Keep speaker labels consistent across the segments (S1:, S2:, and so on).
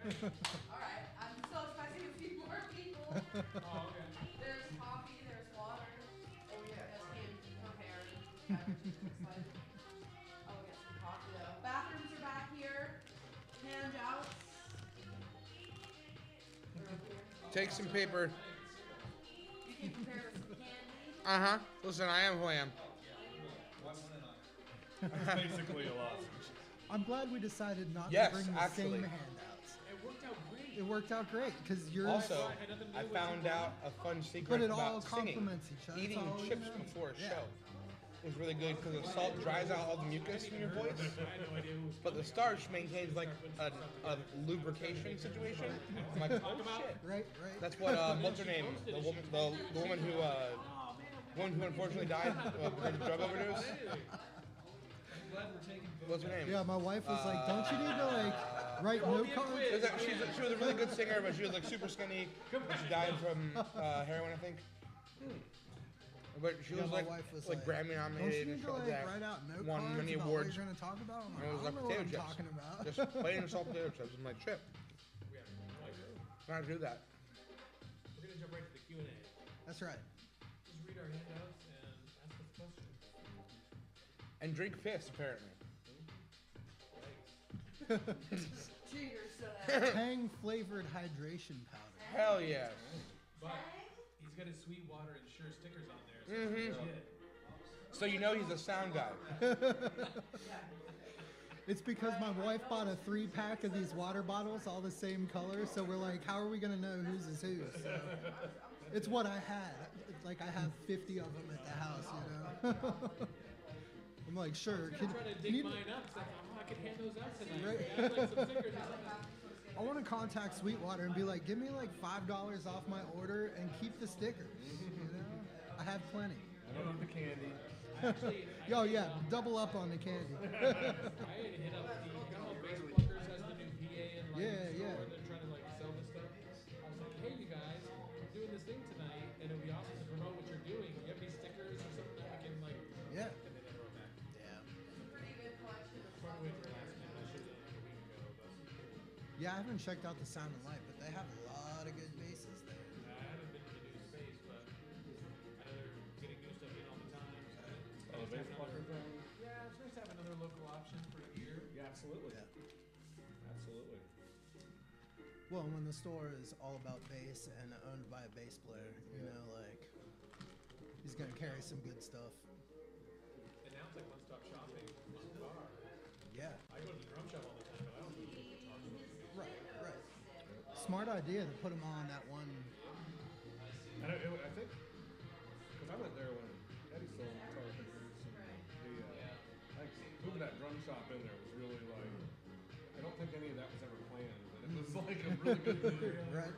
S1: Alright, I'm still expecting a few more people.
S2: Oh, okay.
S1: There's coffee, there's water.
S2: Oh, yeah.
S1: Just came prepared. Beverages, looks like. Oh, we'll get some coffee though. Bathrooms are back here. Handouts. They're up here.
S3: Take some paper.
S1: You can prepare with some candy.
S3: Uh-huh. Listen, I am who I am.
S2: That's basically a lozenge.
S4: I'm glad we decided not
S3: Yes,
S4: to bring the
S3: actually.
S4: same handouts.
S2: It worked out great.
S4: It worked out great because yours.
S3: Also,
S2: had nothing to do
S3: I
S2: with
S3: found
S2: it.
S3: out a fun secret
S4: But it all
S3: about singing.
S4: complements each other. It's
S3: Eating
S4: all, you
S3: chips
S4: know.
S3: before a
S4: Yeah.
S3: show is really good because the salt dries out all the mucus in your voice,
S2: I had no idea who was
S3: but the starch maintains like a lubrication situation. I'm like, oh shit.
S4: Right, right.
S3: That's what what's her name? The woman who unfortunately died of a drug overdose. What's her name?
S4: Yeah, my wife was like, "Don't you need to like write note cards?"
S3: She was a really good singer, but she was like super skinny. She died from heroin, I think. But she
S4: Yeah,
S3: was
S4: my
S3: like,
S4: wife was
S3: like Grammy
S4: "Don't you
S3: nominated and
S4: need
S3: shit
S4: to
S3: like
S4: like
S3: that.
S4: write out note
S3: Won
S4: cards
S3: many
S4: about
S3: awards.
S4: what you're gonna talk about?" I'm like,
S3: And it was
S4: "I
S3: like
S4: don't know what
S3: potato
S4: I'm
S3: chips.
S4: talking about."
S3: Just plain and salt potato chips. I'm like, Chip, not do that.
S2: We're going to jump right to the Q&A.
S4: That's right.
S2: Just read our handouts and ask us questions.
S3: And drink piss, apparently.
S1: Cheers to that.
S4: Tang flavored hydration powder.
S3: Hell yes.
S2: But he's got his sweet water and sure stickers on there. So it's legit.
S3: So you know he's a sound guy.
S4: It's because my wife bought a 3-pack of these water bottles, all the same color. So we're like, how are we gonna know whose is whose? So it's what I had. Like I have 50 of them at the house, you know. I'm like, sure.
S2: I'm trying to dig mine up. So I could hand those out tonight. Right. I'd like some stickers or something.
S4: I want to contact Sweetwater and be like, give me like $5 off my order and keep the stickers. You know, I have plenty.
S2: I don't need the candy.
S4: Yo, yeah, double up on the candy.
S2: I had to hit up the, you know how Base Pluckers has the new PA and lighting
S4: Yeah,
S2: store
S4: yeah.
S2: and they're trying to like sell this stuff. I was like, hey you guys, I'm doing this thing tonight and it'd be awesome to promote what you're doing. You have any stickers or something that we can like,
S4: Yeah.
S2: and they never wrote back.
S4: Yeah.
S1: Pretty good collection of
S2: Part way for last minute, I should have done it like a week ago, but
S4: Yeah, I haven't checked out the Sound and Light, but they have a lot of good bases there.
S2: I haven't been to the new space, but I know they're getting new stuff in all the time. So
S5: Oh, the Base Plucker thing?
S2: yeah, it's nice to have another local option for a year.
S5: Yeah, absolutely.
S4: Yeah.
S5: Absolutely.
S4: Well, when the store is all about bass and owned by a bass player, you know, like he's gonna carry some good stuff.
S2: And now it's like one-stop shopping on bar.
S4: Yeah.
S2: I go to the drum shop all the time, but I don't go to the guitar shop.
S4: Right. Right. Smart idea to put them all on that one.
S5: And I think, because I went there when Eddie sold guitar pickers. I think moving that drum shop in there was really like, I don't think any of that was ever planned, but it was like a really good move.
S4: Right.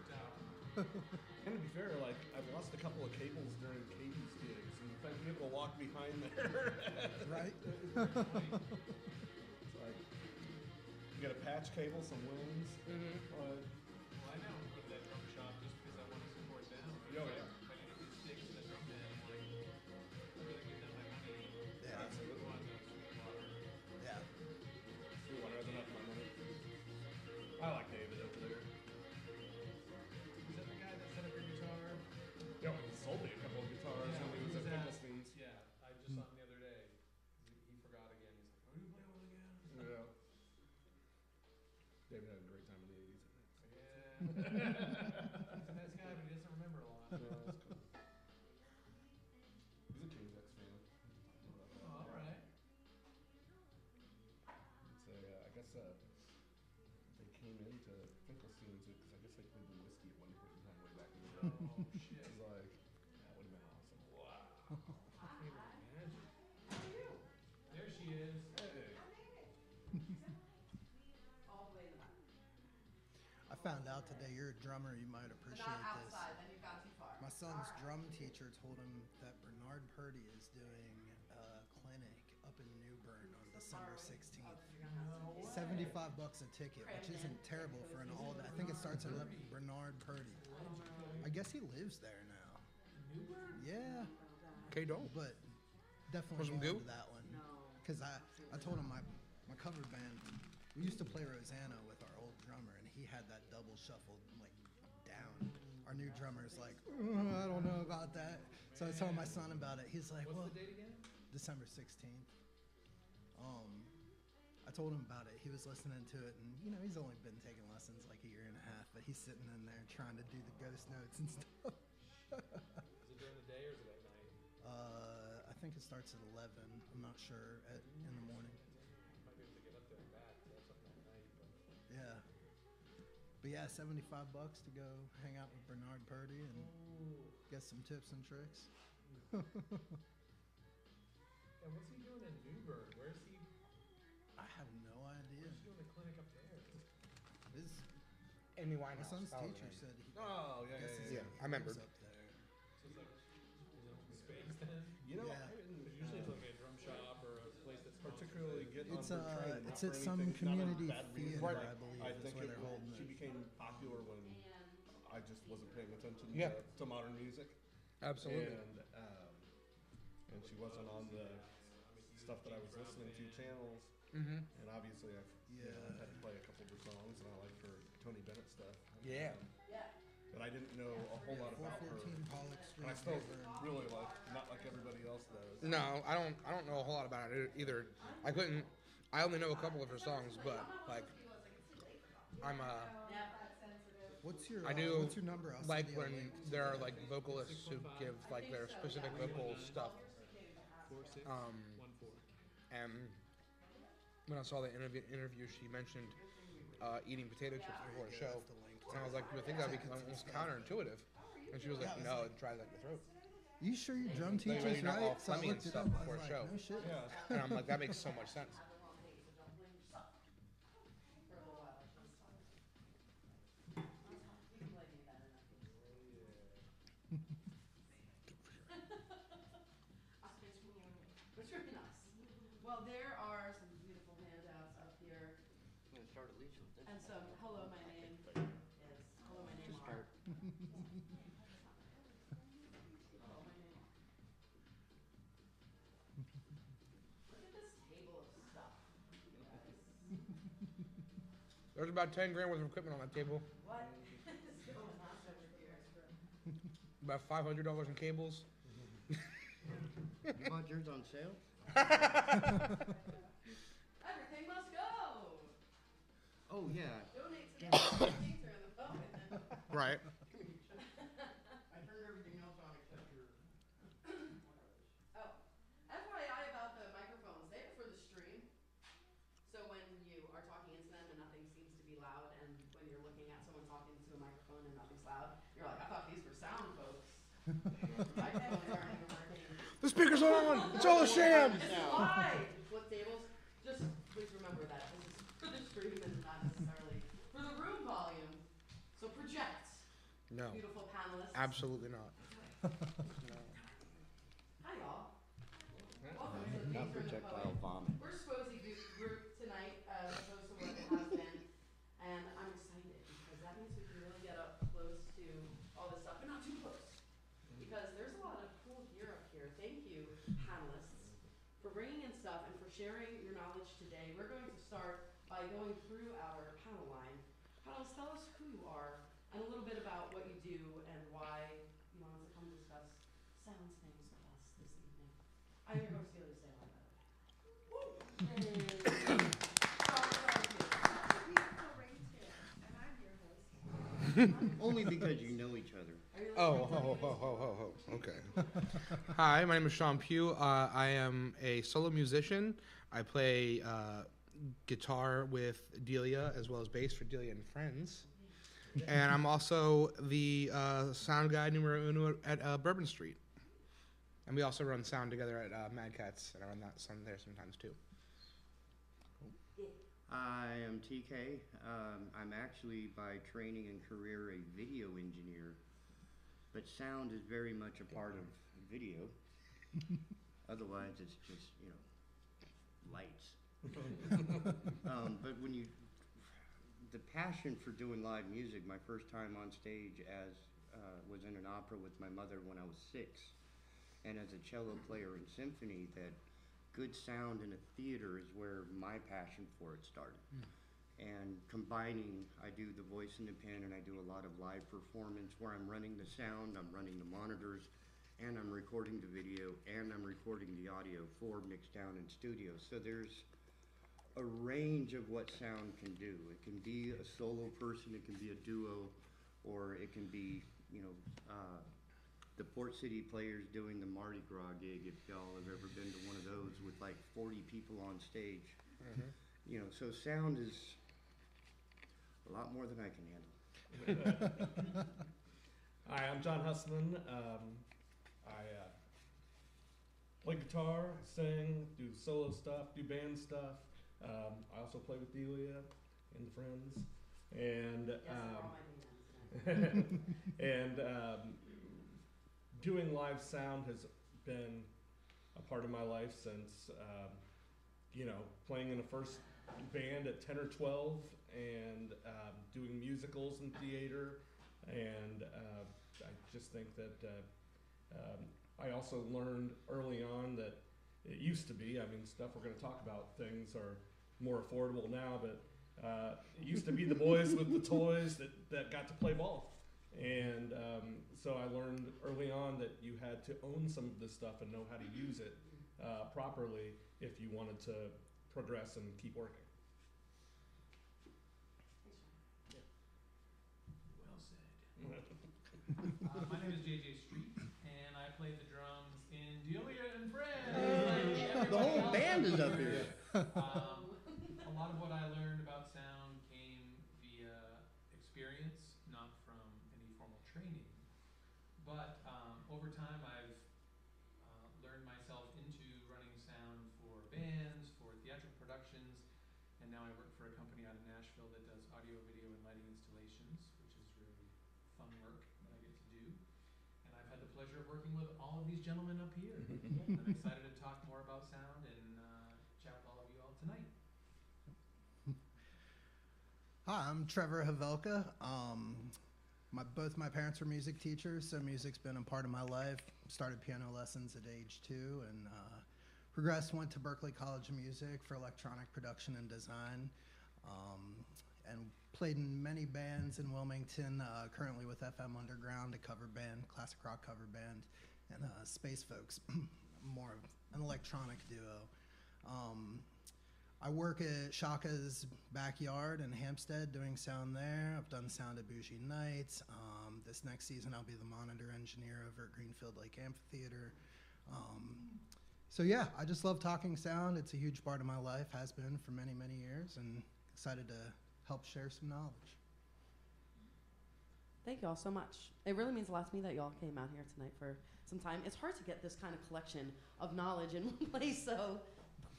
S5: And to be fair, like, I've lost a couple of cables during Katie's gigs, and I've been able to walk behind there.
S4: Right.
S5: It's like, you get a patch cable, some wings.
S2: Well, I now go to that drum shop just because I want to support them.
S5: Oh, yeah.
S2: If I need a few sticks and a drum band, I'm like, I'm gonna give them my money.
S4: Yeah.
S5: Absolutely.
S4: Yeah.
S5: Sweetwater has enough of my money. I like David over there.
S2: Is that the guy that set up your guitar?
S5: Yeah, he sold me a couple of guitars when he was at Finkelstein's.
S2: Yeah, I just saw him the other day. He forgot again. He's like, "Are you playing with again?"
S5: Yeah. David had a great time in the 80s, I think.
S2: Yeah. He's a nice guy, but he doesn't remember a lot.
S5: Yeah, that's cool. He's a King's X fan.
S2: Oh, all right.
S5: It's a, I guess they came into Finkelstein's because I guess they played the whiskey at one point in time way back in the day.
S2: Oh shit.
S5: It's like, that would have been awesome.
S2: Wow. I can't even imagine. There she is.
S5: Hey.
S1: all the way to the back.
S4: I found out today you're a drummer. You might appreciate
S1: Not
S4: this.
S1: outside, then you've gone too far.
S4: My son's drum teacher told him that Bernard Purdy is doing a clinic up in New Bern on December 16th.
S2: No way.
S4: $75 a ticket, which isn't terrible for an all day. I think it starts at Bernard Purdy. I guess he lives there now.
S2: Newburgh?
S4: Yeah,
S3: Okay, don't.
S4: but
S3: For
S4: definitely
S3: some
S4: going
S3: goo?
S4: to that one. Because I told him my cover band We used to play Rosanna with our old drummer, and he had that double shuffled like down. Our new drummer's like, I don't know about that. So I told my son about it. He's like,
S2: What's
S4: well,
S2: the date again?
S4: December 16th. I told him about it. He was listening to it, and you know, he's only been taking lessons like a year and a half, but he's sitting in there trying to do the ghost notes and stuff.
S2: Is it during the day or is it at night?
S4: I think it starts at 11. I'm not sure in the morning.
S2: Might be able to get up there and back. So that's something at night. But
S4: Yeah. But yeah, $75 to go hang out with Bernard Purdy and get some tips and tricks.
S2: and what's he doing in Newburgh? Where's he?
S4: I have no idea.
S2: Where's he doing the clinic up there?
S4: His,
S3: Amy
S4: my
S3: Winehouse.
S4: son's
S3: that was
S4: teacher
S3: her name.
S4: said he.
S5: Oh, yeah,
S4: guess
S5: yeah,
S4: his
S3: yeah. I remembered.
S4: up there.
S2: So it's like, is it space then?
S5: You know,
S4: Yeah.
S5: I didn't
S2: Because usually it's like a drum shop or a place that's
S5: particularly get on
S4: It's
S5: her train.
S4: it's at some community theater,
S3: Right.
S4: I believe,
S5: I
S4: is
S5: think
S4: where they're holding
S5: she
S4: it.
S5: became popular when I just wasn't paying attention
S3: Yeah.
S5: to modern music.
S3: Absolutely.
S5: And she wasn't on the stuff that I was listening to channels.
S3: Mm-hmm.
S5: And obviously I've had to play a couple of her songs, and I like her Tony Bennett stuff.
S3: Yeah.
S5: But I didn't know a whole lot about her.
S4: 414 Pollock Street.
S5: And I still
S4: River.
S5: really not like everybody else does.
S3: No, I don't know a whole lot about it either. I only know a couple of her songs, but like
S4: What's your
S3: I do
S4: what's your number? I'll
S3: like
S4: send you a
S3: when
S4: link to
S3: there are
S4: that.
S3: like vocalists who give like their specific vocal stuff.
S2: 4614.
S3: And when I saw the interview, she mentioned eating potato chips before a show, and I was like, "You would think that'd be almost counterintuitive?" And she was like, "No, it dries like your throat."
S4: You sure your drum
S3: They
S4: teacher's
S3: really not all
S4: right? So I
S3: phlegmy and
S4: looked it
S3: stuff
S4: up. I
S3: before
S4: was
S3: a show.
S4: like, no shit.
S5: Yeah.
S3: And I'm like, that makes so much sense.
S1: It's really nice. Well, there are some beautiful handouts up here.
S6: I'm gonna start at least with this.
S1: And some hello, my name is hello, my name are. Hello, my name are. Look at this table of stuff, you guys.
S3: There's about 10 grand worth of equipment on that table.
S1: What is going on over here?
S3: About $500 in cables.
S6: You bought yours on sale?
S1: Everything must go.
S6: Oh yeah.
S1: Donate to the things are in the phone.
S3: Right.
S6: I turned everything else on except your.
S1: Oh, FYI about the microphones, they are for the stream. So when you are talking into them and nothing seems to be loud, and when you're looking at someone talking to a microphone and nothing's loud, you're like, I thought these were sound, folks. Microphones aren't even working.
S3: The speaker's on! It's all a sham!
S1: It's live! Flip tables, just please remember that. This is for the stream and not necessarily for the room volume. So project,
S3: No,
S1: beautiful panelists.
S3: absolutely not.
S1: Hi, y'all. Welcome to the
S6: Not
S1: Things Are in the
S6: projectile
S1: Poet.
S6: vomit.
S1: We're Sposie group tonight, as opposed to what it has been, and I'm excited because that means we can really get up close to all this stuff, but not too close, because there's a lot of cool gear up here. Thank you, panelists, for bringing in stuff and for sharing your knowledge today. We're going to start by going through our panel line. Panelists, tell us who you are and a little bit about what you do and why you want us to come discuss sounds things with us this evening. I'm your host, Celia Salem, by the way.
S6: Only because you know each other.
S3: Okay. Hi, my name is Sean Pugh. I am a solo musician. I play guitar with Delia as well as bass for Delia and Friends. And I'm also the sound guy numero uno at Bourbon Street. And we also run sound together at Mad Cats, and I run that sound there sometimes too.
S6: I am TK. I'm actually by training and career a video engineer, but sound is very much a part of video. Otherwise, it's just, you know, lights. But when the passion for doing live music, my first time on stage was in an opera with my mother when I was 6. And as a cello player in symphony, that good sound in a theater is where my passion for it started. and combining, I do the voice in the pen, and I do a lot of live performance where I'm running the sound, I'm running the monitors, and I'm recording the video, and I'm recording the audio for Mixdown in studio. So there's a range of what sound can do. It can be a solo person, it can be a duo, or it can be, you know, the Port City Players doing the Mardi Gras gig, if y'all have ever been to one of those with like 40 people on stage. You know, so sound is a lot more than I can handle.
S5: Hi, I'm John Hussman. I play guitar, sing, do solo stuff, do band stuff. I also play with Delia and the Friends. And
S1: Yes, they're all my bands.
S5: and doing live sound has been a part of my life since, you know, playing in a first band at 10 or 12 and doing musicals in theater. And I just think that I also learned early on that it used to be, I mean, stuff we're going to talk about, things are more affordable now, but it used to be the boys with the toys that got to play ball. And so I learned early on that you had to own some of this stuff and know how to use it properly if you wanted to progress and keep working.
S2: Well said. My name is JJ Street, and I play the drums in Delia and Friends.
S6: The whole band is up here.
S2: A lot of what I learned about sound came via experience, not from any formal training. But over time, I've learned myself into running sound for bands, for theatrical productions, and now I work for a company out of Nashville that does audio, video, and lighting installations, which is really fun work that I get to do. And I've had the pleasure of working with all of these gentlemen up here. And I'm excited to talk more about sound and chat with all of you all tonight.
S4: Hi, I'm Trevor Havelka. Both my parents were music teachers, so music's been a part of my life. Started piano lessons at age 2 and progressed, went to Berklee College of Music for electronic production and design, and played in many bands in Wilmington, currently with FM Underground, a cover band, classic rock cover band, and Space Folks, more of an electronic duo. I work at Shaka's Backyard in Hampstead doing sound there. I've done sound at Bougie Nights. This next season I'll be the monitor engineer over at Greenfield Lake Amphitheater. So yeah, I just love talking sound. It's a huge part of my life, has been for many, many years, and excited to help share some knowledge.
S1: Thank you all so much. It really means a lot to me that you all came out here tonight for some time. It's hard to get this kind of collection of knowledge in one place, so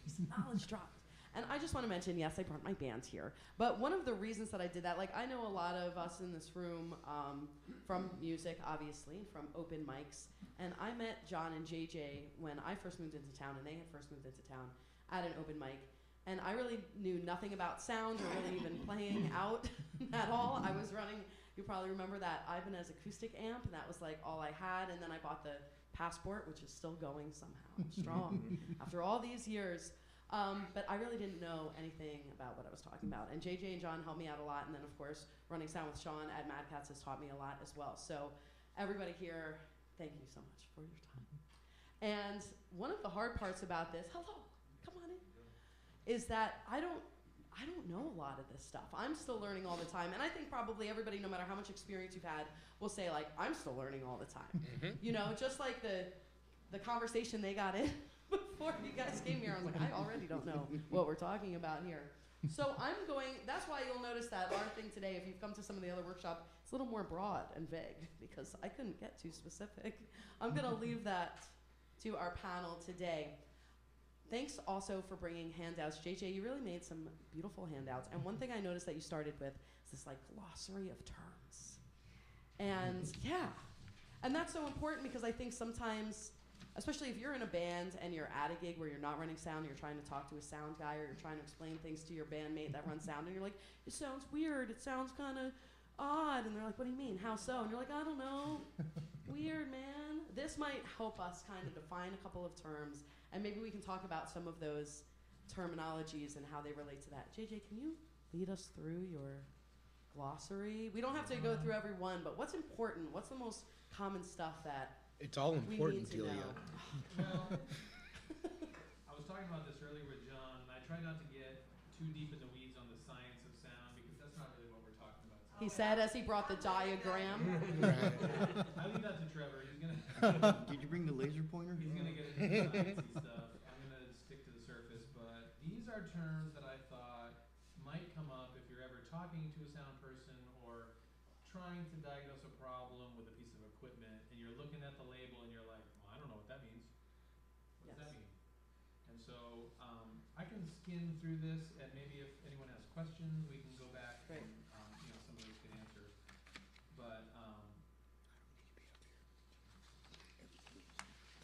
S1: some knowledge dropped. And I just want to mention, yes, I brought my band here. But one of the reasons that I did that, like I know a lot of us in this room from music, obviously, from open mics. And I met John and JJ when I first moved into town, and they had first moved into town at an open mic. And I really knew nothing about sound or really even playing out at all. I was running, you probably remember that Ibanez acoustic amp, and that was like all I had. And then I bought the Passport, which is still going somehow strong after all these years. But I really didn't know anything about what I was talking about. And JJ and John helped me out a lot. And then, of course, running sound with Sean at Mad Cats has taught me a lot as well. So everybody here, thank you so much for your time. And one of the hard parts about this, hello, come on in, is that I don't know a lot of this stuff. I'm still learning all the time. And I think probably everybody, no matter how much experience you've had, will say, like, I'm still learning all the time. You know, just like the conversation they got in before you guys came here, I was like, I already don't know what we're talking about here. So that's why you'll notice that our thing today, if you've come to some of the other workshop, it's a little more broad and vague because I couldn't get too specific. I'm gonna leave that to our panel today. Thanks also for bringing handouts. JJ, you really made some beautiful handouts. And one thing I noticed that you started with is this like glossary of terms. And yeah, and that's so important because I think sometimes, especially if you're in a band and you're at a gig where you're not running sound, you're trying to talk to a sound guy or you're trying to explain things to your bandmate that runs sound, and you're like, it sounds weird, it sounds kind of odd, and they're like, what do you mean, how so? And you're like, I don't know, weird, man. This might help us kind of define a couple of terms, and maybe we can talk about some of those terminologies and how they relate to that. JJ, can you lead us through your glossary? We don't have to go through every one, but what's important? What's the most common stuff that
S3: It's all
S1: we
S3: important,
S1: need to
S3: Delia.
S1: know?
S2: Well, I was talking about this earlier with John, and I try not to get too deep in the weeds on the science of sound because that's not really what we're talking about
S1: He
S2: today.
S1: said as he brought the diagram.
S3: Right.
S2: I leave that to Trevor. He's gonna
S6: Did you bring the laser pointer?
S2: he's gonna get into the sciencey stuff. I'm gonna stick to the surface, but these are terms that I thought might come up if you're ever talking to a sound person or trying to diagnose a problem with a piece of equipment, and you're looking at the label and you're like, well, I don't know what that means. What does that
S1: Yes.
S2: mean? And so I can skim through this, and maybe if anyone has questions, we can go back
S1: Great.
S2: and some of those get answered. But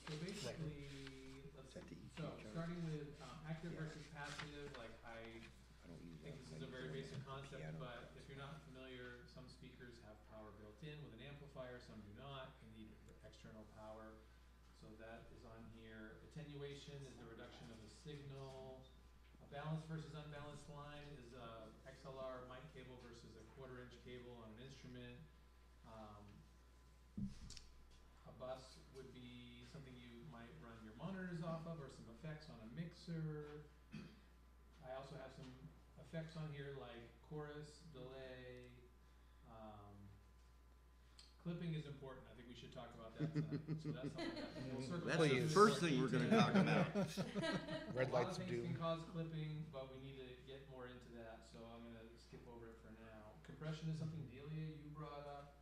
S2: so basically, let's see. So starting with active versus passive, like I think this is a very basic concept, but if you're not familiar, some speakers have power built in with an amplifier, some do not. You need external power. So that is on here. Attenuation is the reduction of the signal. A balanced versus unbalanced line is a XLR mic cable versus a 1/4-inch cable on an instrument. A bus would be something you might run your monitors off of, or some effects on a mixer. I also have some effects on here like chorus, delay. Clipping is important. I think we should talk about that tonight. So that's something that we'll circle
S6: That's
S2: back
S6: the
S2: to in
S6: first
S2: more
S6: thing we're going to
S2: detail.
S6: talk about.
S3: Red
S2: A lot
S3: lights
S2: of
S3: of
S2: things
S3: doom.
S2: can cause clipping, but we need to get more into that, so I'm gonna skip over it for now. Compression is something Delia you brought up,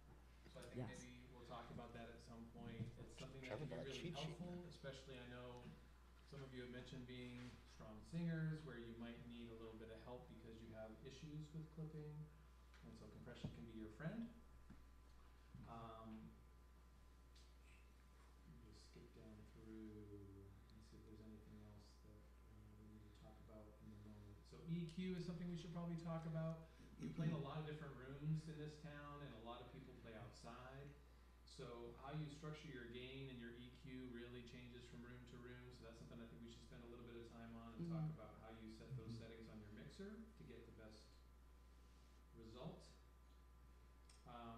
S2: so I think
S1: Yes.
S2: maybe we'll talk about that at some point. It's something that
S3: Trevor
S2: can
S3: brought a
S2: be really
S3: cheat sheet.
S2: helpful, especially I know some of you have mentioned being strong singers where you might need a little bit of help because you have issues with clipping, and so compression can be your friend. Let me just skip down through and see if there's anything else that we need to talk about in the moment. So EQ is something we should probably talk about. We play in a lot of different rooms in this town, and a lot of people play outside. So how you structure your gain and your EQ really changes from room to room. So that's something I think we should spend a little bit of time on and talk
S1: Mhm.
S2: about how you set those settings on your mixer to get the best result,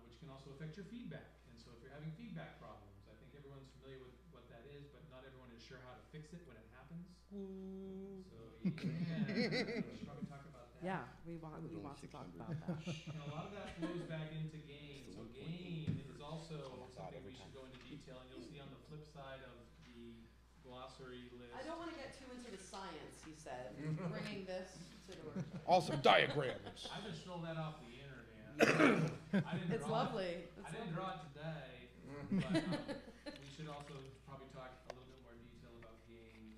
S2: which can also affect your feedback. And so if you're having feedback problems, I think everyone's familiar with what that is, but not everyone is sure how to fix it when it happens. So yeah, we should probably talk about that.
S1: Yeah, we
S6: That
S1: want
S6: was only
S1: to talk
S6: 600.
S1: about that.
S2: And a lot of that flows back into gain.
S6: It's the
S2: So
S6: 1.8.
S2: gain is also
S3: Comes out
S2: something
S3: every
S2: we should
S3: time.
S2: go into detail, and you'll see on the flip side of the glossary list.
S1: I don't want to get too into the science, he said, bringing this to the work.
S3: Also diagrams.
S2: I just stole that off the internet. I didn't
S1: It's
S2: draw
S1: lovely.
S2: It. I didn't draw it today, but we should also probably talk a little bit more detail about gain.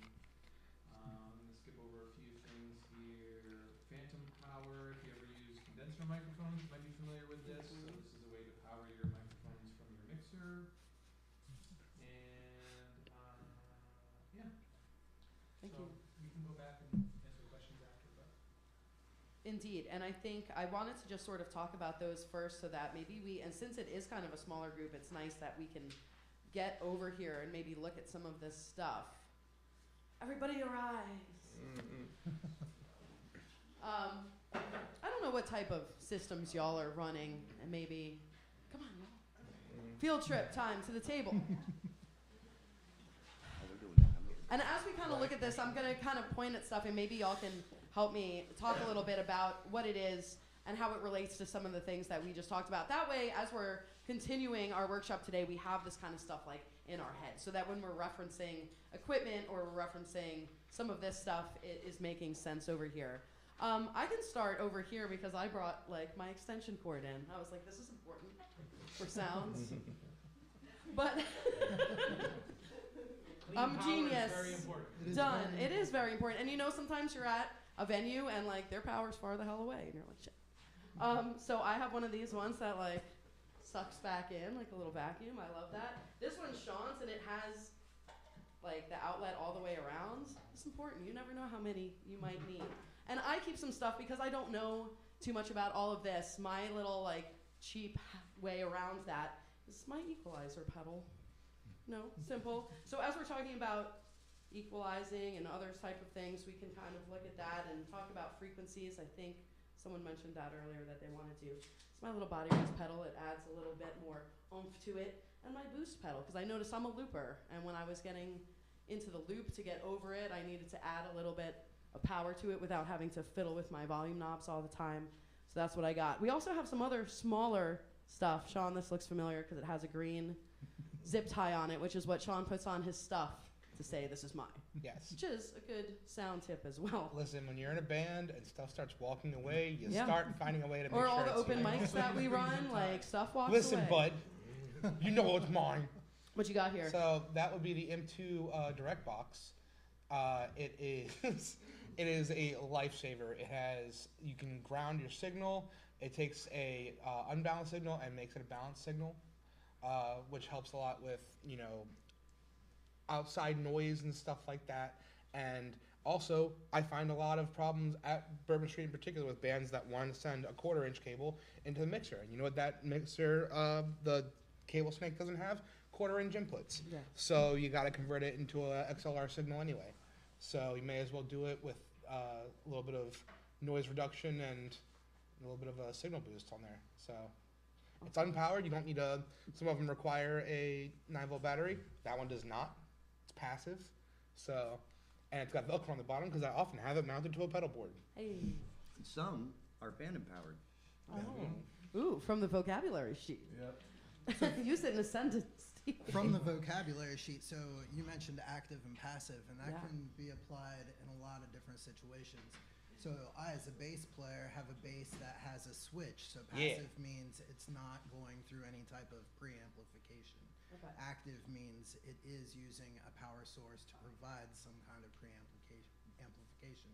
S2: I'm gonna skip over a few things here. Phantom power. If you ever use condenser microphones, you might be familiar with this. So this is a way to power your microphones from your mixer. And yeah.
S1: Thank
S2: so
S1: you.
S2: we can go back and answer questions after, but.
S1: Indeed, and I think I wanted to just sort of talk about those first so that maybe and since it is kind of a smaller group, it's nice that we can get over here and maybe look at some of this stuff. Everybody arise. I don't know what type of systems y'all are running, and maybe, come on, y'all. Field trip time to the table. And as we kind of look at this, I'm going to kind of point at stuff, and maybe y'all can help me talk a little bit about what it is and how it relates to some of the things that we just talked about. That way, as we're continuing our workshop today, we have this kind of stuff like in our head, so that when we're referencing equipment or we're referencing some of this stuff, it is making sense over here. I can start over here because I brought like my extension cord in. I was like, this is important for sounds. But I'm
S2: Clean power
S1: genius.
S2: is very important.
S1: Done. It is very important. And you know, sometimes you're at a venue and like their power's far the hell away and you're like, shit. So I have one of these ones that like sucks back in like a little vacuum. I love that. This one's Sean's and it has like the outlet all the way around. It's important. You never know how many you might need. And I keep some stuff because I don't know too much about all of this. My little like cheap way around that is my equalizer pedal. No, simple. So as we're talking about equalizing and other type of things, we can kind of look at that and talk about frequencies. I think Someone mentioned that earlier that they wanted to. It's my little body raise pedal. It adds a little bit more oomph to it. And my boost pedal, because I noticed I'm a looper. And when I was getting into the loop to get over it, I needed to add a little bit of power to it without having to fiddle with my volume knobs all the time. So that's what I got. We also have some other smaller stuff. Sean, this looks familiar because it has a green zip tie on it, which is what Sean puts on his stuff to say this is mine.
S3: Yes.
S1: Which is a good sound tip as well.
S3: Listen, when you're in a band and stuff starts walking away, you
S1: Yeah.
S3: start finding a way to make
S1: Or
S3: sure
S1: all the
S3: it's
S1: open
S3: yours.
S1: mics that we run, like stuff walks
S3: Listen,
S1: away.
S3: bud, you know it's mine.
S1: What you got here?
S3: So that would be the M2 Direct Box. It is it is a lifesaver. It has, you can ground your signal. It takes a unbalanced signal and makes it a balanced signal, which helps a lot with, you know, outside noise and stuff like that. And also, I find a lot of problems at Bourbon Street in particular with bands that want to send a 1/4-inch cable into the mixer. And you know what that mixer, the cable snake doesn't have? 1/4-inch inputs.
S1: Yeah.
S3: So you got to convert it into a XLR signal anyway. So you may as well do it with a little bit of noise reduction and a little bit of a signal boost on there. So it's unpowered. You don't need a. Some of them require a 9-volt battery. That one does not. It's passive. So, and it's got Velcro on the bottom because I often have it mounted to a pedal board.
S1: Hey.
S6: Some are phantom powered.
S1: Oh. Ooh, from the vocabulary sheet.
S5: Yep.
S1: Use it in a sentence.
S4: From the vocabulary sheet, so you mentioned active and passive, and that
S1: Yeah.
S4: can be applied in a lot of different situations. So I, as a bass player, have a bass that has a switch. So
S3: Yeah.
S4: passive means it's not going through any type of preamplification.
S1: Okay.
S4: Active means it is using a power source to provide some kind of amplification,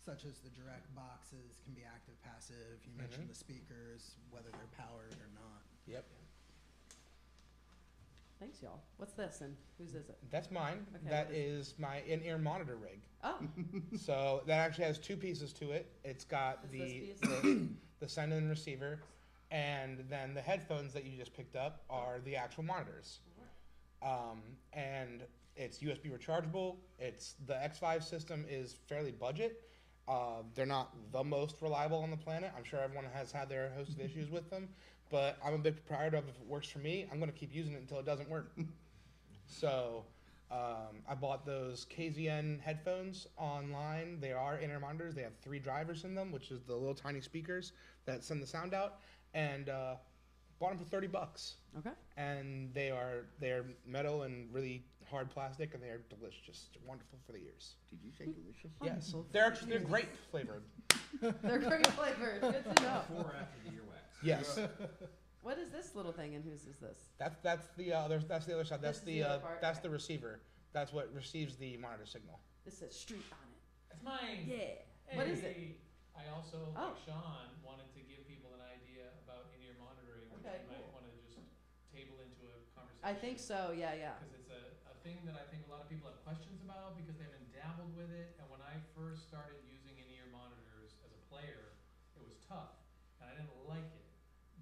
S4: such as the direct boxes can be active, passive. You mentioned the speakers, whether they're powered or not.
S3: Yep.
S1: Thanks, y'all. What's this and whose is it?
S3: That's mine.
S1: Okay,
S3: That
S1: what is
S3: is my in-ear monitor rig.
S1: Oh,
S3: So that actually has two pieces to it. It's got
S1: What's
S3: the,
S1: this piece?
S3: the send and receiver, and then the headphones that you just picked up are the actual monitors. And it's USB rechargeable. It's the X5 system is fairly budget. They're not the most reliable on the planet. I'm sure everyone has had their host of issues with them, but I'm a big proprietor of if it works for me, I'm going to keep using it until it doesn't work. So I bought those KZN headphones online. They are in-ear monitors. They have 3 drivers in them, which is the little tiny speakers that send the sound out, and bought them for $30.
S1: okay.
S3: And they're metal and really hard plastic, and they are delicious, just wonderful for the ears.
S6: Did you say delicious?
S3: Yes,
S1: Wonderful.
S3: they're grape flavored.
S1: They're great flavored. Good to know.
S7: Before or after the earwax?
S3: Yes,
S1: What is this little thing and whose is this?
S3: that's the that's the other side. That's
S1: This is the other part?
S3: that's the receiver. That's what receives the monitor signal.
S1: This says street on it.
S2: It's mine.
S1: Yeah. What is it?
S2: Hey, I also,
S1: Oh.
S2: like Sean, wanted to give people an idea about in-ear monitoring, which
S1: Okay,
S2: you might
S1: cool.
S2: want to just table into a conversation.
S1: I think so. Yeah, yeah.
S2: Because it's a thing that I think a lot of people have questions about because they haven't dabbled with it. And when I first started using in-ear monitors as a player, it was tough, and I didn't like it.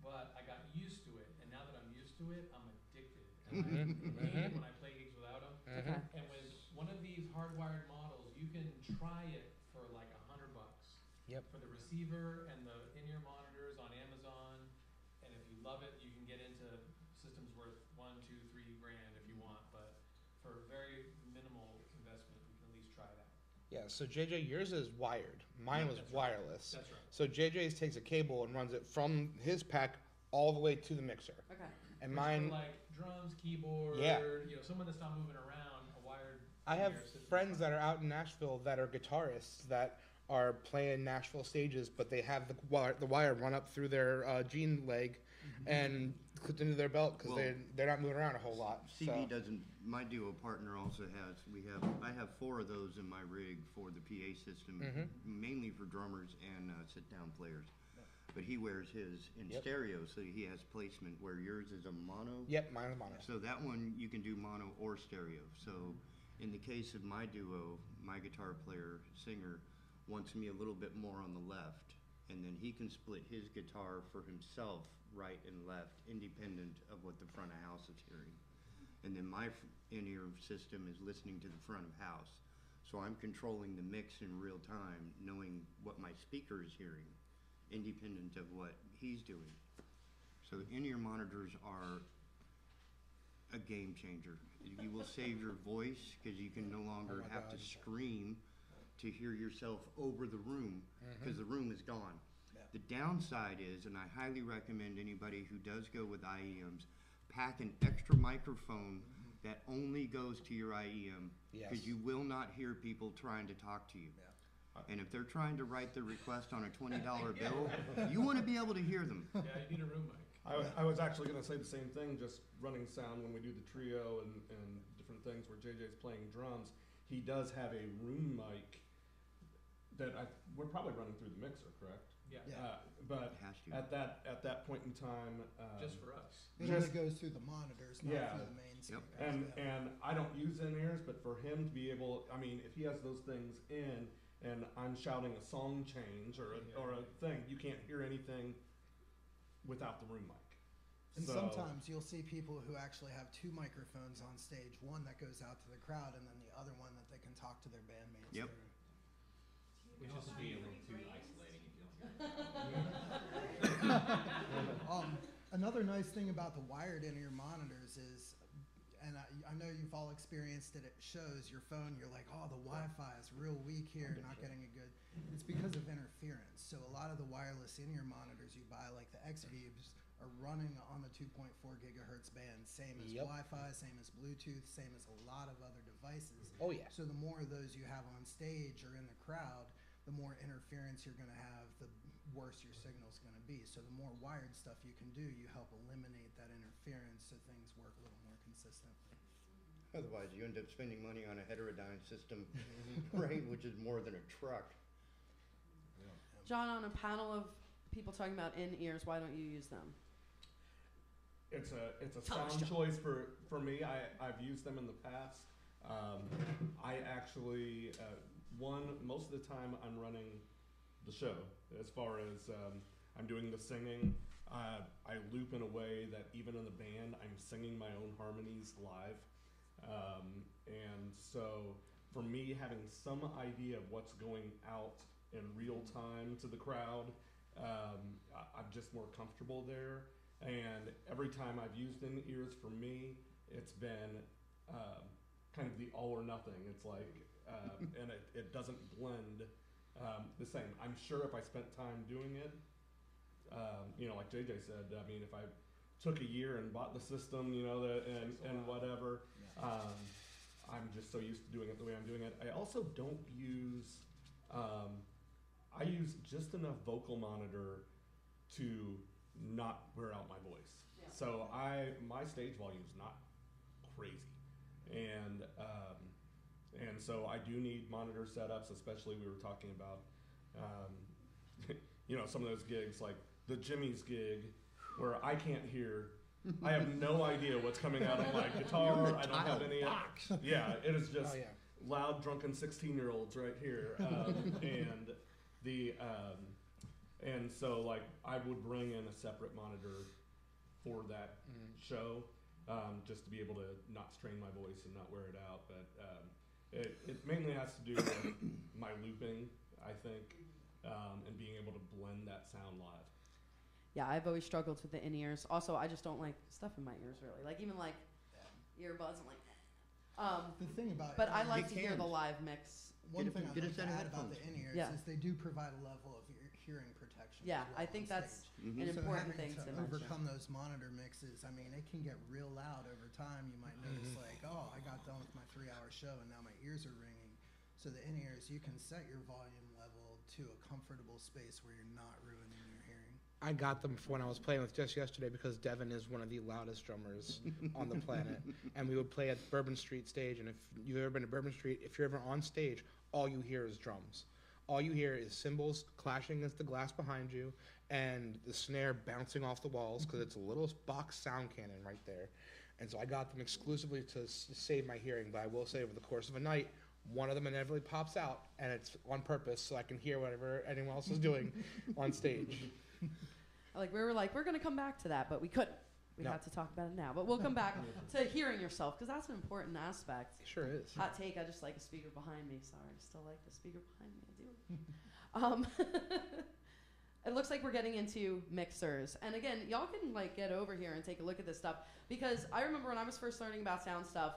S2: But I got used to it, and now that I'm used to it, I'm addicted. And I hate it when I play gigs without them.
S1: Okay.
S2: And with one of these hardwired models, you can try it for like $100.
S3: Yep.
S2: For the receiver and the in-ear monitors on Amazon, and if you love it, you can get into systems worth $1, $2, $3 grand if you want. But for very minimal investment, you can at least try it out.
S3: Yeah. So JJ, yours is wired. Mine was
S2: That's right.
S3: wireless.
S2: That's right.
S3: So JJ's takes a cable and runs it from his pack all the way to the mixer.
S1: Okay.
S3: And
S2: Which
S3: mine,
S2: for like drums, keyboard,
S3: Yeah.
S2: you know, someone that's not moving around, a wired.
S3: I have
S2: in-ear system is
S3: friends
S2: fine.
S3: that are out in Nashville that are guitarists that are playing Nashville stages, but they have the wire run up through their jean leg and clipped into their belt because
S6: Well,
S3: they're not moving around a whole lot.
S6: CB
S3: So.
S6: doesn't. My duo partner also has. I have 4 of those in my rig for the PA system, mainly for drummers and sit-down players. But he wears his in
S3: Yep.
S6: stereo, so he has placement where yours is a mono.
S3: Yep, mine is mono.
S6: So that one you can do mono or stereo. So in the case of my duo, my guitar player, singer, wants me a little bit more on the left, and then he can split his guitar for himself right and left, independent of what the front of house is hearing. And then my in-ear system is listening to the front of house. So I'm controlling the mix in real time, knowing what my speaker is hearing independent of what he's doing. So in-ear monitors are a game changer. You will save your voice because you can no longer have to scream to hear yourself over the room because the room is gone.
S4: Yeah.
S6: The downside is, and I highly recommend anybody who does go with IEMs, pack an extra microphone that only goes to your IEM because you will not hear people trying to talk to you.
S4: Yeah.
S6: And if they're trying to write their request on a $20 bill, you want to be able to hear them.
S2: Yeah, you need a room mic.
S5: I was actually going to say the same thing, just running sound when we do the trio and different things where JJ's playing drums. He does have a room mic that we're probably running through the mixer, correct?
S2: Yeah.
S4: Yeah.
S5: But
S6: It has to.
S5: at that point in time,
S2: Just for us.
S4: It only goes through the monitors, not
S5: Yeah.
S4: through the main speakers.
S5: and I don't use in-ears, but for him to be able, I mean, if he has those things in and I'm shouting a song change or a thing, you can't hear anything without the room mic.
S4: And
S5: So-
S4: sometimes you'll see people who actually have two microphones on stage, one that goes out to the crowd and then the other one that they can talk to their bandmates
S6: Yep.
S4: through.
S7: Which is be a little too isolating if you don't.
S4: Another nice thing about the wired in-ear monitors is, and I know you've all experienced it, it shows your phone, you're like, oh, the Wi-Fi is real weak here, not getting a good, it's because of interference. So a lot of the wireless in-ear monitors you buy, like the X-Vibes, are running on the 2.4 gigahertz band, same as Wi-Fi, same as Bluetooth, same as a lot of other devices.
S3: Oh yeah.
S4: So the more of those you have on stage or in the crowd, the more interference you're going to have, the worse your signal's going to be. So the more wired stuff you can do, you help eliminate that interference so things work a little more consistently.
S6: Otherwise, you end up spending money on a heterodyne system, right, which is more than a truck.
S1: John, on a panel of people talking about in-ears, why don't you use them?
S5: It's a
S1: Tell us,
S5: sound
S1: John.
S5: choice for me. I've used them in the past. I actually most of the time I'm running the show as far as I'm doing the singing. I loop in a way that even in the band I'm singing my own harmonies live, and so for me having some idea of what's going out in real time to the crowd, I'm just more comfortable there. And every time I've used in-ears, for me, it's been kind of the all or nothing. It's like, and it doesn't blend the same. I'm sure if I spent time doing it, like JJ said, I mean, if I took a year and bought the system, and whatever, I'm just so used to doing it the way I'm doing it. I also don't use, I use just enough vocal monitor to not wear out my voice.
S1: Yeah.
S5: So my stage volume is not crazy, and so I do need monitor setups. Especially we were talking about, some of those gigs like the Jimmy's gig, where I can't hear. I have no idea what's coming out of my guitar. I don't have any. Yeah, it is just loud, drunken 16-year-olds right here, and so like I would bring in a separate monitor for that show, just to be able to not strain my voice and not wear it out. But it mainly has to do with my looping, I think, and being able to blend that sound live.
S1: Yeah, I've always struggled with the in-ears. Also, I just don't like stuff in my ears, really. Like, even like earbuds, I'm like,
S4: The thing about
S1: but I
S4: in-ears-
S1: like to hear the live mix.
S4: One
S6: Get a-
S4: thing I'd
S6: get a
S4: like to
S6: set of
S4: add about
S6: headphones.
S4: the in-ears
S1: Yeah.
S4: is they do provide a level of hearing protection.
S1: Yeah,
S4: as well
S1: I think
S4: on
S1: that's
S4: stage.
S1: an
S4: So
S1: important
S4: having
S1: thing to
S4: to
S1: mention.
S4: overcome those monitor mixes, I mean, it can get real loud over time. You might notice like, oh, I got done with my 3-hour show and now my ears are ringing. So the in-ears, you can set your volume level to a comfortable space where you're not ruining your hearing.
S3: I got them when I was playing with Jess yesterday because Devin is one of the loudest drummers on the planet. And we would play at Bourbon Street stage. And if you've ever been to Bourbon Street, if you're ever on stage, all you hear is drums. All you hear is cymbals clashing against the glass behind you and the snare bouncing off the walls because it's a little box sound cannon right there. And so I got them exclusively to save my hearing. But I will say over the course of a night, one of them inevitably pops out, and it's on purpose so I can hear whatever anyone else is doing on stage.
S1: Like, we were like, we're going to come back to that, but we couldn't. We
S3: No.
S1: had to talk about it now. But we'll come back to hearing yourself, because that's an important aspect.
S3: It sure is.
S1: Hot take, I just like a speaker behind me. Sorry, I still like the speaker behind me. I do. it looks like we're getting into mixers. And again, y'all can like get over here and take a look at this stuff, because I remember when I was first learning about sound stuff,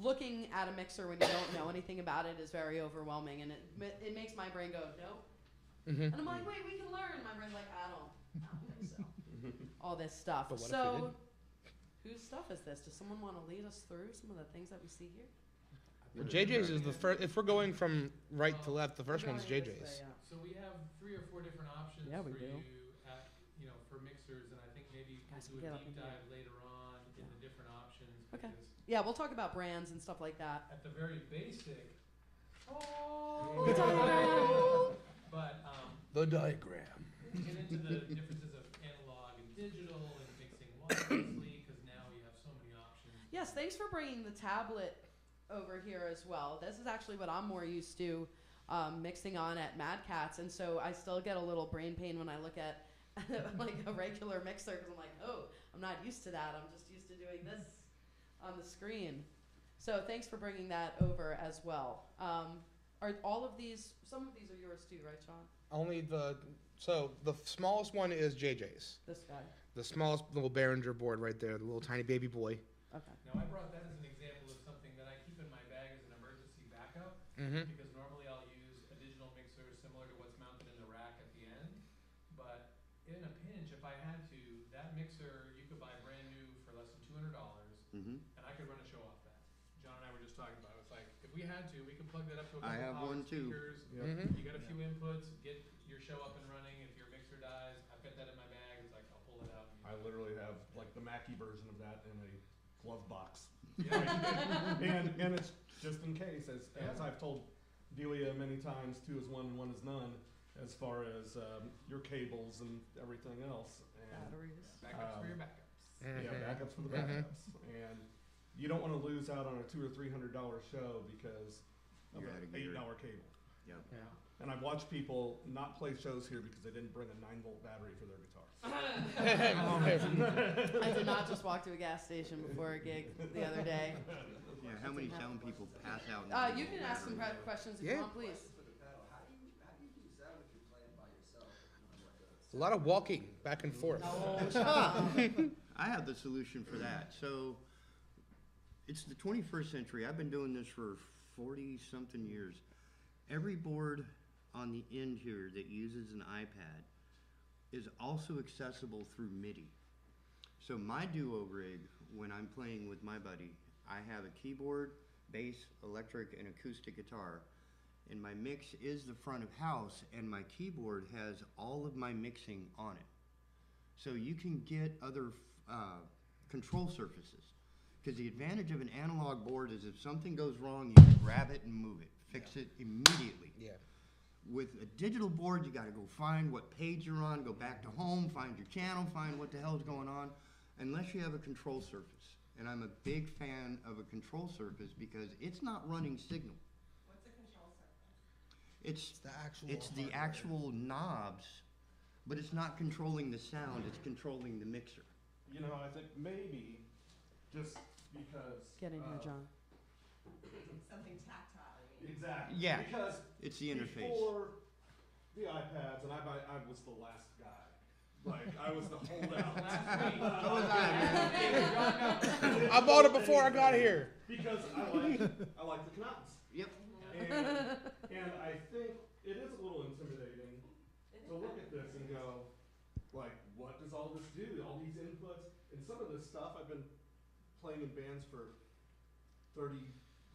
S1: looking at a mixer when you don't know anything about it is very overwhelming, and it makes my brain go, nope.
S3: Mm-hmm.
S1: And I'm like, wait, we can learn. My brain's like, I don't think so. All this stuff.
S3: But what if
S1: So, whose stuff is this? Does someone want to lead us through some of the things that we see here?
S3: Well, JJ's is the first. If we're going from right to left, the first
S1: We're
S3: one's
S1: going this
S3: JJ's.
S1: way, yeah.
S2: So we have 3 or 4 different options
S1: Yeah, we
S2: for
S1: do.
S2: you at, for mixers, and I think maybe
S1: Guys,
S2: we'll do
S1: get
S2: a
S1: up in
S2: deep
S1: here.
S2: dive later on in the different options.
S1: Okay.
S2: Because
S1: Yeah, we'll talk about brands and stuff like that.
S2: at the very basic,
S1: Oh, the diagram!
S2: but
S3: The diagram.
S2: we get into the differences of analog and digital and mixing wirelessly, because now you have so many options.
S1: Yes, thanks for bringing the tablet over here as well. This is actually what I'm more used to mixing on at Mad Catz, and so I still get a little brain pain when I look at like a regular mixer, because I'm like, oh, I'm not used to that. I'm just used to doing this on the screen. So thanks for bringing that over as well. Are all of these? Some of these are yours too, right, Sean?
S3: Only the smallest one is JJ's.
S1: This guy.
S3: The smallest little Behringer board right there, the little tiny baby boy.
S1: Okay.
S2: Now I brought that as an example of something that I keep in my bag as an emergency backup,
S3: Mm-hmm.
S2: because normally I'll use a digital mixer similar to what's mounted in the rack at the end. But in a pinch, if I had to, that mixer you could buy brand new for less than $200,
S6: Mm-hmm.
S2: and I could run a show off that. John and I were just talking about it. It's like, if we had to, we could plug that up to a
S6: I
S2: couple
S6: have
S2: power
S6: one too.
S2: speakers.
S5: Yep.
S3: Mm-hmm.
S2: You got a few inputs, get your show up and running. If your mixer dies, I've got that in my bag. It's like, I'll pull it out.
S5: I literally have like the Mackie version of that in a glove box.
S2: Yeah.
S5: and it's just in case, as
S2: Yeah.
S5: I've told Delia many times, 2 is 1 and 1 is none, as far as your cables and everything else. And
S1: Batteries.
S2: Backups for your backups.
S5: yeah,
S3: Mhm.
S5: backups for the
S3: Mhm.
S5: backups. And you don't want to lose out on a $200 or $300 show because of
S6: You're
S5: an
S6: out of gear.
S5: $8 cable.
S6: Yep.
S3: Yeah.
S5: And I've watched people not play shows here because they didn't bring a 9-volt battery for their guitar.
S1: I did not just walk to a gas station before a gig the other day.
S6: Yeah, how many sound people pass out? in
S1: You
S6: the
S1: can ask some
S6: battery?
S1: questions if
S3: Yeah.
S1: you want, please.
S3: A lot of walking back and forth.
S1: No, shut up.
S6: I have the solution for that. So it's the 21st century. I've been doing this for 40-something years. Every board on the end here that uses an iPad is also accessible through MIDI. So my duo rig, when I'm playing with my buddy, I have a keyboard, bass, electric, and acoustic guitar. And my mix is the front of house, and my keyboard has all of my mixing on it. So you can get other control surfaces. Because the advantage of an analog board is if something goes wrong, you can grab it and move it, fix it immediately.
S3: Yeah.
S6: With a digital board, you got to go find what page you're on, go back to home, find your channel, find what the hell's going on, unless you have a control surface. And I'm a big fan of a control surface because it's not running signal.
S8: What's a control surface?
S6: It's
S4: the actual.
S6: it's the
S4: hardware.
S6: actual knobs, but it's not controlling the sound, it's controlling the mixer.
S5: You know, I think maybe just because.
S1: Get in here, John.
S8: Something tactile, I mean.
S5: Exactly.
S6: Yeah.
S5: Because
S6: It's the interface.
S5: before the iPads, and I was the last guy. Like, I was the holdout.
S6: So was I, man.
S3: I bought it before I got here.
S5: Because I like the knobs.
S6: Yep.
S5: And I think it is a little intimidating to look at this and go, like, what does all this do? All these inputs, and some of this stuff I've been playing in bands for 30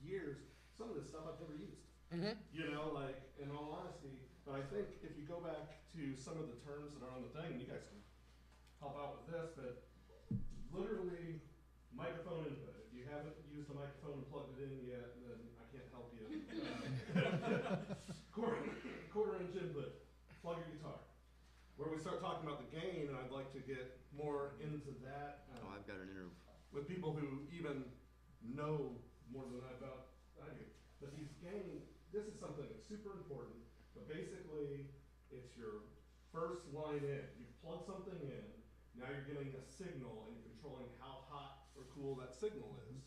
S5: years. Some of this stuff I've never used.
S3: Mm-hmm.
S5: You know, like, in all honesty. But I think if you go back to some of the terms that are on the thing, and you guys can help out with this, but literally microphone input. If you haven't used the microphone and plugged it in yet, then I can't help you. Quarter-inch input. Plug your guitar. Where we start talking about the gain, and I'd like to get more into that
S6: Oh, I've got an interview.
S5: with people who even know more than I do. But these gain, this is something that's super important. But basically, it's your first line in. You plug something in, now you're getting a signal and you're controlling how hot or cool that signal is.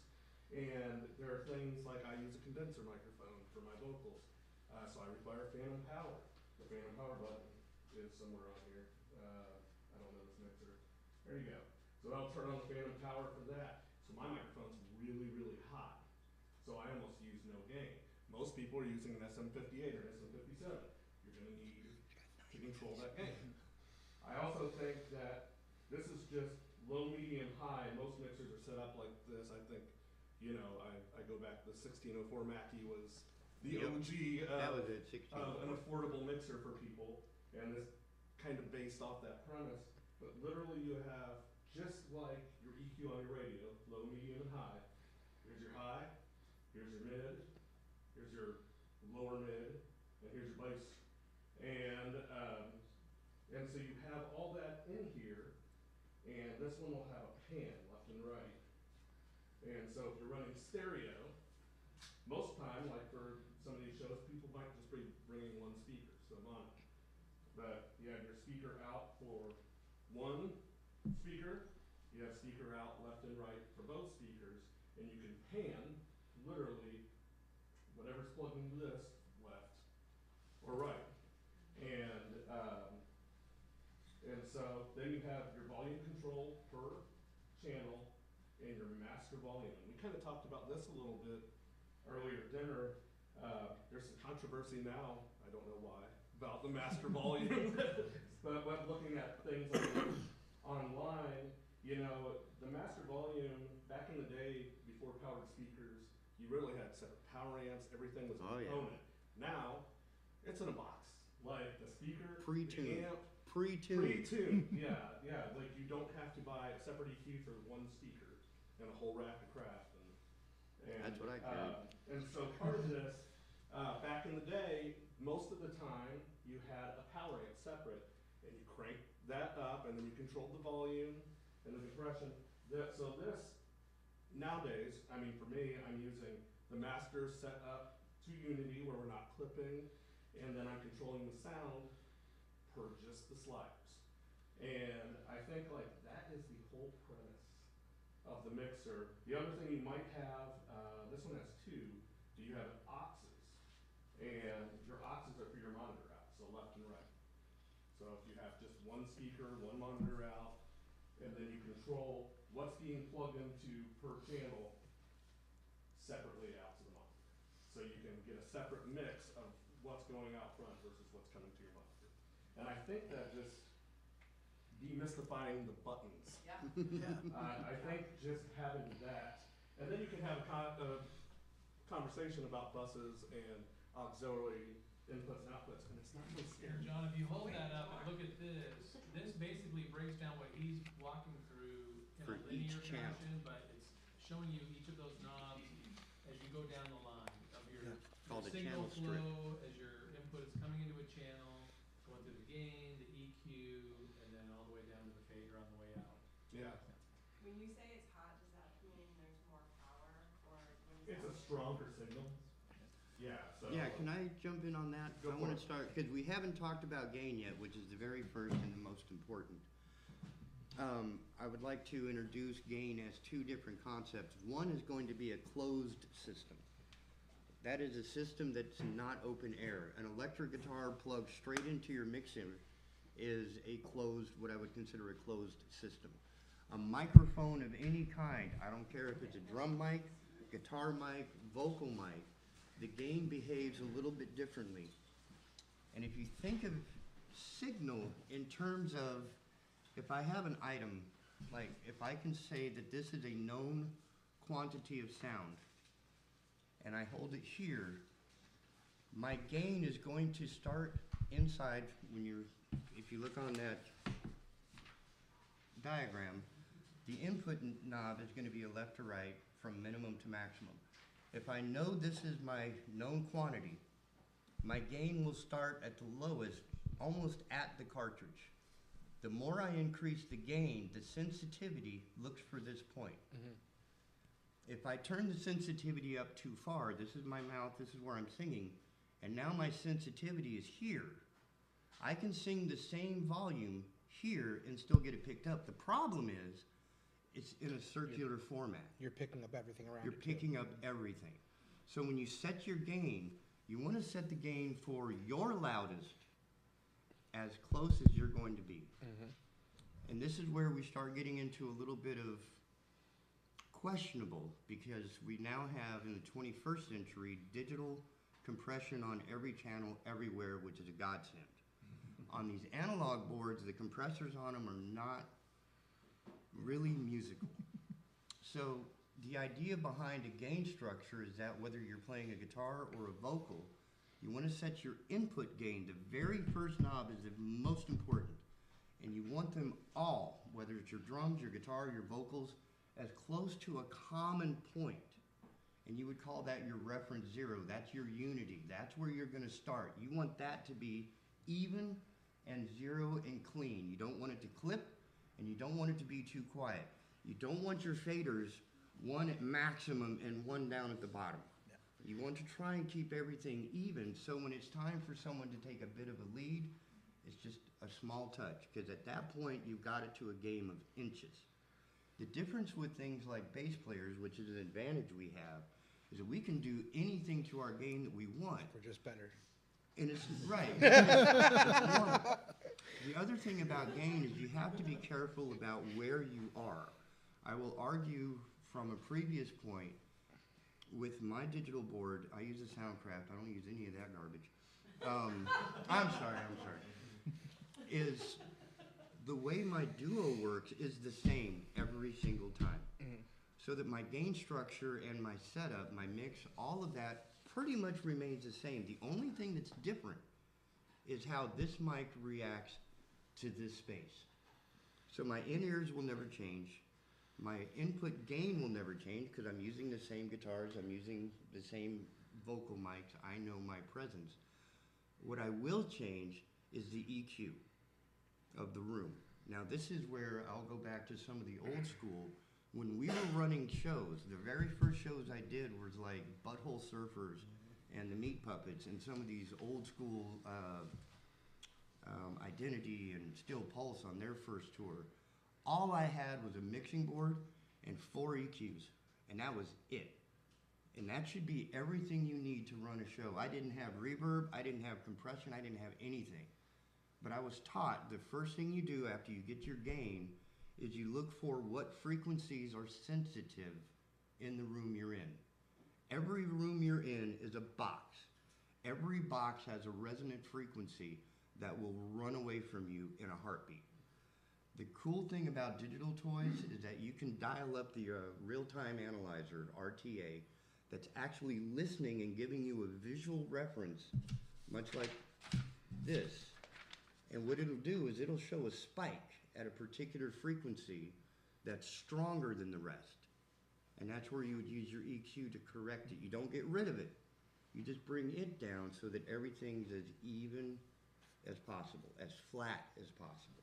S5: And there are things like I use a condenser microphone for my vocals. So I require phantom power, the phantom power button. is somewhere on here. I don't know this mixer. There you go. So I'll turn on the phantom power for that. So my microphone's really, really high. So I almost use no gain. Most people are using an SM58 or an SM57. You're gonna need to control that gain. I also think that this is just low, medium, high. Most mixers are set up like this. I think, you know, I go back, the 1604 Mackie was the
S6: Yep.
S5: OG
S6: That was it, 16.
S5: of an affordable mixer for people, and this kind of based off that premise. But literally you have, just like your EQ on your radio, low, medium, and high. Here's your high, here's your mid, here's your lower mid, and here's your bass. And so you have all that in here, and this one will have a pan left and right. And so if you're running stereo, most time, like for some of these shows, people might just be bringing one speaker, so mono. But you have your speaker out for one speaker, you have speaker out left and right for both speakers, and you can pan, literally, whatever's plugged into this, left or right. And so then you have your volume control per channel and your master volume. And we kind of talked about this a little bit earlier at dinner. There's some controversy now, I don't know why, about the master volume. But when looking at things like online, you know, the master volume, back in the day, before powered speakers, you really had separate power amps, everything was a component. Now, it's in a box. Like the speaker,
S6: Pre-tuned.
S5: the amp,
S6: Pre-tuned.
S5: pre-tuned. Yeah, like you don't have to buy a separate EQ for one speaker and a whole rack of crap. And
S6: That's what I carried.
S5: And so part of this, back in the day, most of the time, you had a power amp separate, and you crank that up, and then you controlled the volume and the compression. So this, nowadays, I mean, for me, I'm using the master set up to Unity where we're not clipping, and then I'm controlling the sound per just the sliders. And I think like that is the whole premise of the mixer. The other thing you might have, this one has two, you have auxes, and your auxes are for your monitor out, so left and right. So if you have just one speaker, one monitor out, and then you control what's being plugged into per channel separately out to the monitor. So you can get a separate mix of what's going out front versus what's coming to your monitor. And I think that just demystifying the buttons.
S1: Yeah.
S5: I think just having that, and then you can have a conversation about buses and auxiliary inputs and outputs, and it's not so scary.
S2: John, if you hold that up and look at this basically breaks down what he's walking through in
S6: For
S2: a linear
S6: each channel.
S2: fashion, but it's showing you each of those knobs as you go down the line of your,
S6: It's called a
S2: signal
S6: channel strip.
S2: flow, as your input is coming into a channel, going through the gain, the EQ, and then all the way down to the fader on the way out.
S5: Yeah,
S8: When you say it's hot, does that mean there's more power, or when you
S5: it's a
S8: say-
S5: stronger signal. Yeah, so.
S6: Yeah, can I jump in on that?
S5: Go
S6: I
S5: for
S6: want
S5: it.
S6: to start, because we haven't talked about gain yet, which is the very first and the most important. I would like to introduce gain as two different concepts. One is going to be a closed system. That is a system that's not open air. An electric guitar plugged straight into your mixer is a closed, what I would consider a closed system. A microphone of any kind, I don't care if it's a drum mic, guitar mic, vocal mic, the gain behaves a little bit differently. And if you think of signal in terms of, if I have an item, like if I can say that this is a known quantity of sound, and I hold it here, my gain is going to start inside when you're, if you look on that diagram, the input knob is going to be a left to right from minimum to maximum. If I know this is my known quantity, my gain will start at the lowest, almost at the cartridge. The more I increase the gain, the sensitivity looks for this point. If I turn the sensitivity up too far, this is my mouth, this is where I'm singing, and now my sensitivity is here, I can sing the same volume here and still get it picked up. The problem is, it's in a circular format.
S3: You're picking up everything around
S6: You're
S3: it, too.
S6: picking up everything. So when you set your gain, you want to set the gain for your loudest as close as you're going to be. And this is where we start getting into a little bit of questionable, because we now have in the 21st century digital compression on every channel everywhere, which is a godsend. On these analog boards, the compressors on them are not really musical. So the idea behind a gain structure is that whether you're playing a guitar or a vocal, you want to set your input gain. The very first knob is the most important. And you want them all, whether it's your drums, your guitar, your vocals, as close to a common point. And you would call that your reference zero. That's your unity. That's where you're going to start. You want that to be even and zero and clean. You don't want it to clip, and you don't want it to be too quiet. You don't want your faders one at maximum and one down at the bottom. You want to try and keep everything even, so when it's time for someone to take a bit of a lead, it's just a small touch, because at that point you've got it to a game of inches. The difference with things like bass players, which is an advantage we have, is that we can do anything to our gain that we want.
S3: We're just better.
S6: And it's right. It's normal. The other thing about gain is you have to be careful about where you are. I will argue from a previous point, with my digital board, I use a Soundcraft. I don't use any of that garbage. I'm sorry. Is the way my duo works is the same every single time. So that my gain structure and my setup, my mix, all of that pretty much remains the same. The only thing that's different is how this mic reacts to this space. So my in-ears will never change. My input gain will never change because I'm using the same guitars, I'm using the same vocal mics, I know my presence. What I will change is the EQ of the room. Now this is where I'll go back to some of the old school. When we were running shows, the very first shows I did was like Butthole Surfers and the Meat Puppets and some of these old school Identity and Steel Pulse on their first tour. All I had was a mixing board and 4 EQs, and that was it. And that should be everything you need to run a show. I didn't have reverb, I didn't have compression, I didn't have anything. But I was taught the first thing you do after you get your gain is you look for what frequencies are sensitive in the room you're in. Every room you're in is a box. Every box has a resonant frequency that will run away from you in a heartbeat. The cool thing about digital toys is that you can dial up the real-time analyzer, RTA, that's actually listening and giving you a visual reference, much like this. And what it'll do is it'll show a spike at a particular frequency that's stronger than the rest. And that's where you would use your EQ to correct it. You don't get rid of it. You just bring it down so that everything's as even as possible, as flat as possible.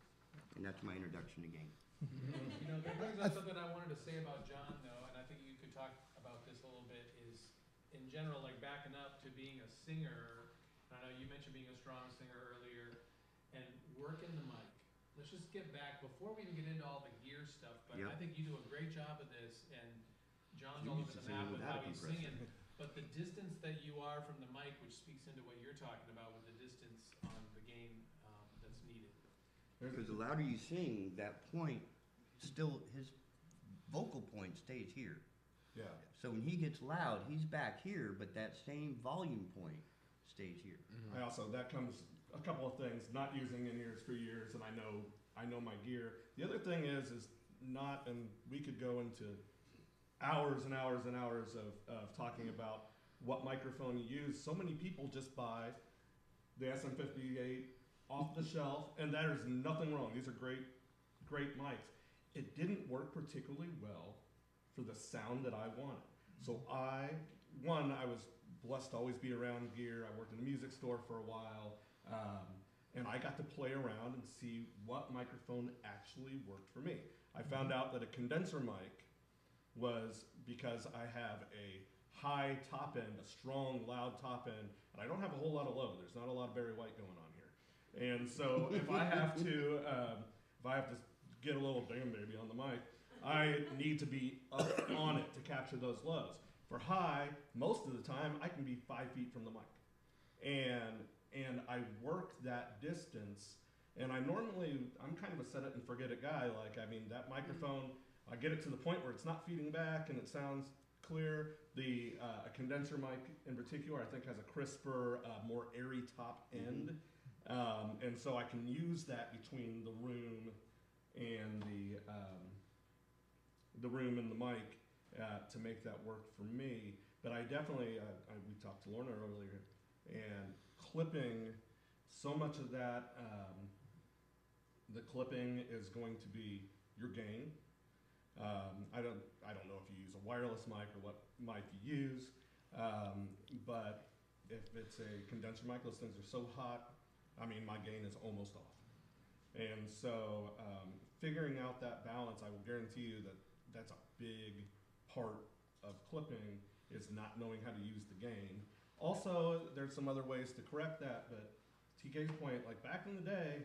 S6: And that's my introduction to gain.
S2: You know, that brings up something I wanted to say about John, though, and I think you could talk about this a little bit, is in general, like backing up to being a singer. I know you mentioned being a strong singer earlier, and working the mic. Let's just get back, before we even get into all the gear stuff, but I think you do a great job of this, and John's all over the map with how he's singing. But the distance that you are from the mic, which speaks into what you're talking about with the distance on the gain that's needed.
S6: Because the louder you sing, that point, still, his vocal point stays here.
S5: Yeah.
S6: So when he gets loud, he's back here, but that same volume point stays here.
S5: I also, that comes, a couple of things, not using in-ears for years, and I know my gear. The other thing is not, and we could go into hours and hours and hours of talking about what microphone you use. So many people just buy the SM58 off the shelf, and there is nothing wrong. These are great mics. It didn't work particularly well for the sound that I wanted. So I was blessed to always be around gear. I worked in a music store for a while, and I got to play around and see what microphone actually worked for me. I found out that a condenser mic was, because I have a high top end, a strong, loud top end, and I don't have a whole lot of low. There's not a lot of Barry White going on here. And so if I have to get a little damn baby on the mic, I need to be up on it to capture those lows. For high, most of the time, I can be 5 feet from the mic. And and I work that distance. And I'm kind of a set it and forget it guy. Like, I mean, that microphone, I get it to the point where it's not feeding back and it sounds clear. The a condenser mic in particular, I think, has a crisper, more airy top end. And so I can use that between the room and the room and the mic to make that work for me. But I definitely, we talked to Lorna earlier, and clipping, so much of that, the clipping is going to be your gain. I don't know if you use a wireless mic or what mic you use, but if it's a condenser mic, those things are so hot, I mean, my gain is almost off. And so figuring out that balance, I will guarantee you that that's a big part of clipping, is not knowing how to use the gain. Also, there's some other ways to correct that, but TK's point, like back in the day,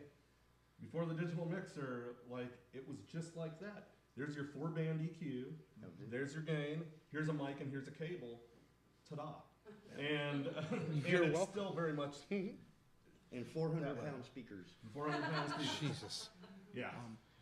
S5: before the digital mixer, like it was just like that. There's your 4-band EQ, there's your gain, here's a mic and here's a cable, ta-da. And,
S3: You're
S5: and it's
S3: welcome.
S5: still very much
S6: And 400-pound speakers.
S5: 400-pound speakers.
S3: Jesus.
S5: Yeah.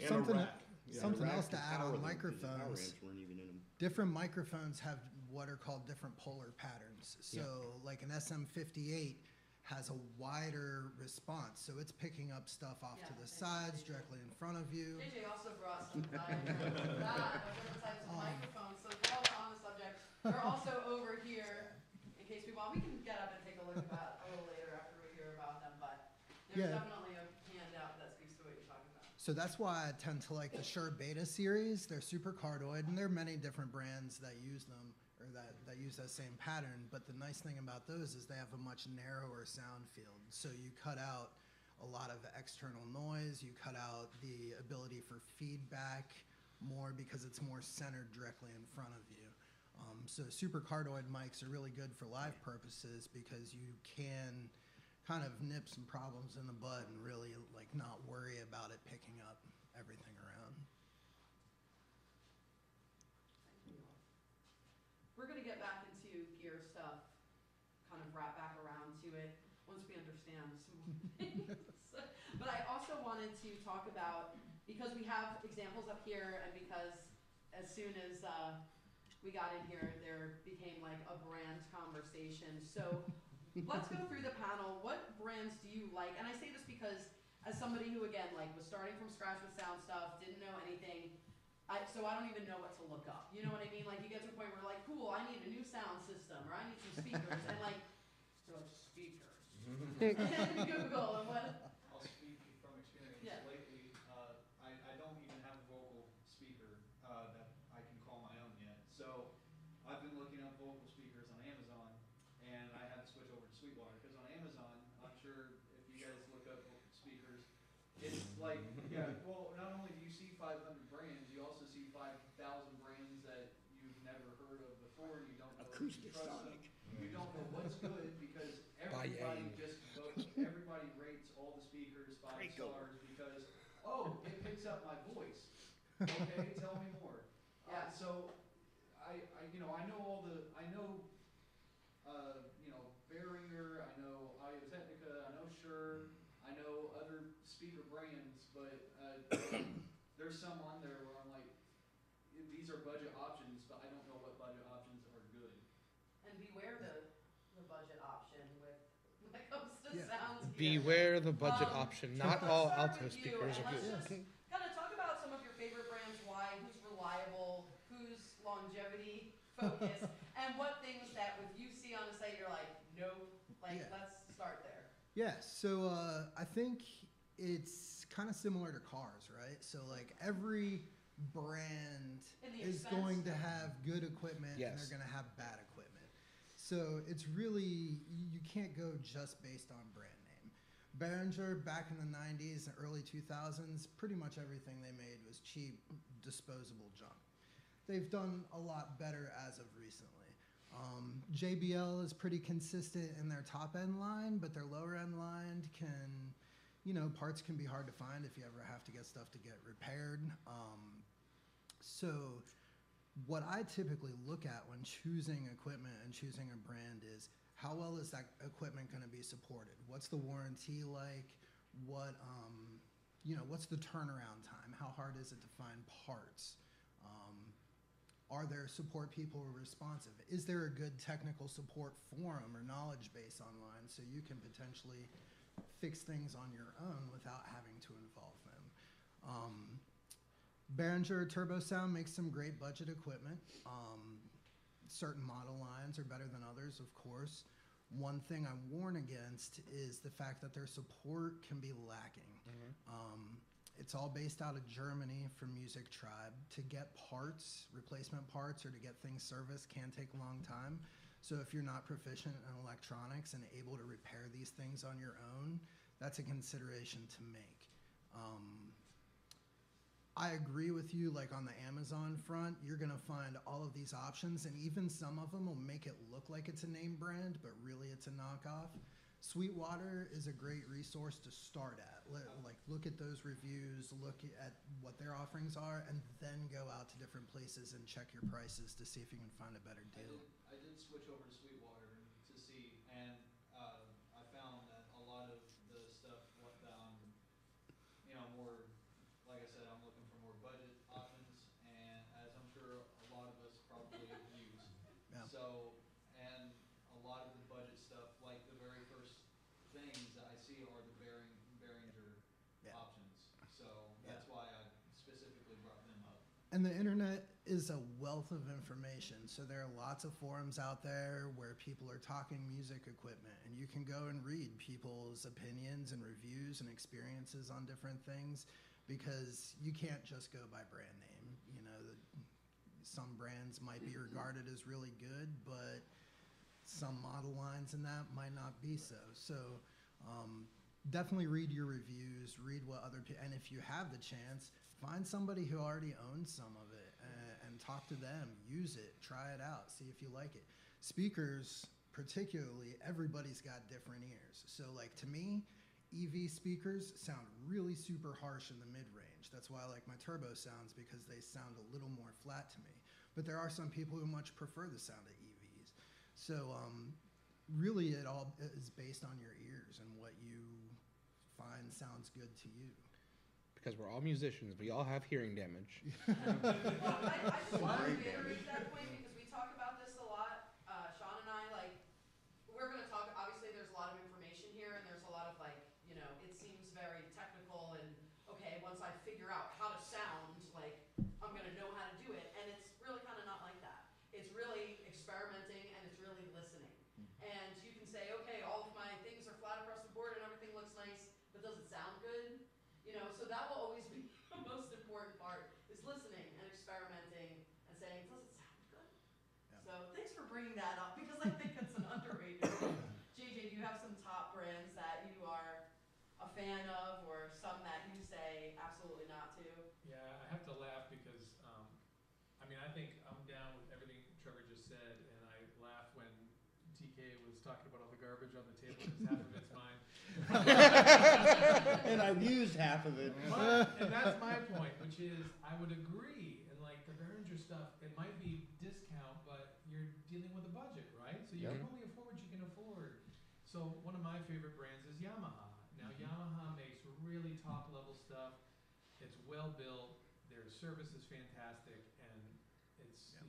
S5: And
S4: Something-
S5: a rack. Yeah.
S4: something
S6: The rack
S4: else to
S6: could
S4: add
S6: power
S4: on
S6: them 'cause the power
S4: microphones.
S6: amps weren't even in them.
S4: Different microphones have what are called different polar patterns. So like an SM58 has a wider response, so it's picking up stuff off to the sides, directly in front of you.
S1: JJ also brought some diagrams of that, of different types of microphones, so while we're on the subject, they're also over here, in case we want, we can get up and take a look at that a little later after we hear about them, but there's
S4: Yeah.
S1: definitely a handout that speaks to what you're talking about.
S4: So that's why I tend to like the Shure Beta series. They're super cardioid, and there are many different brands that use them, or that use that same pattern. But the nice thing about those is they have a much narrower sound field. So you cut out a lot of external noise. You cut out the ability for feedback more because it's more centered directly in front of you. So super cardioid mics are really good for live purposes because you can kind of nip some problems in the bud and really like not worry about it picking up everything around.
S1: We're gonna get back into gear stuff, kind of wrap back around to it, once we understand some more things. But I also wanted to talk about, because we have examples up here, and because as soon as we got in here, there became like a brand conversation. So let's go through the panel. What brands do you like? And I say this because as somebody who, again, like was starting from scratch with sound stuff, didn't know anything, so I don't even know what to look up. You know what I mean? Like you get to a point where like, cool, I need a new sound system, or I need some speakers, and like, you're like, speakers. And then you Google, and what?
S7: I'll speak from experience.
S1: Yeah.
S7: Lately, I don't even have a vocal speaker that I can call my own yet. So I've been looking up vocal speakers on Amazon, and I had to switch over to Sweetwater because on Amazon, I'm sure if you guys look up vocal speakers, it's like, yeah, well, not only do you see 500 brands, you also see 5,000 brands that you've never heard of before. You don't know if you
S6: Acoustic
S7: trust them.
S6: Sonic.
S7: You don't know what's good because everybody just votes, everybody rates all the speakers 5
S6: Draco.
S7: stars because, oh, it picks up my voice. Okay, tell me more.
S1: Yeah.
S7: So I know all the, Behringer, I know Audio-Technica, I know Shure, I know other speaker brands, but there's some on there where I'm like, these are budget options, but I don't know what budget options are good.
S1: And beware the budget option when it comes to
S4: Yeah.
S1: sound gear.
S3: Beware the budget
S1: Um,
S3: option. Not
S1: let's
S3: all
S1: start
S3: Alto
S1: with you,
S3: speakers
S1: and
S3: are
S1: let's
S3: good.
S1: just kind of talk about some of your favorite brands, why, who's reliable, who's longevity focused, and what things that if you see on a site you're like, nope, like
S4: Yeah.
S1: let's start there.
S4: Yeah, so I think it's kind of similar to cars, right? So like every brand
S1: And the
S4: is
S1: expense.
S4: going to have good equipment and
S3: Yes.
S4: they're going to have bad equipment. So it's really, you can't go just based on brand name. Behringer back in the 90s and early 2000s, pretty much everything they made was cheap, disposable junk. They've done a lot better as of recently. JBL is pretty consistent in their top end line, but their lower end line can, parts can be hard to find if you ever have to get stuff to get repaired. So what I typically look at when choosing equipment and choosing a brand is how well is that equipment going to be supported? What's the warranty like? What, what's the turnaround time? How hard is it to find parts? Are there support people who are responsive? Is there a good technical support forum or knowledge base online so you can potentially fix things on your own without having to involve them? Behringer Turbo Sound makes some great budget equipment. Certain model lines are better than others, of course. One thing I warn against is the fact that their support can be lacking. It's all based out of Germany from Music Tribe. To get parts, replacement parts, or to get things serviced can take a long time. So if you're not proficient in electronics and able to repair these things on your own, that's a consideration to make. I agree with you, like on the Amazon front, you're gonna find all of these options, and even some of them will make it look like it's a name brand, but really it's a knockoff. Sweetwater is a great resource to start at. Look at those reviews, look at what their offerings are, and then go out to different places and check your prices to see if you can find a better deal.
S7: I did switch over to Sweetwater to see, and I found that a lot of the stuff more, like I said, I'm looking for more budget options, and as I'm sure a lot of us probably use.
S4: Yeah.
S7: So, and a lot of the budget stuff, like the very first things that I see are the Behringer options. So that's why I specifically brought them up.
S4: And the internet is a wealth of information. So there are lots of forums out there where people are talking music equipment, and you can go and read people's opinions and reviews and experiences on different things, because you can't just go by brand name. Some brands might be regarded as really good, but some model lines in that might not be so. So definitely read your reviews, read what other people, and if you have the chance, find somebody who already owns some of it and talk to them, use it, try it out, see if you like it. Speakers, particularly, everybody's got different ears. So like to me, EV speakers sound really super harsh in the mid-range. That's why I like my turbo sounds, because they sound a little more flat to me. But there are some people who much prefer the sound of EVs. So really it all is based on your ears and what you find sounds good to you.
S3: Because we're all musicians, we all have hearing damage.
S1: Well, I just want to reiterate that point because we talk about this a lot. Sean and I, we're going to talk, obviously there's a lot of information here and there's a lot of it seems very technical and, okay, once I figure out how to sound, I'm going to know how to do it. And it's really kind of not like that. It's really experimenting and it's really listening. And you can say, okay, all of my things are flat across the board and everything looks nice, but does it sound good? So that will always be the most important part, is listening and experimenting and saying, does it sound good? Yeah. So thanks for bringing that up, because I think it's an underrated thing. JJ, do you have some top brands that you are a fan of, or some that you say absolutely not to?
S2: Yeah, I have to laugh because, I think I'm down with everything Trevor just said, and I laugh when TK was talking about all the garbage on the table, because half of it's mine.
S6: And I've used half of it.
S2: And that's my point, which is I would agree. And the Behringer stuff, it might be discount, but you're dealing with a budget, right? So you can only afford what you can afford. So one of my favorite brands is Yamaha. Now Yamaha makes really top level stuff. It's well built. Their service is fantastic, and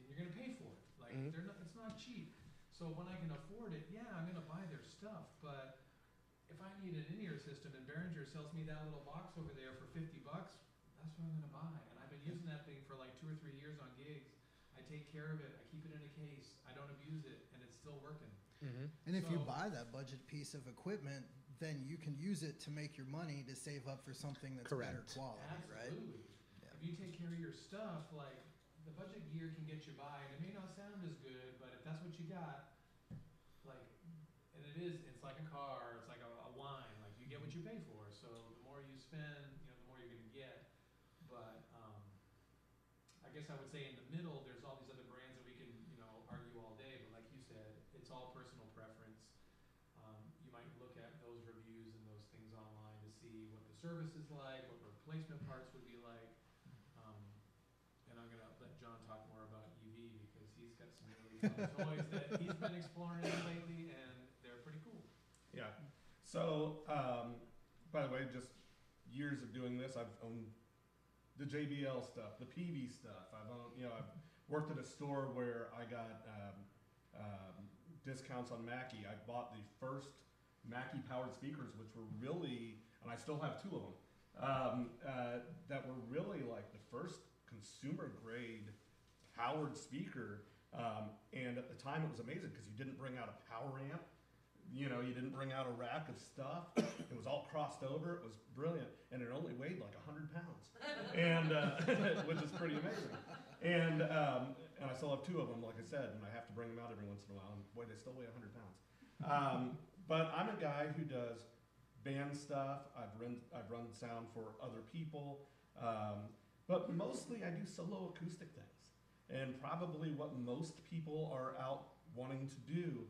S2: you're gonna pay for it. It's not cheap. So when I can afford it, I'm gonna buy their stuff. But if I need an in-ear system and Behringer sells me that little box over there for $50, that's what I'm gonna buy. And I've been using that thing for 2 or 3 years on gigs. I take care of it. I keep it in a case. I don't abuse it, and it's still working.
S4: And if you buy that budget piece of equipment, then you can use it to make your money to save up for something that's better quality, right?
S2: Absolutely. If you take care of your stuff, the budget gear can get you by, and it may not sound as good, but if that's what you got, and it's like a car, it's like a wine, you get what you pay for. So the more you spend, the more you're gonna get. But I guess I would say in the middle, there's all these other brands that we can, argue all day, but like you said, it's all personal preference. You might look at those reviews and those things online to see what the service is like, what replacement parts would be like. And I'm gonna let John talk more about EV, because he's got some really fun toys that he's been exploring lately, and
S5: Yeah. So, by the way, just years of doing this, I've owned the JBL stuff, the PV stuff. I've owned, I've worked at a store where I got discounts on Mackie. I bought the first Mackie powered speakers, which were really, and I still have 2 of them, that were really like the first consumer grade powered speaker. And at the time it was amazing because you didn't bring out a power amp. You didn't bring out a rack of stuff. It was all crossed over. It was brilliant. And it only weighed like 100 pounds, and which is pretty amazing. And I still have 2 of them, like I said, and I have to bring them out every once in a while. And boy, they still weigh 100 pounds. But I'm a guy who does band stuff. I've run sound for other people. But mostly I do solo acoustic things. And probably what most people are out wanting to do.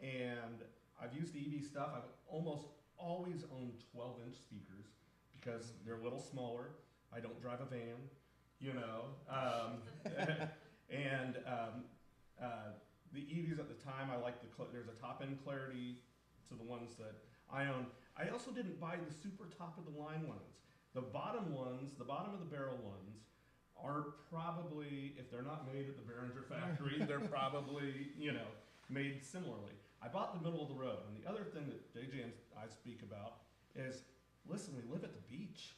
S5: And I've used EV stuff. I've almost always owned 12-inch speakers because they're a little smaller. I don't drive a van, and the EVs at the time, I like there's a top-end clarity to the ones that I own. I also didn't buy the super top-of-the-line ones. The bottom ones, the bottom of the barrel ones, are probably, if they're not made at the Behringer factory, they're probably, made similarly. I bought the middle of the road, and the other thing that JJ and I speak about is, listen, we live at the beach.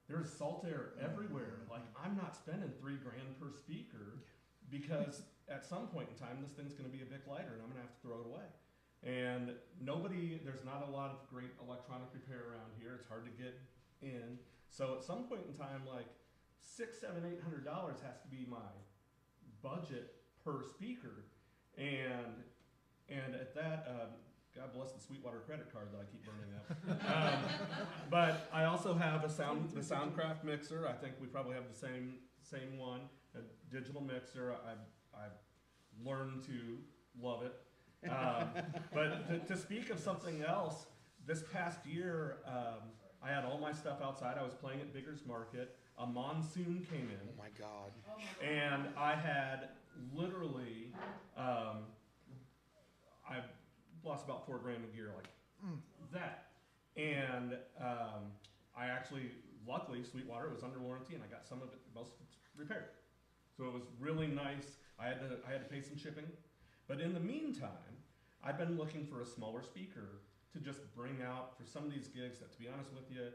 S5: There's salt air everywhere. Like, I'm not spending $3 grand per speaker because at some point in time, this thing's gonna be a bit lighter and I'm gonna have to throw it away. And there's not a lot of great electronic repair around here. It's hard to get in. So at some point in time, like $600, $700, $800 has to be my budget per speaker. And at that, God bless the Sweetwater credit card that I keep burning up. But I also have the Soundcraft mixer. I think we probably have the same one, a digital mixer. I've learned to love it. But to speak of something else, this past year, I had all my stuff outside. I was playing at Bigger's Market. A monsoon came in.
S3: Oh my God.
S5: And I had literally, I lost about $4 grand a year, like that. And I actually, luckily, Sweetwater was under warranty, and I got most of it repaired. So it was really nice. I had to pay some shipping, but in the meantime, I've been looking for a smaller speaker to just bring out for some of these gigs. That, to be honest with you,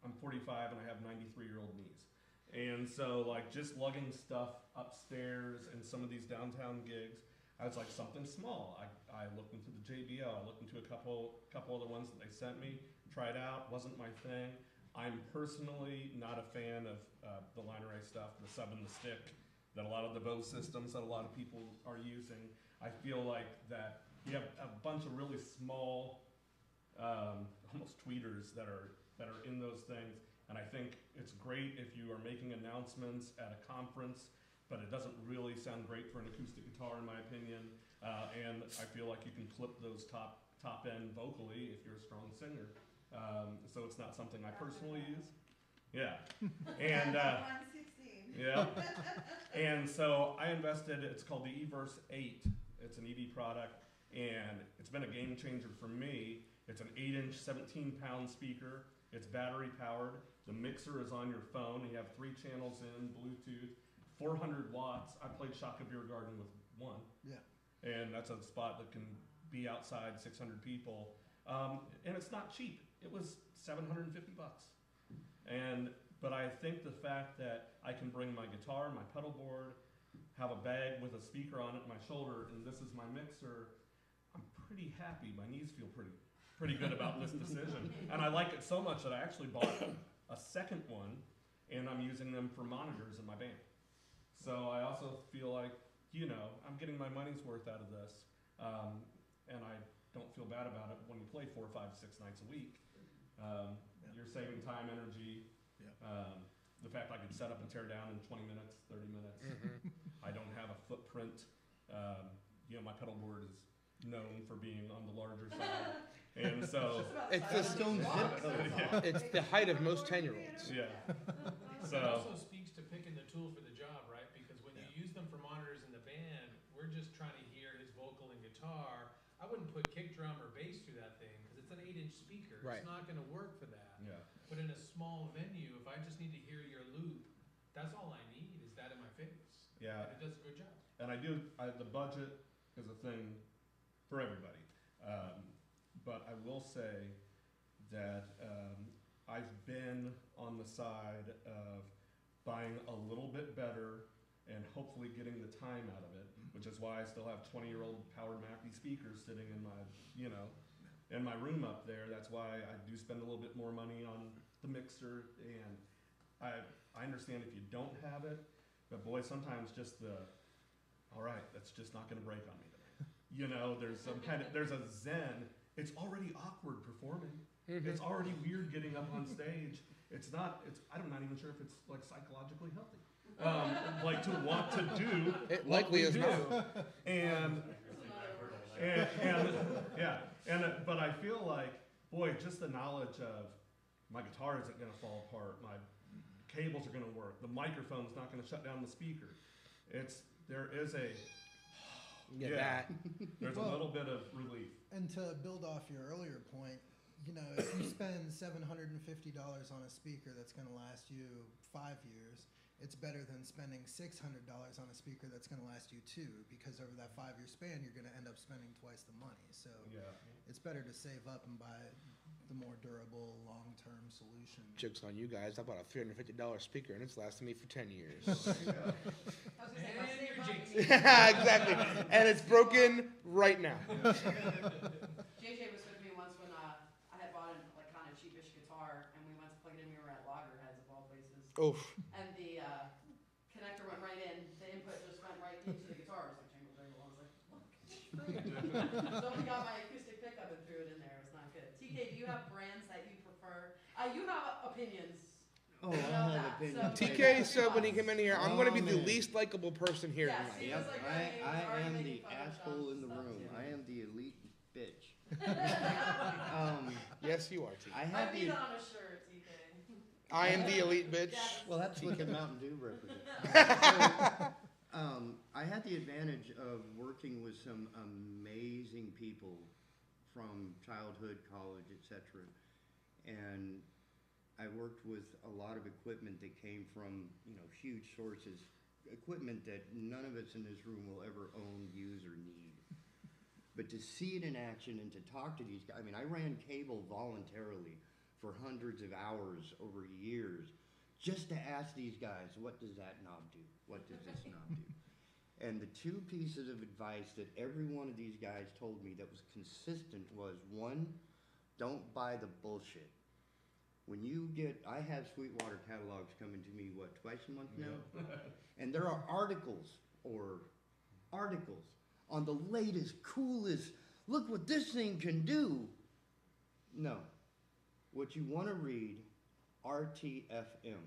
S5: I'm 45 and I have 93-year-old knees. And so like just lugging stuff upstairs in some of these downtown gigs, I was like, something small. I looked into the JBL, I looked into a couple other ones that they sent me, tried out, wasn't my thing. I'm personally not a fan of the line array stuff, the sub and the stick, that a lot of the Bose systems that a lot of people are using. I feel like that you have a bunch of really small, almost tweeters that are in those things. And I think it's great if you are making announcements at a conference, but it doesn't really sound great for an acoustic guitar, in my opinion. And I feel like you can clip those top end vocally if you're a strong singer. So it's not something I personally use. Yeah. And
S8: 116.
S5: yeah. And so I invested, it's called the eVerse 8. It's an EV product, and it's been a game changer for me. It's an 8-inch, 17-pound speaker. It's battery powered. The mixer is on your phone. You have 3 channels in, Bluetooth, 400 watts. I played Shaka Beer Garden with one. Yeah. And that's a spot that can be outside 600 people. And it's not cheap. It was $750. But I think the fact that I can bring my guitar, my pedal board, have a bag with a speaker on it, my shoulder, and this is my mixer, I'm pretty happy. My knees feel pretty good about this decision. And I like it so much that I actually bought a second one, and I'm using them for monitors in my band. So I also feel like, I'm getting my money's worth out of this. And I don't feel bad about it when you play 4, 5, 6 nights a week. You're saving time, energy. The fact I could set up and tear down in 20 minutes, 30 minutes. I don't have a footprint. My pedal board is known for being on the larger side. And so
S3: it's the stone zip code. Yeah. It's the height of most 10-year-olds.
S5: Yeah.
S2: So it also speaks to picking the tool for the job, right? Because when you use them for monitors in the band, we're just trying to hear his vocal and guitar. I wouldn't put kick drum or bass through that thing because it's an 8-inch speaker.
S3: Right.
S2: It's not going to work for that.
S5: Yeah.
S2: But in a small venue, if I just need to hear your loop, that's all I need is that in my face.
S5: Yeah.
S2: And it does a good job.
S5: And the budget is a thing for everybody. But I will say that I've been on the side of buying a little bit better and hopefully getting the time out of it, which is why I still have 20-year-old powered Mackie speakers sitting in my, in my room up there. That's why I do spend a little bit more money on the mixer, and I understand if you don't have it, but boy, sometimes just all right, that's just not gonna break on me tonight. There's a zen. It's already awkward performing. It's already weird getting up on stage. I'm not even sure if it's like psychologically healthy. Like to want to do
S3: It
S5: what
S3: likely
S5: we
S3: is
S5: do.
S3: not.
S5: And but I feel like, boy, just the knowledge of my guitar isn't gonna fall apart, my cables are gonna work, the microphone's not gonna shut down the speaker. There's a little bit of relief.
S4: And to build off your earlier point, if you spend $750 on a speaker that's going to last you 5 years, it's better than spending $600 on a speaker that's going to last you 2, because over that 5-year span, you're going to end up spending twice the money. So it's better to save up and buy the more durable, long-term solution.
S3: Joke's on you guys. I bought a $350 speaker and it's lasted me for 10 years.
S1: I was gonna say, if I save money,
S3: Exactly. And it's broken right now.
S1: JJ was with me once when I had bought a kind of cheapish guitar, and we went to plug it in. We were at Loggerheads of all places,
S3: Oof.
S1: and the connector went right in. The input just went right into the guitar. It was like jingle jangle. I was like, look, so we got my acoustic pickup and threw it in there. It was not good. TK, do you have brands that you prefer? You have opinions.
S6: Oh,
S1: You
S6: I
S1: know
S6: have
S1: that,
S6: opinions.
S1: so-
S3: TK said when he came in here, I'm going to be the
S6: man.
S3: least likable person here
S1: Yes,
S3: tonight.
S1: he
S6: Yep,
S1: was like,
S6: I am the
S1: making fun of
S6: asshole
S1: Sean's
S6: in the
S1: stuff,
S6: room.
S1: too.
S6: I am the elite bitch.
S3: Yes, you are, TK.
S6: I
S1: I
S6: had
S1: need
S6: the
S1: it on a shirt, TK.
S3: I am the elite bitch.
S1: Yes.
S6: well, that's what the Mountain Dew represents. I had the advantage of working with some amazing people from childhood, college, etc. And I worked with a lot of equipment that came from, huge sources, equipment that none of us in this room will ever own, use, or need. But to see it in action and to talk to these guys, I ran cable voluntarily for hundreds of hours over years just to ask these guys, what does that knob do? What does this knob do? And the 2 pieces of advice that every one of these guys told me that was consistent was, 1, don't buy the bullshit. When I have Sweetwater catalogs coming to me, twice a month now? And there are articles on the latest, coolest, look what this thing can do. No. What you want to read, RTFM.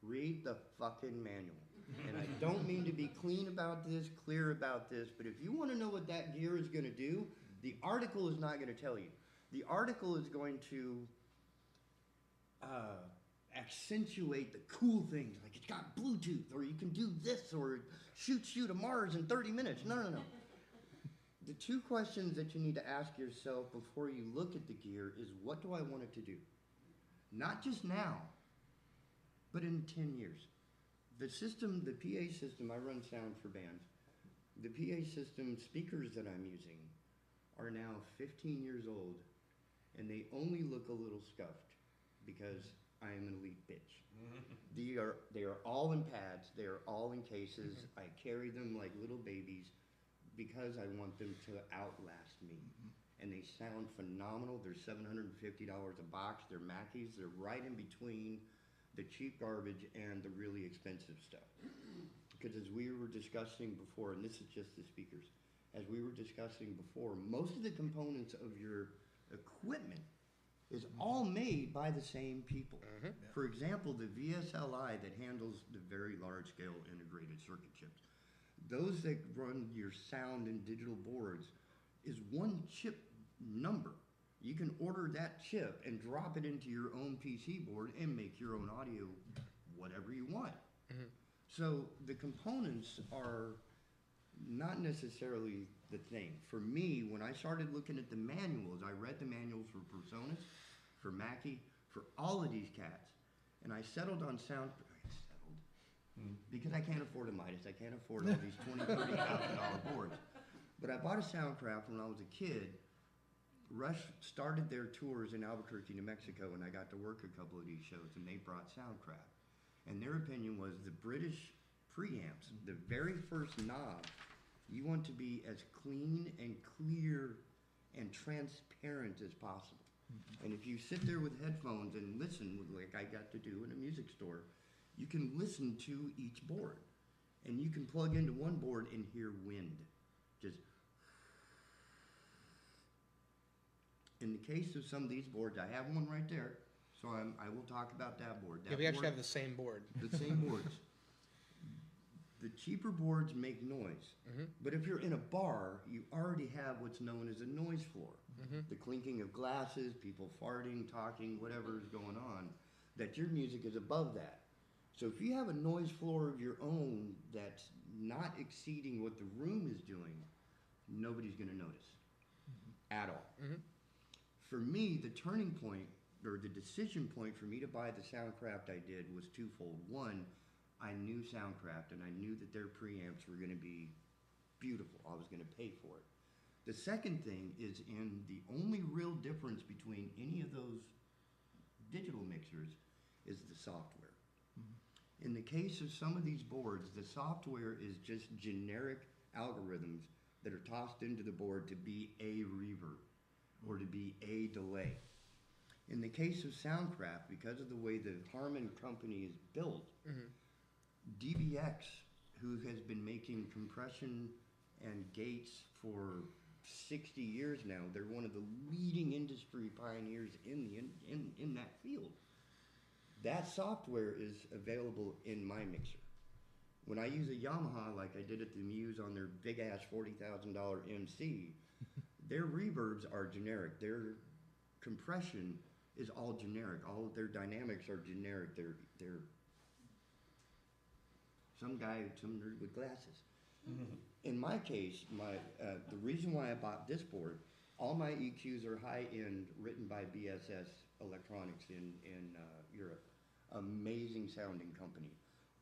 S6: Read the fucking manual. And I don't mean to be clear about this, but if you want to know what that gear is going to do, the article is not going to tell you. The article is going to accentuate the cool things, like it's got Bluetooth, or you can do this, or it shoots you to Mars in 30 minutes. No. The 2 questions that you need to ask yourself before you look at the gear is, what do I want it to do? Not just now, but in 10 years. The system, the PA system, I run sound for bands. The PA system speakers that I'm using are now 15 years old, and they only look a little scuffed because I am an elite bitch. They are all in pads. They are all in cases. I carry them like little babies because I want them to outlast me. And they sound phenomenal. They're $750 a box. They're Mackies. They're right in between the cheap garbage and the really expensive stuff. Because as we were discussing before, and this is just the speakers, as we were discussing before, most of the components of your equipment is all made by the same people. For example, the VSLI that handles the very large scale integrated circuit chips, those that run your sound and digital boards is 1 chip number. You can order that chip and drop it into your own PC board and make your own audio whatever you want. So the components are not necessarily the thing. For me, when I started looking at the manuals, I read the manuals for Personas, for Mackie, for all of these cats, and I settled on sound. Because I can't afford a Midas, I can't afford all these $20,000, $30,000 boards. But I bought a Soundcraft when I was a kid. Rush started their tours in Albuquerque, New Mexico, and I got to work a couple of these shows, and they brought Soundcraft. And their opinion was the British preamps, the very first knob, you want to be as clean and clear and transparent as possible. And if you sit there with headphones and listen, like I got to do in a music store, you can listen to each board. And you can plug into one board and hear wind. Just. In the case of some of these boards, I have one right there, so I will talk about that board.
S3: Yeah, we actually have the same board.
S6: The same boards. The cheaper boards make noise. But if you're in a bar, you already have what's known as a noise floor. The clinking of glasses, people farting, talking, whatever is going on, that your music is above that. So if you have a noise floor of your own that's not exceeding what the room is doing, nobody's going to notice at all. For me, the turning point, or the decision point for me to buy the Soundcraft I did was twofold. One, I knew Soundcraft, and I knew that their preamps were going to be beautiful. I was going to pay for it. The second thing is in the only real difference between any of those digital mixers is the software. In the case of some of these boards, the software is just generic algorithms that are tossed into the board to be a reverb or to be a delay. In the case of Soundcraft, because of the way the Harman company is built, DBX, who has been making compression and gates for 60 years now, they're one of the leading industry pioneers in that field. That software is available in my mixer. When I use a Yamaha like I did at the Muse on their big-ass $40,000 MC, their reverbs are generic. Their compression is all generic. All of their dynamics are generic. They're some guy, some nerd with glasses. In my case, the reason why I bought this board, all my EQs are high-end, written by BSS Electronics in Europe. Amazing sounding company.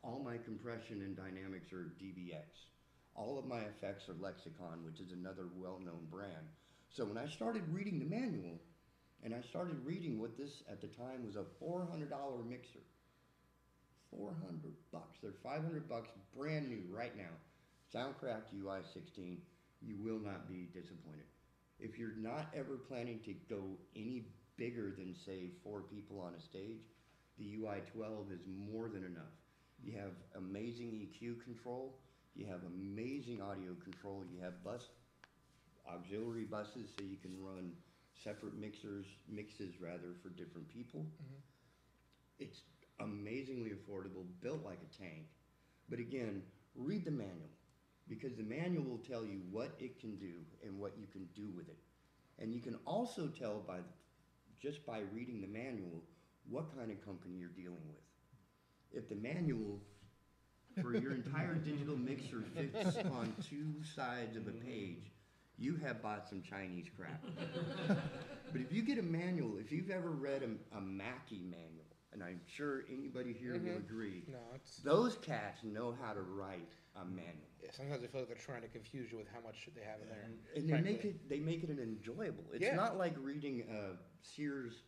S6: All my compression and dynamics are DBX. All of my effects are Lexicon, which is another well-known brand. So when I started reading the manual, and I started reading what this at the time was a $400 mixer. $400. They're $500 brand new right now. Soundcraft UI 16. You will not be disappointed. If you're not ever planning to go any bigger than, say, 4 people on a stage, the UI 12 is more than enough. You have amazing EQ control. You have amazing audio control. You have auxiliary buses, so you can run separate mixes for different people. It's amazingly affordable, built like a tank. But again, read the manual, because the manual will tell you what it can do and what you can do with it. And you can also tell just by reading the manual what kind of company you're dealing with. If the manual for your entire digital mixer fits on 2 sides of a page, you have bought some Chinese crap. But if you get a manual, if you've ever read a Mackie manual, and I'm sure anybody here will agree, those cats know how to write a manual.
S3: Yeah, sometimes I feel like they're trying to confuse you with how much they have in there.
S6: And they make it an enjoyable. It's not like reading a Sears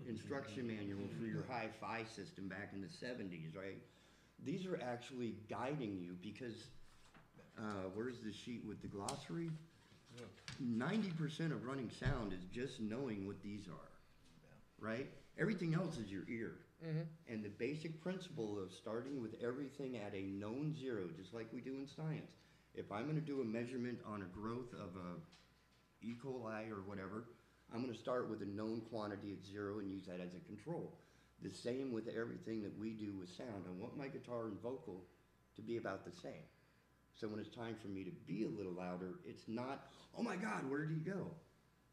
S6: instruction manual for your hi-fi system back in the 70s, right? These are actually guiding you because, where's the sheet with the glossary? 90% of running sound is just knowing what these are, right? Everything else is your ear. And the basic principle of starting with everything at a known zero, just like we do in science. If I'm going to do a measurement on a growth of a E. coli or whatever, I'm going to start with a known quantity at 0 and use that as a control. The same with everything that we do with sound. I want my guitar and vocal to be about the same. So when it's time for me to be a little louder, it's not, oh my God, where did he go?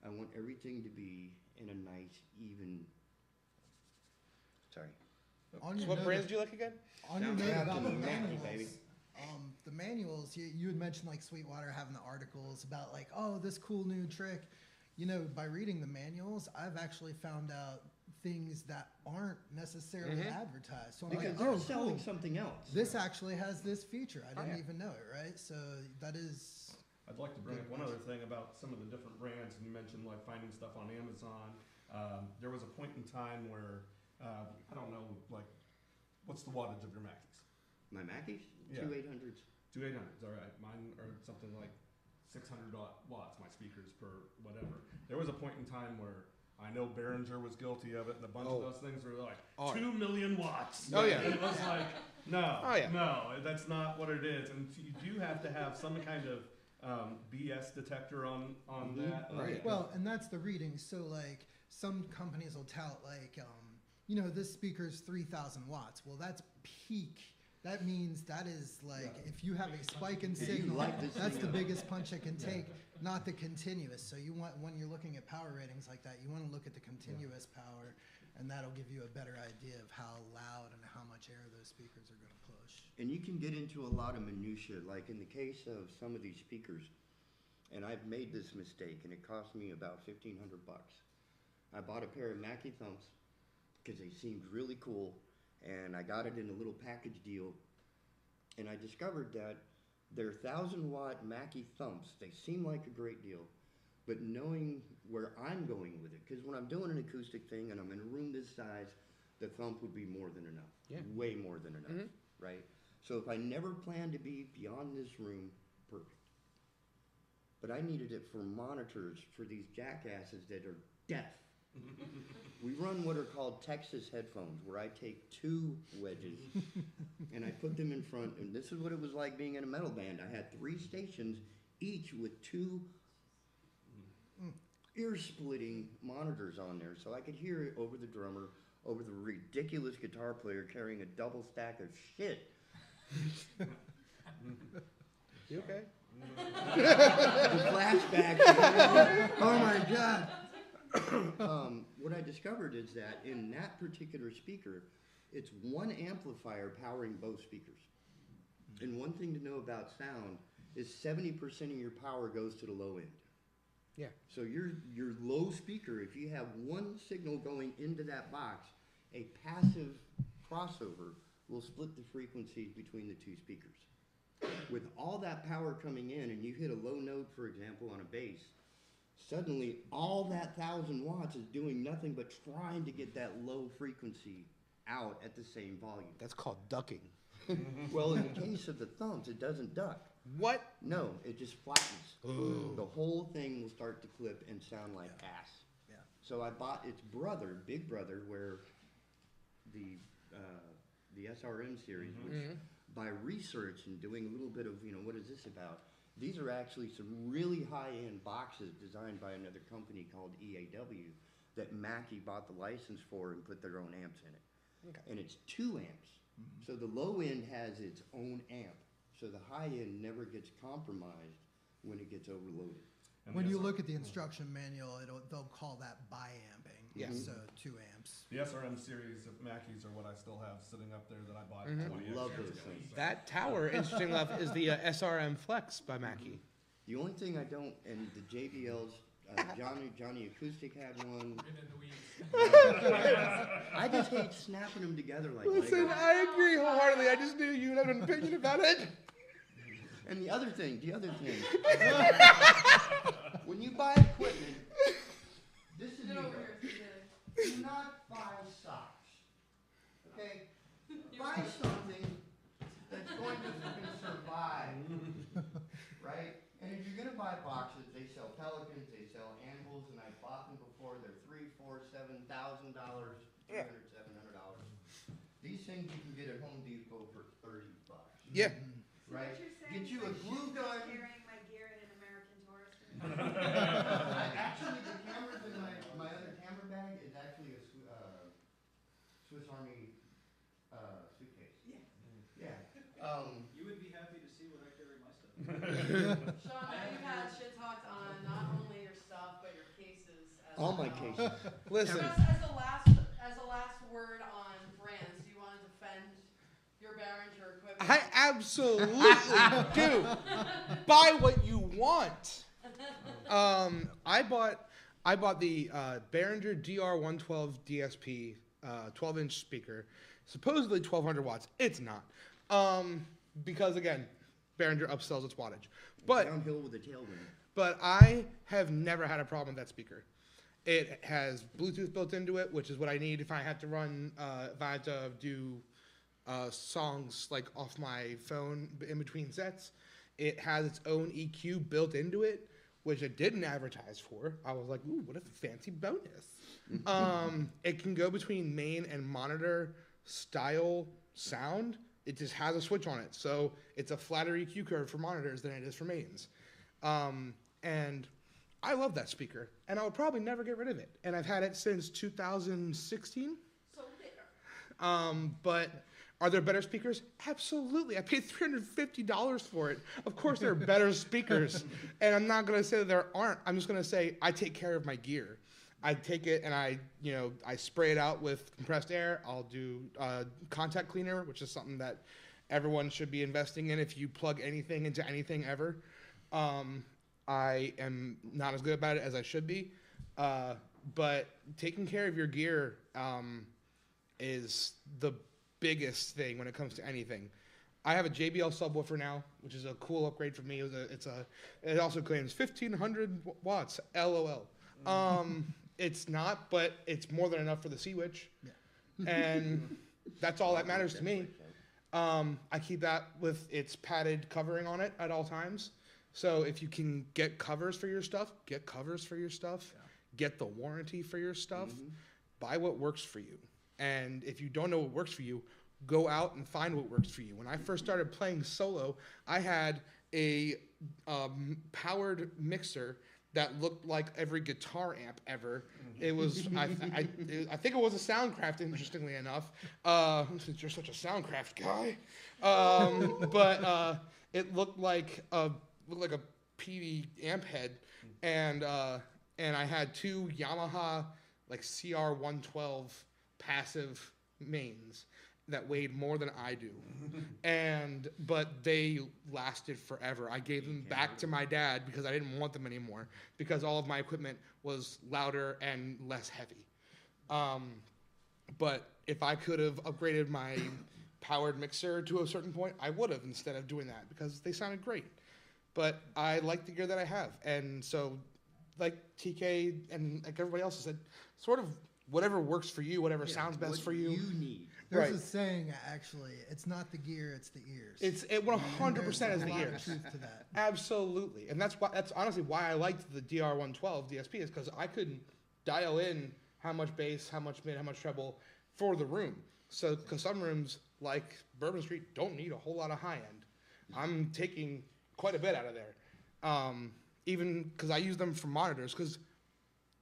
S6: I want everything to be in a nice, even, sorry.
S3: So what brands do you like again?
S4: On your note about the
S6: Mackie,
S4: manuals,
S6: baby.
S4: The manuals, you had mentioned like Sweetwater having the articles about like, oh, this cool new trick. You know, by reading the manuals, I've actually found out things that aren't necessarily advertised. So I'm
S6: Because
S4: like,
S6: they're
S4: oh,
S6: selling
S4: cool.
S6: something else.
S4: This actually has this feature. I didn't even know it, right? So that is.
S5: I'd like to bring up one other thing about some of the different brands, and you mentioned like finding stuff on Amazon. There was a point in time where, I don't know, like, what's the wattage of your Mackies?
S6: My Mackies?
S5: Yeah.
S6: 2800s.
S5: 2800s, all right. Mine are something like 600 watts, my speakers per whatever. There was a point in time where I know Behringer was guilty of it, and a bunch of those things were like 2 million watts.
S3: Oh, yeah.
S5: And it was like, no,
S3: Oh, yeah.
S5: no, that's not what it is. And you do have to have some kind of BS detector on that.
S3: Right.
S4: Well, and that's the reading. So like some companies will tout like, you know, this speaker's 3,000 watts. Well, that's peak. That means that is like, if you have a spike in signal,
S6: like this
S4: that's the
S6: thing.
S4: biggest punch it can take, not the continuous. So you want, when you're looking at power ratings like that, you want to look at the continuous power, and that'll give you a better idea of how loud and how much air those speakers are going to push.
S6: And you can get into a lot of minutia, like in the case of some of these speakers, and I've made this mistake, and it cost me about $1,500. I bought a pair of Mackie Thumps because they seemed really cool, and I got it in a little package deal, and I discovered that their 1,000-watt Mackie Thumps, they seem like a great deal, but knowing where I'm going with it, because when I'm doing an acoustic thing and I'm in a room this size, the thump would be more than enough.
S3: Yeah.
S6: Way more than enough, right? So if I never planned to be beyond this room, perfect. But I needed it for monitors for these jackasses that are deaf. We run what are called Texas headphones, where I take 2 wedges and I put them in front, and this is what it was like being in a metal band. I had 3 stations, each with 2 ear-splitting monitors on there, so I could hear it over the drummer, over the ridiculous guitar player carrying a double stack of shit.
S3: You okay?
S6: The flashbacks. Oh my God. What I discovered is that in that particular speaker, it's one amplifier powering both speakers. And one thing to know about sound is 70% of your power goes to the low end.
S3: Yeah.
S6: So your low speaker, if you have one signal going into that box, a passive crossover will split the frequencies between the 2 speakers. With all that power coming in and you hit a low note, for example, on a bass, suddenly all that 1,000 watts is doing nothing but trying to get that low frequency out at the same volume.
S3: That's called ducking.
S6: Well, in the case of the Thumps, it doesn't duck.
S3: What?
S6: No, it just flattens.
S3: Ooh.
S6: The whole thing will start to clip and sound like ass.
S4: Yeah.
S6: So I bought its brother, big brother, where the SRM series, which by research and doing a little bit of, you know, what is this about? These are actually some really high-end boxes designed by another company called EAW that Mackie bought the license for and put their own amps in it.
S3: Okay.
S6: And it's 2 amps. So the low end has its own amp. So the high end never gets compromised when it gets overloaded.
S5: And
S4: When
S5: the
S4: you
S5: SR
S4: look at the instruction manual, they'll call that bi-amping.
S3: Yes.
S4: So 2 amps.
S5: The SRM series of Mackies are what I still have sitting up there that I bought 20
S6: Love
S5: years
S6: those
S5: ago.
S6: things.
S3: That tower, interesting enough, is the SRM Flex by Mackie.
S6: The only thing I don't, and the JBLs, Johnny Acoustic had one.
S2: Get in the weeds.
S6: I just hate snapping them together like
S3: Listen,
S6: Legos.
S3: I agree wholeheartedly. I just knew you had an opinion about it.
S6: And the other thing, when you buy equipment, this is
S1: Get
S6: me.
S1: over here.
S6: Do not buy socks. Okay? Buy something that's going to fucking survive. Right? And if you're gonna buy boxes, they sell Pelicans, they sell Anvils, and I bought them before. They're $3,000, $4,000, $7,000, $300, $700. These things you can get at Home Depot for $30.
S3: Yeah.
S6: Right?
S8: What you're saying
S6: Get you
S8: is
S6: a
S8: I
S6: glue
S8: should be
S6: gun.
S8: carrying my gear in an American Tourister.
S6: Actually, the cameras in my other camera bag is actually a Swiss Army suitcase. Yeah.
S7: You would be happy to see where I carry my stuff.
S1: Sean, you've had shit talked on not only your stuff, but your cases as
S6: All my
S1: well.
S6: cases.
S3: Listen,
S1: Just as a last word on brands, do you want to defend your Behringer equipment?
S3: I Absolutely do. Buy what you want. I bought the Behringer DR112 DSP 12-inch speaker, supposedly 1,200 watts. It's not, because again, Behringer upsells its wattage. But
S6: downhill with a tailwind.
S3: But I have never had a problem with that speaker. It has Bluetooth built into it, which is what I need if I have to run, if I have to do songs like off my phone in between sets. It has its own EQ built into it, which it didn't advertise for. I was like, ooh, what a fancy bonus. It can go between main and monitor style sound. It just has a switch on it. So it's a flatter EQ curve for monitors than it is for mains. And I love that speaker, and I would probably never get rid of it. And I've had it since 2016.
S1: So there.
S3: But are there better speakers? Absolutely. I paid $350 for it. Of course there are better speakers. And I'm not going to say that there aren't. I'm just going to say I take care of my gear. I take it and I spray it out with compressed air. I'll do contact cleaner, which is something that everyone should be investing in if you plug anything into anything ever. I am not as good about it as I should be. But taking care of your gear is the biggest thing when it comes to anything. I have a JBL subwoofer now, which is a cool upgrade for me. It also claims 1,500 watts. LOL. It's not, but it's more than enough for the Sea-Witch. Yeah. And that's all that matters to me. I keep that with its padded covering on it at all times. So if you can get covers for your stuff, get covers for your stuff. Yeah. Get the warranty for your stuff. Mm-hmm. Buy what works for you. And if you don't know what works for you, go out and find what works for you. When I first started playing solo, I had a powered mixer that looked like every guitar amp ever. It was, I think it was a Soundcraft, interestingly enough. Since you're such a Soundcraft guy. But it looked like a PV amp head. And I had two Yamaha like CR112 passive mains that weighed more than I do. But they lasted forever. I gave them back to my dad because I didn't want them anymore because all of my equipment was louder and less heavy. But if I could have upgraded my powered mixer to a certain point, I would have instead of doing that because they sounded great. But I like the gear that I have. And so like TK and like everybody else has said, sort of whatever works for you, whatever sounds best for you.
S6: You need.
S4: There's a saying, actually, it's not the gear, it's the ears.
S3: It 100% is the
S4: There's a lot
S3: ears.
S4: of truth to that.
S3: Absolutely. And that's honestly why I liked the DR112 DSP is because I could dial in how much bass, how much mid, how much treble for the room. So, because some rooms like Bourbon Street don't need a whole lot of high end. I'm taking quite a bit out of there. Even because I use them for monitors because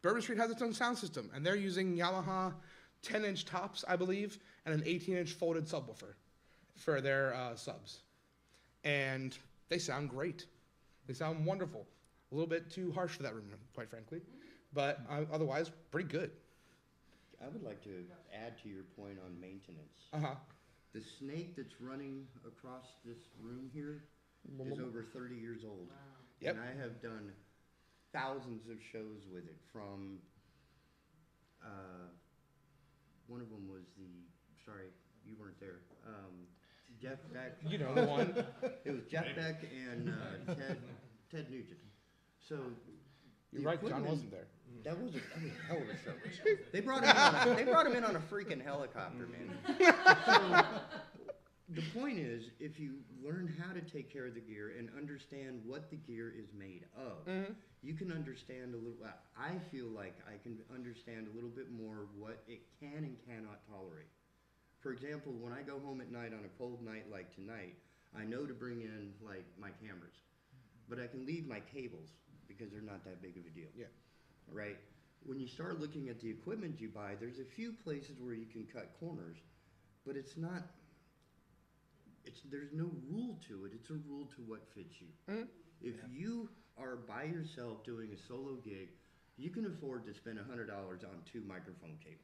S3: Bourbon Street has its own sound system, and they're using Yamaha 10-inch tops, I believe, and an 18-inch folded subwoofer for their subs. And they sound great. They sound wonderful. A little bit too harsh for that room, quite frankly, but otherwise, pretty good.
S6: I would like to add to your point on maintenance.
S3: Uh-huh.
S6: The snake that's running across this room here is over 30 years old. Wow.
S3: Yep.
S6: And I have done thousands of shows with it from, one of them was sorry, you weren't there, Jeff Beck.
S3: You know the one.
S6: It was Jeff Beck and Ted Nugent. So
S3: you're right, John wasn't there.
S6: That was a hell of a show. They brought him in on a freaking helicopter, man. So, the point is, if you learn how to take care of the gear and understand what the gear is made of, you can understand a little. I feel like I can understand a little bit more what it can and cannot tolerate. For example, when I go home at night on a cold night like tonight, I know to bring in like my cameras, but I can leave my cables because they're not that big of a deal. Yeah. Right? When you start looking at the equipment you buy, there's a few places where you can cut corners, but it's not. There's no rule to it. It's a rule to what fits you. If you are by yourself doing a solo gig, you can afford to spend $100 on 2 microphone cables.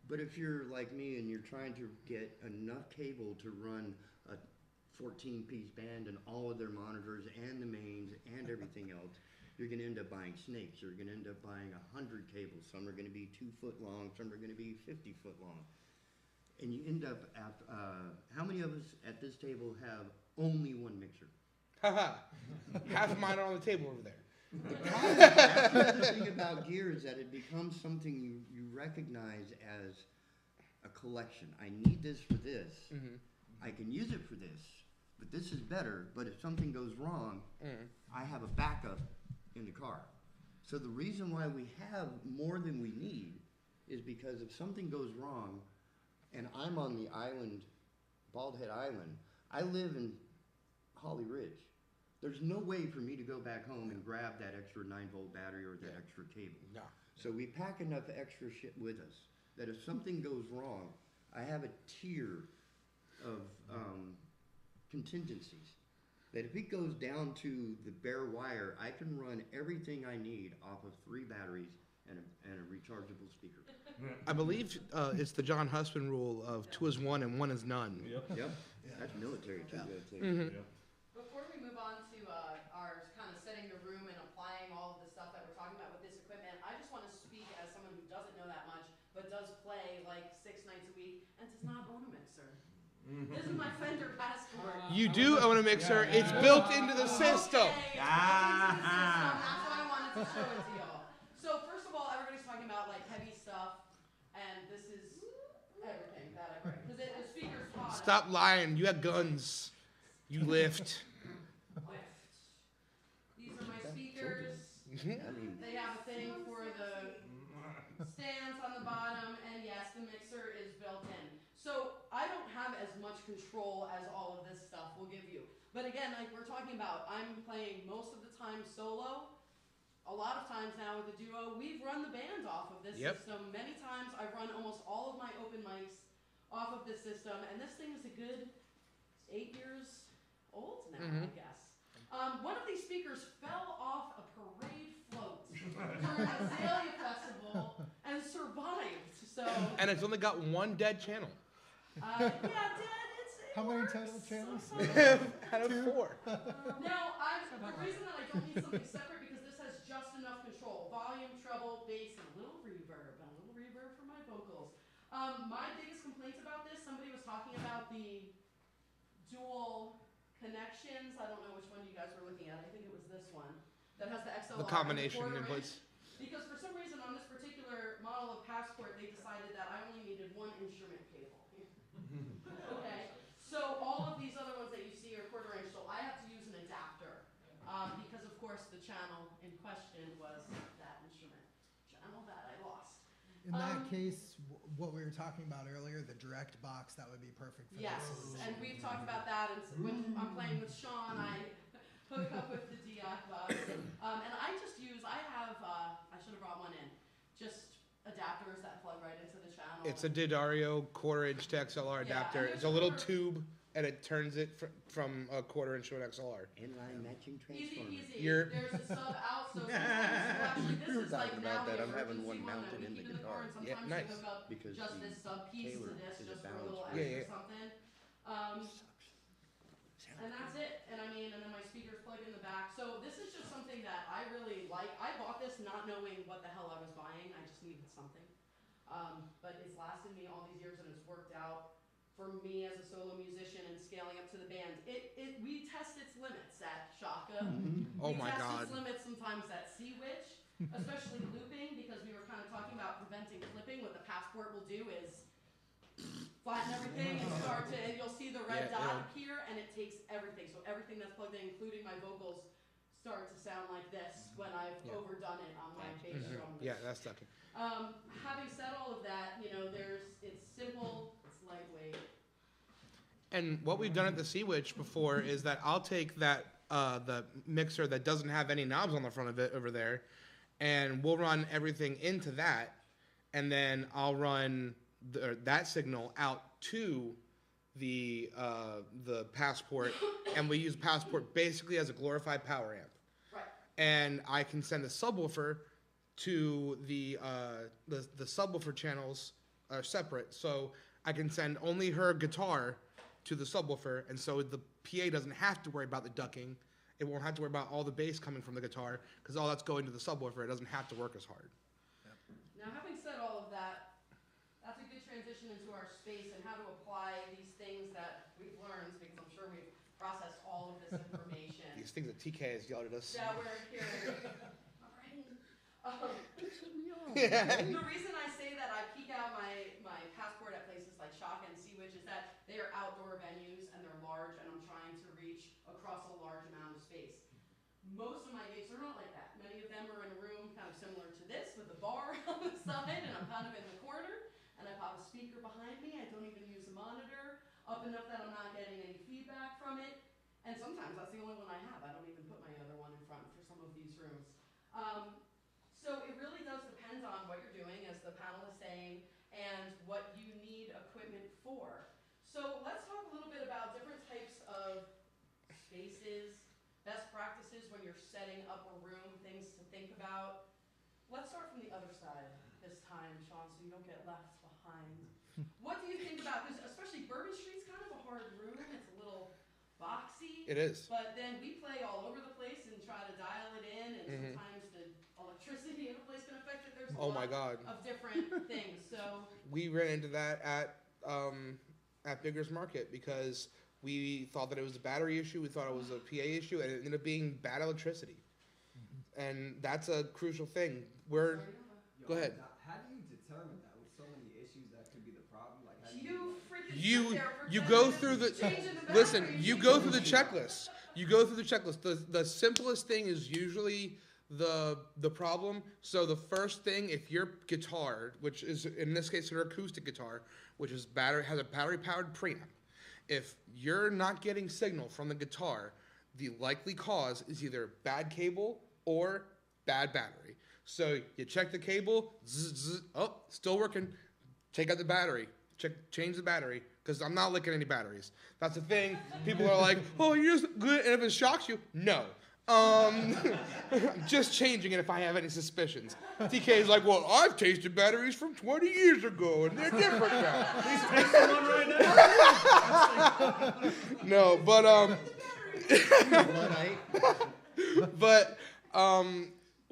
S6: But if you're like me and you're trying to get enough cable to run a 14-piece band and all of their monitors and the mains and everything else, you're going to end up buying snakes. You're going to end up buying 100 cables. Some are going to be 2 foot long. Some are going to be 50 foot long. And you end up at, how many of us at this table have only one mixer?
S3: Haha. Half of mine are on the table over there.
S6: The thing about gear is that it becomes something you recognize as a collection. I need this for this.
S3: Mm-hmm.
S6: I can use it for this, but this is better. But if something goes wrong, I have a backup in the car. So the reason why we have more than we need is because if something goes wrong, and I'm on the island, Bald Head Island, I live in Holly Ridge. There's no way for me to go back home and grab that extra 9-volt battery or that extra cable.
S3: No.
S6: So we pack enough extra shit with us that if something goes wrong, I have a tier of contingencies. That if it goes down to the bare wire, I can run everything I need off of 3 batteries and a rechargeable speaker.
S3: I believe it's the John Husband rule of 2 is 1 and 1 is none.
S6: Yep. That's military too, I think.
S3: Mm-hmm.
S1: Before we move on to our kind of setting the room and applying all of the stuff that we're talking about with this equipment, I just want to speak as someone who doesn't know that much, but does play like 6 nights a week and does not own a mixer. This is my Fender Passport.
S3: You do own a mixer. It's built into the system.
S1: Okay, that's why I wanted to show it to y'all. So first of all, everybody's talking about like heavy stuff, and this is everything that I bring. Because the speaker's hot.
S3: Stop lying. You have guns. You lift.
S1: These are my speakers.
S6: I mean,
S1: They have a thing for the stands on the bottom, and yes, the mixer is built in. So I don't have as much control as all of this stuff will give you. But again, like we're talking about, I'm playing most of the time solo. A lot of times now with the duo, we've run the band off of this system. Many times I've run almost all of my open mics off of this system, and this thing is a good 8 years old now, I guess. One of these speakers fell off a parade float during a Azalea Festival and survived. So
S3: And it's only got 1 dead channel.
S1: yeah, Dad, it
S4: How many
S1: works
S4: total channels?
S1: sometimes.
S3: Out of 4.
S1: Now, the reason that I don't need something separate because this has just enough control. Volume, treble, bass, and a little reverb for my vocals. My biggest complaints about this, somebody was talking about the dual connections. I don't know which one you guys were looking at. I think it was this one that has the XLR.
S3: The combination
S1: and the 1/4
S3: inputs.
S1: inch. Because for some reason on this particular model of Passport, they decided that I only needed 1 instrument cable. Okay, so all of these other ones that you see are 1/4 inch, so I have to use an adapter because of course the channel in question was that instrument channel that I lost.
S4: In that case, what we were talking about earlier, the direct box, that would be perfect for
S1: Yes,
S4: this.
S1: and we've talked about that, and when I'm playing with Sean, I hook up with the DI box, and I just use, I should have brought one in, just adapters that plug right into the channel.
S3: It's a Didario 1/4 inch to XLR adapter. It's a little tube, and it turns it from a 1/4 inch to an XLR.
S6: inline matching
S1: Easy
S6: transformer.
S1: peasy.
S3: You're-
S1: There's a sub out, so sometimes this
S6: We were
S1: is like
S6: talking
S1: now
S6: about that.
S1: the
S6: I'm having
S1: emergency
S6: one
S1: that
S6: mounted
S1: we
S6: in the
S1: keep
S6: guitar.
S1: and sometimes
S3: Yeah,
S1: we
S3: nice.
S1: hook up
S6: Because
S1: just
S6: the
S1: this sub piece
S6: Taylor
S1: to this,
S6: is a
S1: just for a
S6: balance
S1: little
S6: board.
S1: extra
S3: Yeah, yeah.
S1: something.
S6: Sucks.
S1: And that's it. And I mean, and then my speakers plug in the back. So this is just something that I really like. I bought this not knowing what the hell I was buying. I just needed something. But it's lasted me all these years, and it's worked out for me as a solo musician and scaling up to the band. We test its limits at Shaka.
S3: Oh
S1: We
S3: my
S1: test
S3: God.
S1: its limits sometimes at Sea Witch, especially looping, because we were kind of talking about preventing clipping. What the Passport will do is flatten everything and and you'll see the red
S3: Yeah,
S1: dot
S3: it'll-
S1: appear, and it takes everything. So everything that's plugged in, including my vocals, start to sound like this when I've
S3: Yeah.
S1: overdone it on my bass drum.
S3: Yeah, that's stuck.
S1: Having said all of that, it's simple, it's lightweight.
S3: And what we've done at the Sea Witch before is that I'll take that the mixer that doesn't have any knobs on the front of it over there, and we'll run everything into that, and then I'll run that signal out to the Passport, and we use Passport basically as a glorified power amp.
S1: Right.
S3: And I can send a subwoofer to the subwoofer channels separate, so I can send only her guitar to the subwoofer, and so the PA doesn't have to worry about the ducking. It won't have to worry about all the bass coming from the guitar, because all that's going to the subwoofer. It doesn't have to work as hard.
S1: Now, having said all of that, that's a good transition into our space and how to apply these things that we've learned, because I'm sure we've processed all of this information.
S3: These things that TK has yelled at us.
S1: Yeah, we're hearing. All right.
S3: Yeah.
S1: The reason I say that I peek out my passport at places like Shock and Seawitch is that they are outdoor venues and they're large, and I'm trying to reach across a large amount of space. Most of my gigs are not like that. Many of them are in a room kind of similar to this with a bar on the side, and I'm kind of in the corner, and I pop a speaker behind me. I don't even use a monitor up enough that I'm not getting any feedback from it. And sometimes that's the only one I have. I don't even put my other one in front for some of these rooms. So it really does depend on what you're doing, as the panel is saying, and what you need equipment for. So let's talk a little bit about different types of spaces, best practices when you're setting up a room, things to think about. Let's start from the other side this time, Sean, so you don't get left behind. What do you think about this? Especially Bourbon Street's kind of a hard room. It's a little boxy.
S3: It is.
S1: But then we play all over the place and try to dial it in, and sometimes the electricity in a place can affect it. There's a lot of different things. So
S3: we ran into that at Bigger's Market because we thought that it was a battery issue. We thought it was a PA issue, and it ended up being bad electricity. And that's a crucial thing. Go ahead.
S9: How do you determine that with so many issues that could be the problem? Like, how do
S1: you freaking
S3: you
S1: sit there for
S3: you
S1: 10
S3: go
S1: minutes
S3: through the
S1: changing the
S3: listen.
S1: batteries.
S3: You go through the checklist. You go through the checklist. The simplest thing is usually the problem. So the first thing, if your guitar, which is in this case an acoustic guitar, which is has a battery powered preamp, if you're not getting signal from the guitar, the likely cause is either bad cable or bad battery. So you check the cable, still working. Take out the battery. Change the battery, because I'm not licking any batteries. That's the thing. People are like, oh, you're just good, and if it shocks you, no. I'm just changing it if I have any suspicions. TK is like, well, I've tasted batteries from 20 years ago, and they're different now.
S5: He's tasting one right now.
S3: No, but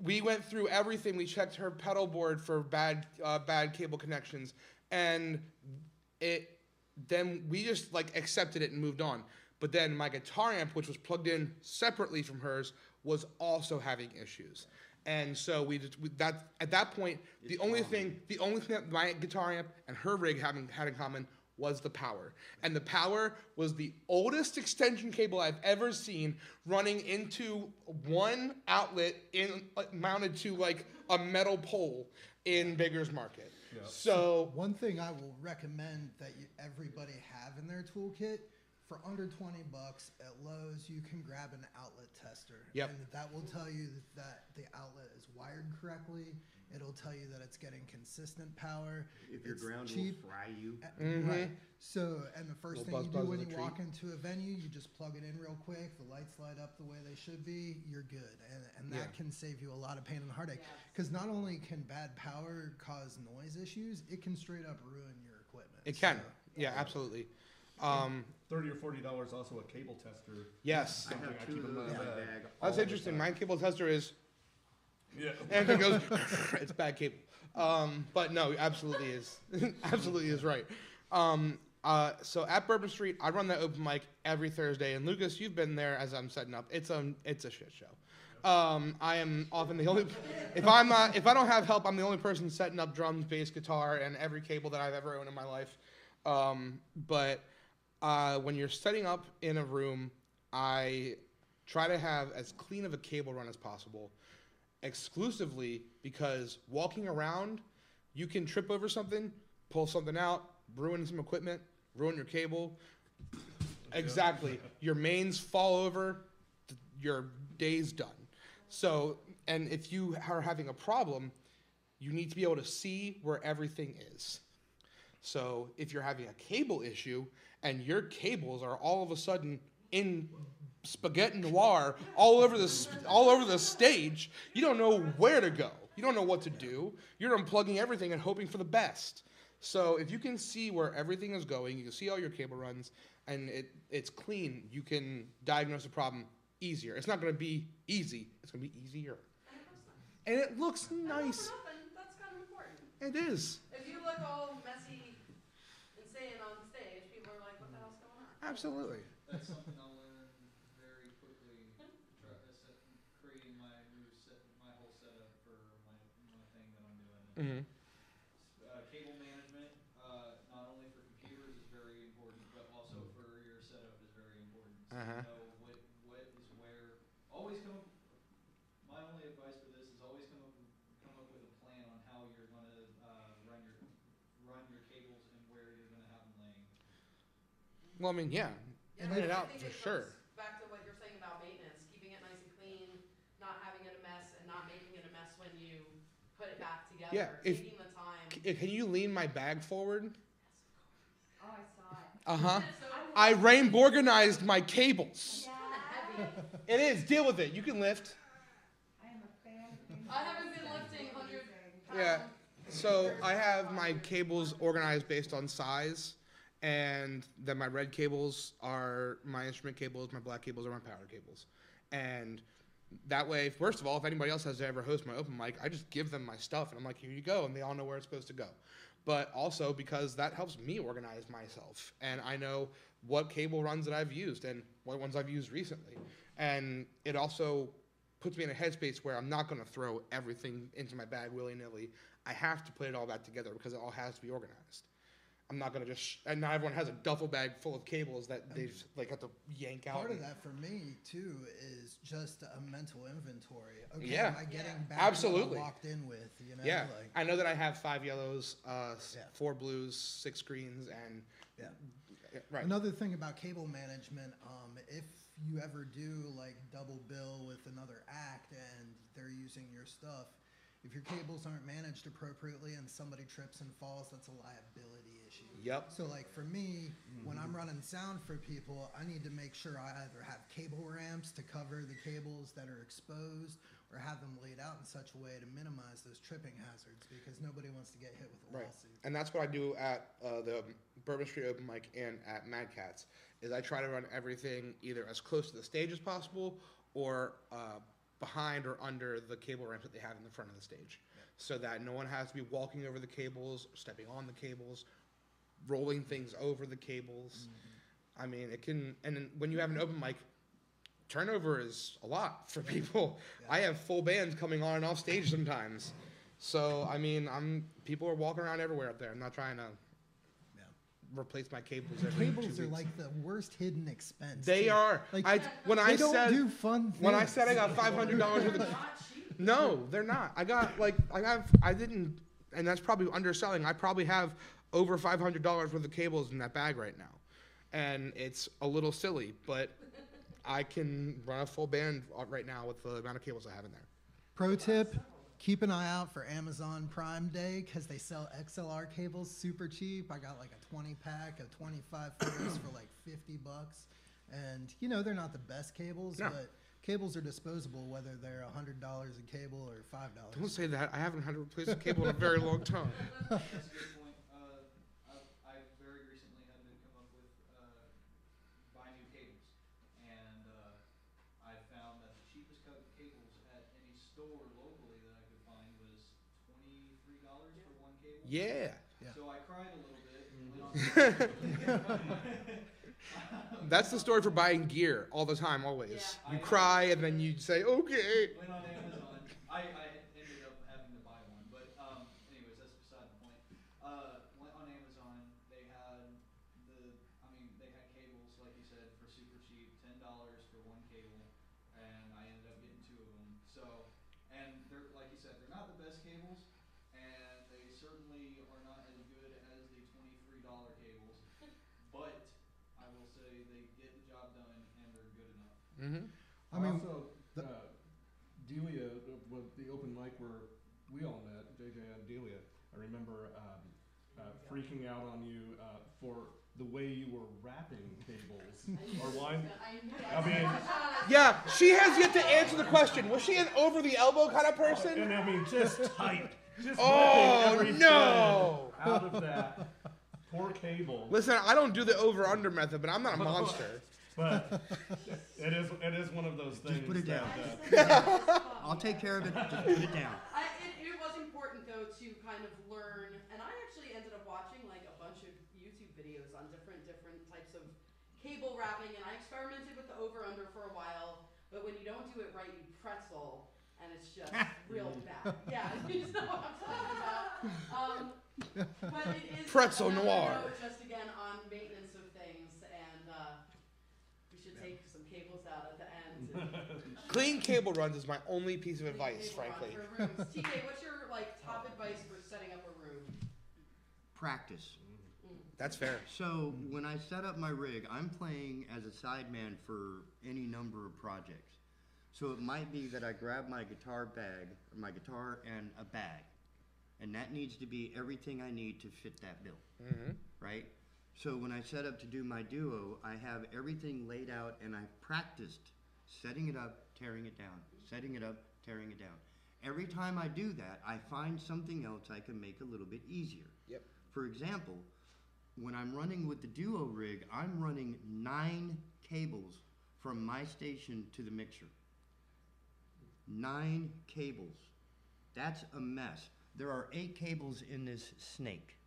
S3: we went through everything. We checked her pedal board for bad cable connections, and then we just like accepted it and moved on. But then my guitar amp, which was plugged in separately from hers, was also having issues. And so at that point, the only thing that my guitar amp and her rig had in common was the power. And the power was the oldest extension cable I've ever seen, running into one outlet mounted to like a metal pole in Bigger's Market.
S5: Yeah.
S3: So
S4: one thing I will recommend that everybody have in their toolkit, for under $20 at Lowe's, you can grab an outlet tester.
S3: Yep.
S4: And that will tell you that the outlet is wired correctly. It'll tell you that it's getting consistent power.
S6: If your
S4: It's
S6: ground
S4: cheap.
S6: will fry you.
S4: Right. So, and the first
S3: Little
S4: thing you
S3: buzz
S4: do when
S3: is a
S4: you
S3: treat.
S4: walk into a venue, you just plug it in real quick. The lights light up the way they should be. You're good. And that
S3: Yeah.
S4: can save you a lot of pain and heartache.
S1: Yes.
S4: Because not only can bad power cause noise issues, it can straight up ruin your equipment.
S3: it can.
S4: So,
S3: Yeah, absolutely.
S5: $30 or $40 also a cable tester.
S3: Yes.
S6: I have two of those in my bag.
S3: That's
S6: all the
S3: interesting.
S6: time.
S3: My cable tester is,
S5: Yeah.
S3: and if it goes, it's bad cable. But no, absolutely is. Absolutely is right. So at Bourbon Street, I run that open mic every Thursday. And Lucas, you've been there as I'm setting up. It's a shit show. I am often the only, if I don't have help, I'm the only person setting up drums, bass, guitar, and every cable that I've ever owned in my life. But when you're setting up in a room, I try to have as clean of a cable run as possible, exclusively because walking around, you can trip over something, pull something out, ruin some equipment, ruin your cable. Exactly. Your mains fall over, your day's done. So, and if you are having a problem, you need to be able to see where everything is. So if you're having a cable issue and your cables are all of a sudden in spaghetti noir all over the stage, you don't know where to go. You don't know what to do. You're unplugging everything and hoping for the best. So if you can see where everything is going, you can see all your cable runs, and it's clean, you can diagnose a problem easier. It's not going to be easy. It's going to be easier.
S1: And it looks nice.
S3: And it looks
S1: And
S3: nice.
S1: not for nothing, that's kind of important.
S3: It is.
S1: If you look all messy, insane on stage, people are like, what the hell's going on?
S3: Absolutely.
S7: That's something I'll learn very quickly. Creating my whole setup for my thing that I'm doing.
S3: Mm-hmm.
S7: Cable management, not only for computers is very important, but also for your setup is very important. So
S3: Uh-huh.
S7: you know what is where. Always come up. My only advice for this is always come up with a plan on how you're going to run your cables and where you're going to have them laying.
S3: Well, I mean, yeah.
S1: Yeah,
S3: Plan it
S1: I
S3: out
S1: think
S3: for
S1: it
S3: sure.
S1: comes back to what you're saying about maintenance, keeping it nice and clean, not having it a mess, and not making it a mess when you put it back together.
S3: Yeah,
S1: Taking the time.
S3: Can you lean my bag forward?
S8: Oh, I saw it.
S3: Uh-huh.
S1: So
S3: I organized my cables.
S8: Yeah.
S1: heavy.
S3: It is. Deal with it. You can lift.
S8: I am a fan of things.
S1: I haven't been lifting 100 pounds.
S3: Yeah. So I have my cables organized based on size, and then my red cables are my instrument cables, my black cables are my power cables. And that way, first of all, if anybody else has to ever host my open mic, I just give them my stuff, and I'm like, here you go, and they all know where it's supposed to go. But also because that helps me organize myself, and I know what cable runs that I've used and what ones I've used recently. And it also puts me in a headspace where I'm not going to throw everything into my bag willy-nilly. I have to put it all back together because it all has to be organized. I'm not going to just, and now everyone has a duffel bag full of cables that they just like have to yank out.
S4: Part of that for me too is just a mental inventory. Okay,
S3: Yeah.
S4: am I getting
S1: Yeah.
S4: back
S3: Absolutely.
S4: what I'm locked in with? You know,
S3: Yeah,
S4: like,
S3: I know that I have 5 yellows,
S4: Yeah.
S3: 4 blues, 6 greens, and
S4: Yeah.
S3: right.
S4: Another thing about cable management, if you ever do like double bill with another act and they're using your stuff, if your cables aren't managed appropriately and somebody trips and falls, that's a liability issue.
S3: Yep.
S4: So like for me, when I'm running sound for people, I need to make sure I either have cable ramps to cover the cables that are exposed or have them laid out in such a way to minimize those tripping hazards because nobody wants to get hit with a
S3: Right.
S4: lawsuit.
S3: And that's what I do at the Bourbon Street Open Mic and at Mad Cats, is I try to run everything either as close to the stage as possible or behind or under the cable ramps that they have in the front of the stage, so that no one has to be walking over the cables, stepping on the cables, rolling things over the cables. I mean, it can, and then when you have an open mic, turnover is a lot for people.
S4: Yeah.
S3: I have full bands coming on and off stage sometimes. So, I mean, people are walking around everywhere up there. I'm not trying to replace my cables every 2
S4: Cables
S3: weeks.
S4: are like the worst hidden expense.
S3: They
S4: too.
S3: are.
S4: Like,
S3: When
S4: they
S3: I
S4: don't
S3: said
S4: do fun things.
S3: when I said I got $500 worth of,
S1: Not cheap.
S3: no, they're not. I didn't, and that's probably underselling. I probably have over $500 worth of cables in that bag right now, and it's a little silly, but I can run a full band right now with the amount of cables I have in there.
S4: Pro tip: keep an eye out for Amazon Prime Day because they sell XLR cables super cheap. I got like a 20-pack of 25 footers for like $50, and you know they're not the best cables,
S3: No.
S4: but cables are disposable whether they're $100 a cable or $5.
S3: Don't say that. I haven't had to replace a cable in a very long time.
S7: That's a good point. I very recently had to come up with buy new cables, and I found that the cheapest cables at any store locally that I could find was $23 for one cable.
S3: Yeah.
S4: Yeah.
S7: So I cried a little bit. And went on
S3: That's the story for buying gear all the time, always.
S1: Yeah.
S3: You cry and then you say, okay.
S7: went on Amazon. I ended up having to buy one, but anyways, that's beside the point. Went on Amazon. They had they had cables like you said for super cheap, $10 for one cable, and I ended up getting 2 of them. So, and they're like you said, they're not the best cables, and they certainly are not as good as the $23 cables, but I will say they get the job done and they're good enough.
S3: Mm-hmm.
S4: I mean,
S5: also, Delia, with the open mic where we all met, JJ and Delia, I remember freaking out on you for the way you were wrapping cables or wine. I mean,
S3: Yeah, she has yet to answer the question. Was she an over the elbow kind of person?
S5: and I mean, just tight. Just
S3: Oh,
S5: ripping every
S3: no.
S5: thread out of that poor cable.
S3: Listen, I don't do the over-under method, but I'm not a monster.
S5: But it is one of those things.
S6: Just put it down.
S5: That,
S6: I'll take care of it. Just put it down.
S1: It was important though to kind of learn, and I actually ended up watching like a bunch of YouTube videos on different types of cable wrapping, and I experimented with the over-under for a while, but when you don't do it right, you pretzel, and it's just real bad. Yeah, you know what I'm talking about. But it is
S3: Pretzel
S1: another
S3: noir.
S1: note just again on maintenance of things, and we should take some cables out at the end.
S3: Clean cable runs is my only piece of advice,
S1: Cable run
S3: frankly.
S1: for rooms. TK, what's your like top advice for setting up a room?
S6: Practice.
S3: That's fair.
S6: So when I set up my rig, I'm playing as a sideman for any number of projects. So it might be that I grab my guitar and a bag, and that needs to be everything I need to fit that bill, right? So when I set up to do my duo, I have everything laid out, and I've practiced setting it up, tearing it down, setting it up, tearing it down. Every time I do that, I find something else I can make a little bit easier.
S3: Yep.
S6: For example, when I'm running with the duo rig, I'm running 9 cables from my station to the mixer. 9 cables. That's a mess. There are 8 cables in this snake.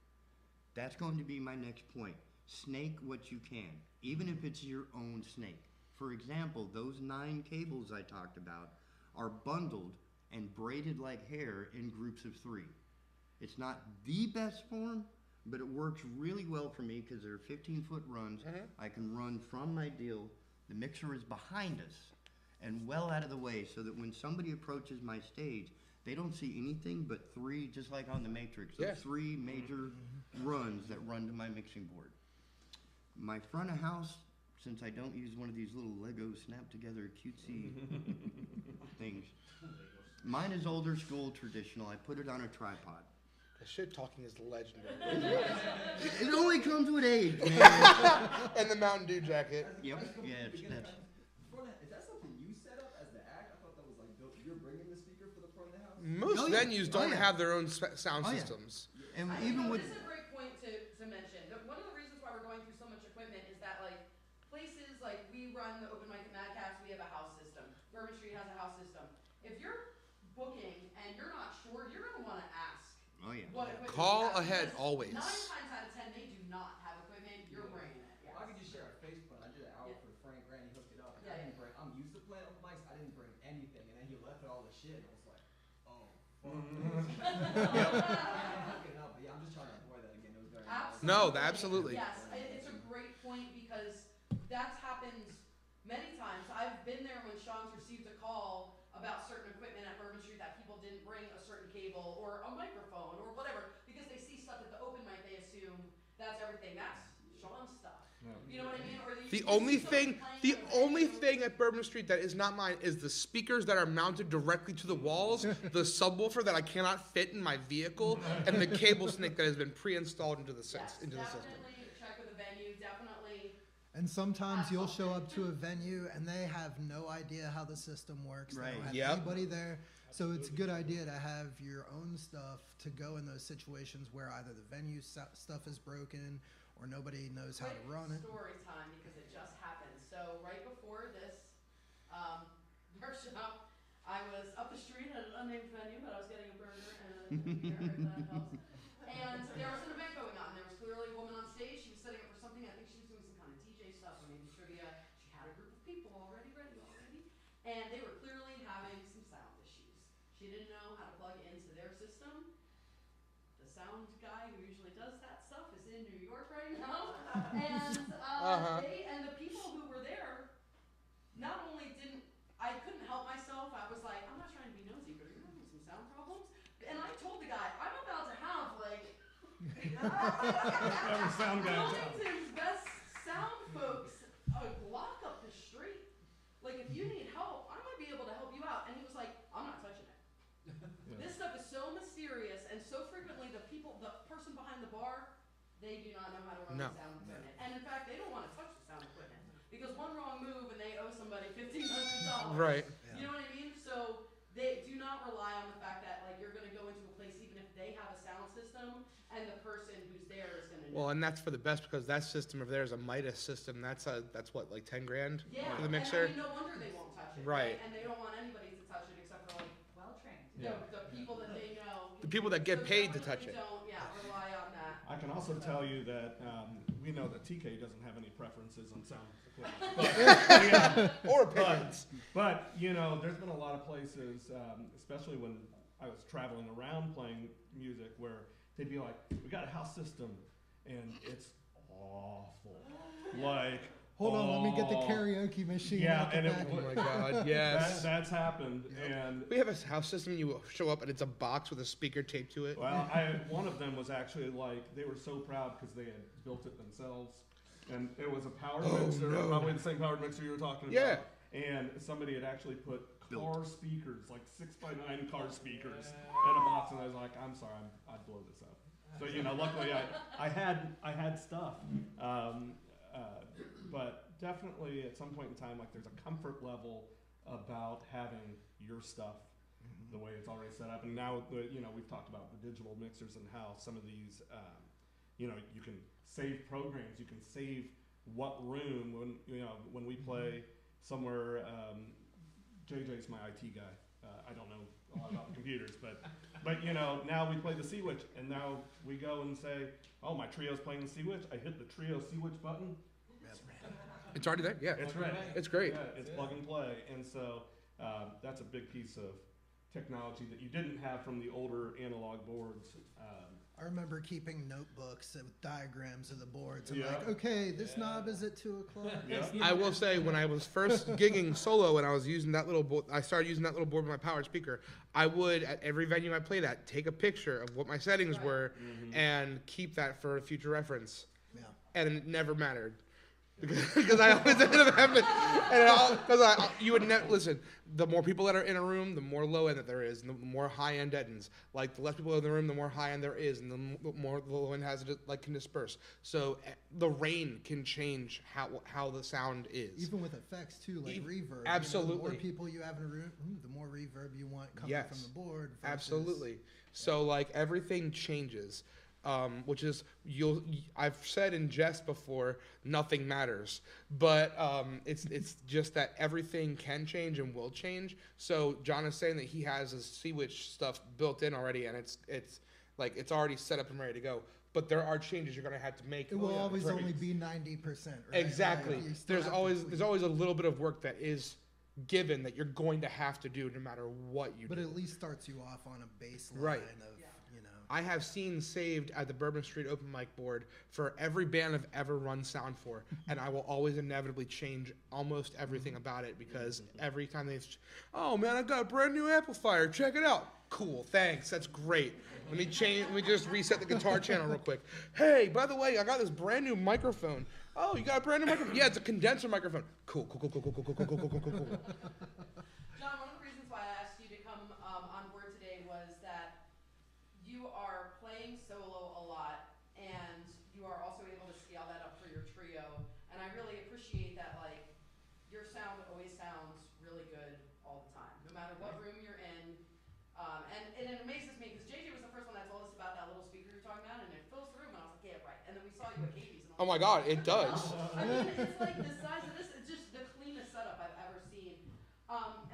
S6: That's going to be my next point. Snake what you can, even if it's your own snake. For example, those 9 cables I talked about are bundled and braided like hair in groups of 3. It's not the best form, but it works really well for me because they're 15-foot runs. I can run from my deal. The mixer is behind us and well out of the way so that when somebody approaches my stage, they don't see anything but 3, just like on the Matrix,
S3: Yeah.
S6: 3 major runs that run to my mixing board. My front of house, since I don't use one of these little Lego snap-together cutesy things, mine is older school traditional. I put it on a tripod.
S3: The shit talking is legendary.
S6: It only comes with age, man.
S3: And the Mountain Dew jacket.
S6: Yep. Yeah, that's
S9: Is that something you set up as the act? I thought that was like you're bringing the speaker for the front of the house.
S3: Most
S6: Oh, yeah.
S3: venues
S6: Oh,
S3: don't
S6: yeah.
S3: have their own sound
S6: Oh, yeah.
S3: systems.
S6: and
S1: I
S6: even
S1: know,
S6: with
S1: this is a great point to mention. One of the reasons why we're going through so much equipment is that like places like we run the open mic at Mad Cats, we have a house system. Bourbon Street has a house system. If you're booking and you're not sure, you're gonna want to ask what equipment
S3: Call
S1: you have,
S3: ahead
S1: because
S3: always.
S1: 9 times out of 10, they do not have equipment. You're bringing it. Yes.
S9: I could just share a Facebook. I did an hour for Frank Grant. He hooked it up. And
S1: Yeah,
S9: I didn't bring. I'm used to playing open mics. I didn't bring anything, and then he left with all the shit. And I was like, oh, fuck. Hook it up. But yeah, I'm just trying to avoid that again. It was very.
S3: No, absolutely.
S1: Yes, it's a great point because that's happened many times. I've been there when Sean's received a call about certain equipment at Bourbon Street that people didn't bring a certain cable or a microphone or whatever because they see stuff at the open mic, they assume that's everything. That's Sean's stuff. You know what I mean? Or
S3: The
S1: you
S3: only
S1: see somebody
S3: thing,
S1: playing
S3: the
S1: at a
S3: only
S1: venue.
S3: thing at Bourbon Street that is not mine is the speakers that are mounted directly to the walls, the subwoofer that I cannot fit in my vehicle, and the cable snake that has been pre-installed into the
S1: Yes,
S3: into the system.
S1: definitely check with the venue. Definitely.
S4: And sometimes you'll show up to a venue and they have no idea how the system works. They
S6: Right.
S4: don't have
S3: Yep.
S4: anybody there. So it's a good idea to have your own stuff to go in those situations where either the venue stuff is broken or nobody knows how to
S1: Quick
S4: run it.
S1: story time because it just happened. So right before this workshop, I was up the street at an unnamed venue, but I was getting a burger and a beer, if that helps. And there was an event going on. There was clearly a woman on stage. She was setting up for something. I think she was doing some kind of DJ stuff or maybe trivia. She had a group of people already ready, and they were clearly having some sound issues. She didn't know how to plug into their system. The sound guy who usually does that stuff is in New York right now, and they and the people who were there not only didn't, I couldn't help myself. I was like, I'm not trying to be nosy, but are you having some sound problems? And I told the guy, I'm about to have like
S5: Every sound guy in town.
S1: Wilmington's best sound folks block up the street. Like if you need help, I might be able to help you out. And he was like, I'm not touching it. This stuff is so mysterious, and so frequently the person behind the bar, they do not know how to run the sound equipment. And in fact, they don't want to touch the sound equipment because one wrong move and they owe somebody $1,500.
S3: Right.
S1: You know what I mean? So they do not rely on the fact that like you're going to go into a place, even if
S3: Well, and that's for the best because that system over there is a Midas system. That's what, like 10 grand
S1: Yeah,
S3: for the mixer.
S1: and I mean, no wonder they won't touch it.
S3: Right.
S1: And they don't want anybody to touch it except for like well-trained.
S2: Yeah.
S1: The people that they know.
S3: The people that get
S1: So
S3: paid to
S1: definitely
S3: touch it.
S1: Don't, rely on that.
S5: I can also tell you that we know that TK doesn't have any preferences on sound equipment.
S3: Or opinions.
S5: But, you know, there's been a lot of places, especially when I was traveling around playing music, where they'd be like, we got a house system, and it's awful. Like,
S4: Hold on, let me get the karaoke machine.
S5: Yeah,
S4: out the
S5: and
S4: back.
S3: Oh my God, yes.
S5: that's happened, and
S3: We have a house system. You show up and it's a box with a speaker taped to it.
S5: well, one of them was actually like, they were so proud because they had built it themselves, and it was a powered mixer,
S3: no.
S5: probably the same powered mixer you were talking
S3: Yeah.
S5: about. And somebody had actually put car speakers, like 6x9 car speakers, in a box, and I was like, I'm sorry, I'd blow this up. So, you know, luckily I had stuff. But definitely at some point in time, like, there's a comfort level about having your stuff the way it's already set up. And now, you know, we've talked about the digital mixers and how some of these, you know, you can save programs, you can save what room when we play somewhere. JJ's my IT guy. I don't know a lot about computers, but you know, now we play the C-Witch, and now we go and say, oh, my trio's playing the C-Witch. I hit the trio C-Witch button.
S3: It's already there. Yeah.
S5: It's ready.
S3: It's great.
S5: Yeah, it's plug and play, and so that's a big piece of technology that you didn't have from the older analog boards.
S4: I remember keeping notebooks with diagrams of the boards. I'm
S5: Yeah.
S4: like, okay, this knob is at 2 o'clock.
S5: Yeah.
S3: I will say, when I was first gigging solo and I was using that little board, I started using that little board with my powered speaker. I would, at every venue I played at, take a picture of what my settings were and keep that for future reference.
S4: Yeah.
S3: And it never mattered. Because I always ended up having, because you would never listen. The more people that are in a room, the more low end that there is, and the more high end deadens. Like the less people in the room, the more high end there is, and the more the low end has like can disperse. So the range can change how the sound is.
S4: Even with effects too, like reverb.
S3: Absolutely.
S4: You know, the more people you have in a room, the more reverb you want coming from the board. Versus,
S3: Absolutely. So like everything changes. Which is I've said in jest before, nothing matters, but it's just that everything can change and will change. So John is saying that he has his C-Witch stuff built in already, and it's like it's already set up and ready to go. But there are changes you're going to have to make.
S4: It will always only be 90%. Right?
S3: Exactly.
S4: Like, there's
S3: always a little bit of work that is given that you're going to have to do no matter what you do.
S4: But it at least starts you off on a baseline
S3: Right.
S4: of, you know.
S3: I have scenes saved at the Bourbon Street open mic board for every band I've ever run sound for, and I will always inevitably change almost everything about it because every time oh man, I got a brand new amplifier, check it out. Cool, thanks, that's great. Let me just reset the guitar channel real quick. Hey, by the way, I got this brand new microphone. Oh, you got a brand new microphone? Yeah, it's a condenser microphone. Cool.
S1: John, one of the reasons why I asked you to come on board today was that you are playing solo a lot, and you are also able to scale that up for your trio. And I really appreciate that, like, your sound always sounds really good all the time, no matter what room you're in. And it amazes me, because JJ was the first one that told us about that little speaker you're talking about, and it fills the room, and I was like, yeah, right. And then we saw you at Katie's. And
S3: Oh my God, it does.
S1: I mean, it's like the size of this, it's just the cleanest setup I've ever seen.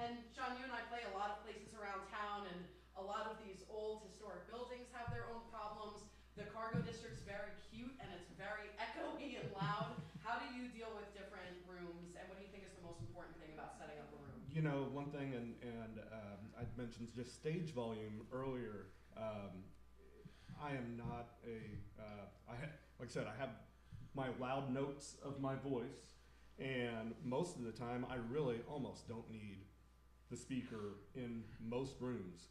S1: And Sean, you and I play a lot of places around town, and a lot of these old historic buildings have their own problems. The cargo district's very cute, and it's very echoey and loud. How do you deal with different rooms, and what do you think is the most important thing about setting up a room?
S5: You know, one thing, and I mentioned just stage volume earlier. I am not like I said, I have my loud notes of my voice, and most of the time, I really almost don't need the speaker in most rooms.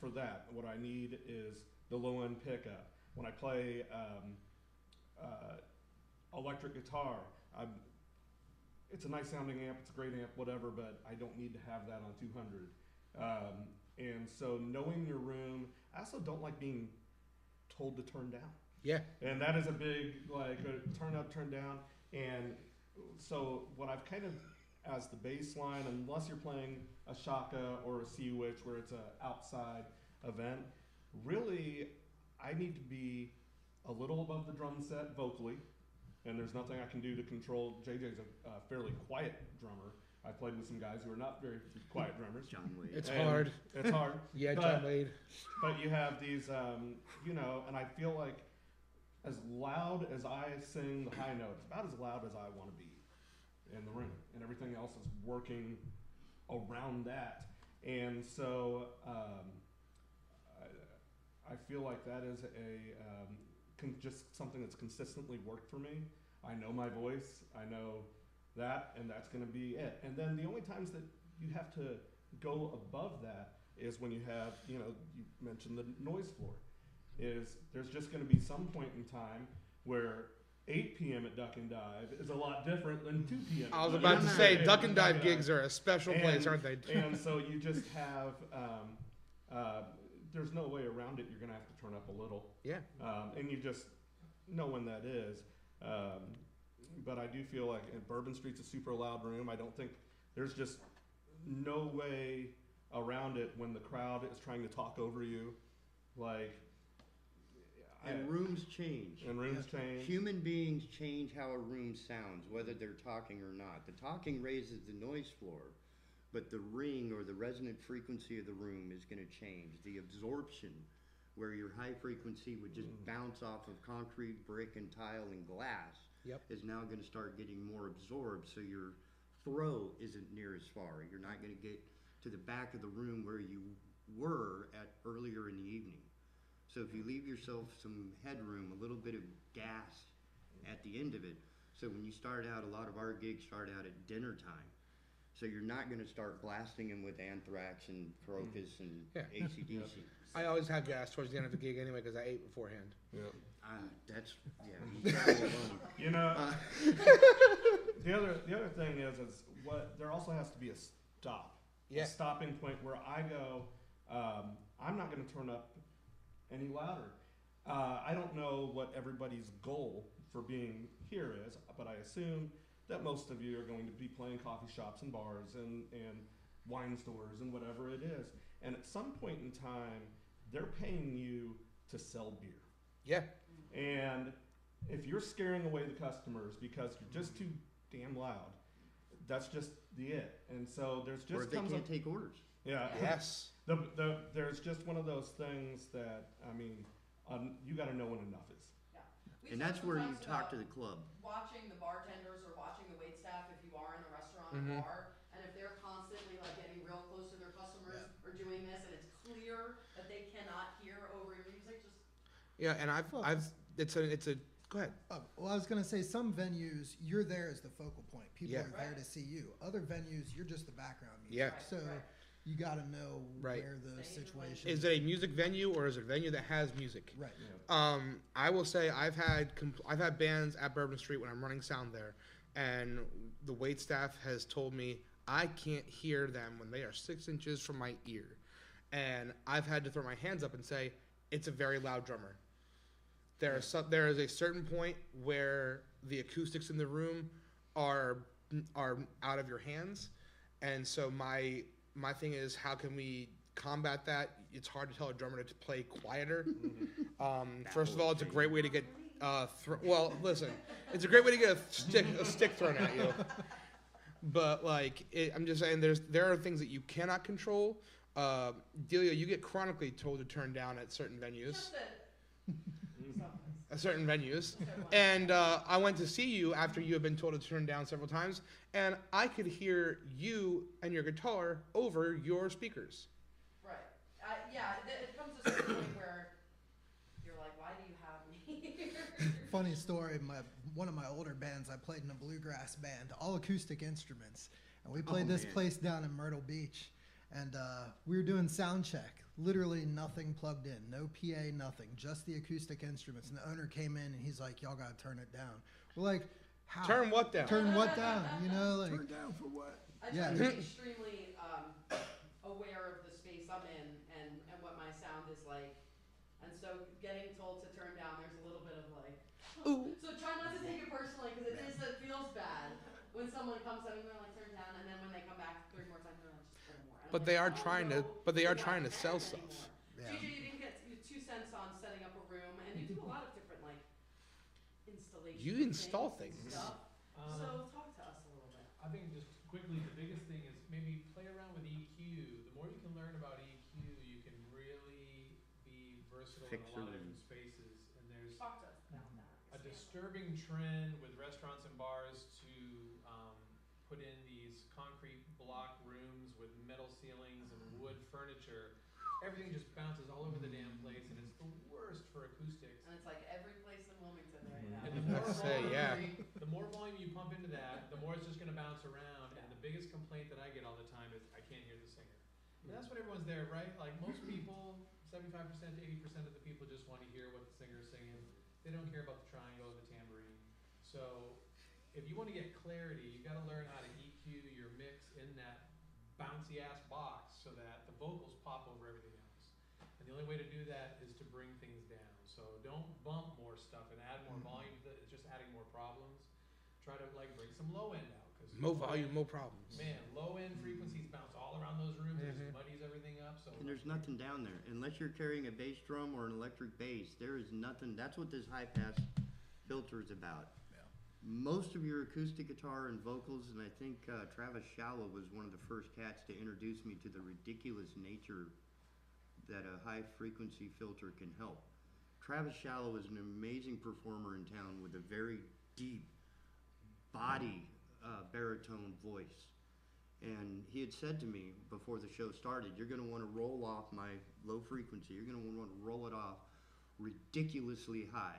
S5: For that, what I need is the low end pickup. When I play electric guitar, it's a nice sounding amp, it's a great amp, whatever, but I don't need to have that on 200. And so knowing your room, I also don't like being told to turn down.
S3: Yeah.
S5: And that is a big, like, turn up, turn down. And so what I've kind of, as the baseline, unless you're playing a Shaka or a C-Witch where it's an outside event, really, I need to be a little above the drum set vocally, and there's nothing I can do to control. JJ's a fairly quiet drummer. I played with some guys who are not very quiet drummers.
S6: John Wade.
S3: It's
S5: And
S3: hard.
S5: It's hard.
S3: Yeah,
S5: but,
S3: John Wade.
S5: But you have these, you know, and I feel like as loud as I sing the high notes, about as loud as I want to be in the room, and everything else is working around that. And so I feel like that is just something that's consistently worked for me. I know my voice, I know that, and that's going to be it. And then the only times that you have to go above that is when you have, you know, you mentioned the noise floor. There's just going to be some point in time where 8 p.m. at Duck and Dive is a lot different than 2 p.m.
S3: I was
S5: at
S3: about to
S5: Duck
S3: say,
S5: and
S3: Duck and Dive gigs are a special place, aren't they?
S5: And so you just have, there's no way around it. You're going to have to turn up a little.
S3: Yeah.
S5: And you just know when that is. But I do feel like Bourbon Street's a super loud room. I don't think there's just no way around it when the crowd is trying to talk over you. Like,
S6: And rooms change.
S5: And rooms change.
S6: Human beings change how a room sounds, whether they're talking or not. The talking raises the noise floor, but the ring or the resonant frequency of the room is going to change. The absorption, where your high frequency would just bounce off of concrete, brick, and tile and glass, is now going to start getting more absorbed, so your throw isn't near as far. You're not going to get to the back of the room where you were at earlier in the evening. So if you leave yourself some headroom, a little bit of gas at the end of it, so when you start out, a lot of our gigs start out at dinner time. So you're not going to start blasting them with Anthrax and Crocus and AC/DC.
S3: I always have gas towards the end of the gig anyway because I ate beforehand.
S5: Yeah.
S6: That's, yeah.
S5: You know, the other thing is what there also has to be a stop.
S3: Yeah.
S5: A stopping point where I go, I'm not going to turn up any louder. I don't know what everybody's goal for being here is, but I assume that most of you are going to be playing coffee shops and bars and wine stores and whatever it is. And at some point in time, they're paying you to sell beer.
S3: Yeah.
S5: And if you're scaring away the customers because you're just too damn loud, that's just the it. And so there's just
S6: or if they can't take orders.
S5: Yeah.
S3: Yes.
S5: There's just one of those things that, I mean, you got to know when enough is.
S1: Yeah.
S6: And that's where you talk to the club.
S1: Watching the bartenders or watching the waitstaff if you are in a restaurant
S3: Mhm.
S1: or bar, and if they're constantly like getting real close to their customers or doing this, and it's clear that they cannot hear over your music, just
S3: Yeah, and it's a. Go ahead.
S4: Well, I was going to say some venues, you're there as the focal point. People
S3: Yeah.
S4: are there to see you. Other venues, you're just the background music.
S3: Yeah.
S1: Right,
S4: So
S1: right.
S4: you got to know
S3: Right.
S4: where those
S1: Stay in
S4: situations.
S3: Is it a music venue or is it a venue that has music?
S4: Right.
S3: I will say I've had bands at Bourbon Street when I'm running sound there, and the wait staff has told me I can't hear them when they are 6 inches from my ear, and I've had to throw my hands up and say it's a very loud drummer. There is a certain point where the acoustics in the room are out of your hands, and so my thing is how can we combat that? It's hard to tell a drummer to play quieter. First of all, it's a great way to get well, listen, it's a great way to get a stick thrown at you. But like, I'm just saying, there are things that you cannot control. Delia, you get chronically told to turn down at certain venues.
S1: just
S3: At certain venues, and I went to see you after you had been told to turn down several times, and I could hear you and your guitar over your speakers.
S1: right. Yeah, it comes to a certain point where you're like, why do you have me here?
S4: Funny story. One of my older bands, I played in a bluegrass band, all acoustic instruments, and we played this place down in Myrtle Beach, and we were doing sound check. Literally nothing plugged in, no PA, nothing, just the acoustic instruments. And the owner came in and he's like, "Y'all gotta turn it down." We're like, "How?
S3: Turn what down?
S4: Turn what down?" You know, like.
S9: Turn down for what?
S1: I
S4: Yeah.
S1: try to be extremely aware of the space I'm in and what my sound is like. And so getting told to turn down, there's a little bit of like,
S3: Ooh.
S1: So try not to take it personally because it feels bad when someone comes up and they're like, turn down, and then when they come back 3 more times, they're like, just turn more. And I'm
S3: But
S1: like,
S3: they are
S1: "Oh,
S3: trying
S1: no,
S3: to. But they are
S1: you're
S3: trying to
S1: not
S3: sell
S1: anymore."
S3: stuff.
S4: Yeah.
S1: JJ, you didn't get your 2 cents on setting up a room, and you do a lot of different like
S3: You install things.
S1: Stuff.
S2: Um,
S1: So talk to us a little bit.
S2: I think just quickly, the biggest thing is maybe play around with EQ. The more you can learn about EQ, you can really be versatile in a lot of different spaces. And there's
S1: Talk to us about that.
S2: a
S1: Expand
S2: disturbing trend with restaurants and bars to put in these concrete block rooms with metal ceilings and wood furniture. Everything just bounces all over the damn place, and it's the worst for acoustics.
S1: And it's like every place in Wilmington right now.
S2: And the more
S3: I'd say, yeah.
S2: the more volume you pump into that, the more it's just going to bounce around. And the biggest complaint that I get all the time is I can't hear the singer. And that's what everyone's there, right? Like most people, 75% to 80% of the people just want to hear what the singer is singing. They don't care about the triangle or the tambourine. So if you want to get clarity, you got to learn how to EQ your mix in that bouncy ass box so that the vocals pop over everything else. And the only way to do that is to bring things down. So don't bump more stuff and add more volume. It's just adding more problems. Try to like bring some low end out. Cause
S3: More volume, more problems.
S2: man, low end frequencies bounce all around those rooms. It just muddies everything up. So
S6: And there's nothing down there. Unless you're carrying a bass drum or an electric bass, there is nothing. That's what this high pass filter is about. Most of your acoustic guitar and vocals, and I think Travis Shallow was one of the first cats to introduce me to the ridiculous nature that a high frequency filter can help. Travis Shallow is an amazing performer in town with a very deep body baritone voice. And he had said to me before the show started, you're going to want to roll off my low frequency. You're going to want to roll it off ridiculously high,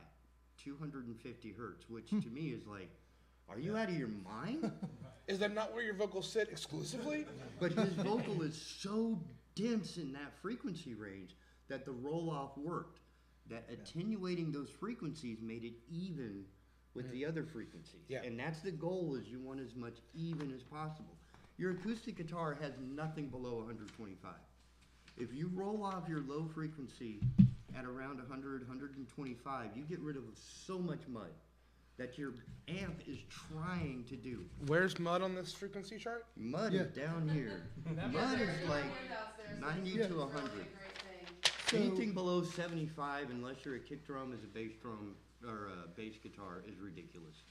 S6: 250 hertz, which to me is like, are you out of your mind?
S3: Is that not where your vocals sit exclusively?
S6: But his vocal is so dense in that frequency range that the roll off worked. That attenuating those frequencies made it even with the other frequencies.
S3: Yeah.
S6: And that's the goal, is you want as much even as possible. Your acoustic guitar has nothing below 125. If you roll off your low frequency at around 100, 125, you get rid of so much mud that your amp is trying to do.
S3: Where's mud on this frequency chart?
S6: Mud
S4: Yeah.
S6: is down here.
S2: That
S6: Mud
S1: There's
S6: is
S1: a
S6: like
S1: handout there, so
S6: 90
S1: it's
S6: to
S1: really
S6: 100.
S1: a great thing.
S4: So-
S6: Anything below 75, unless you're a kick drum as a bass drum or a bass guitar, is ridiculous.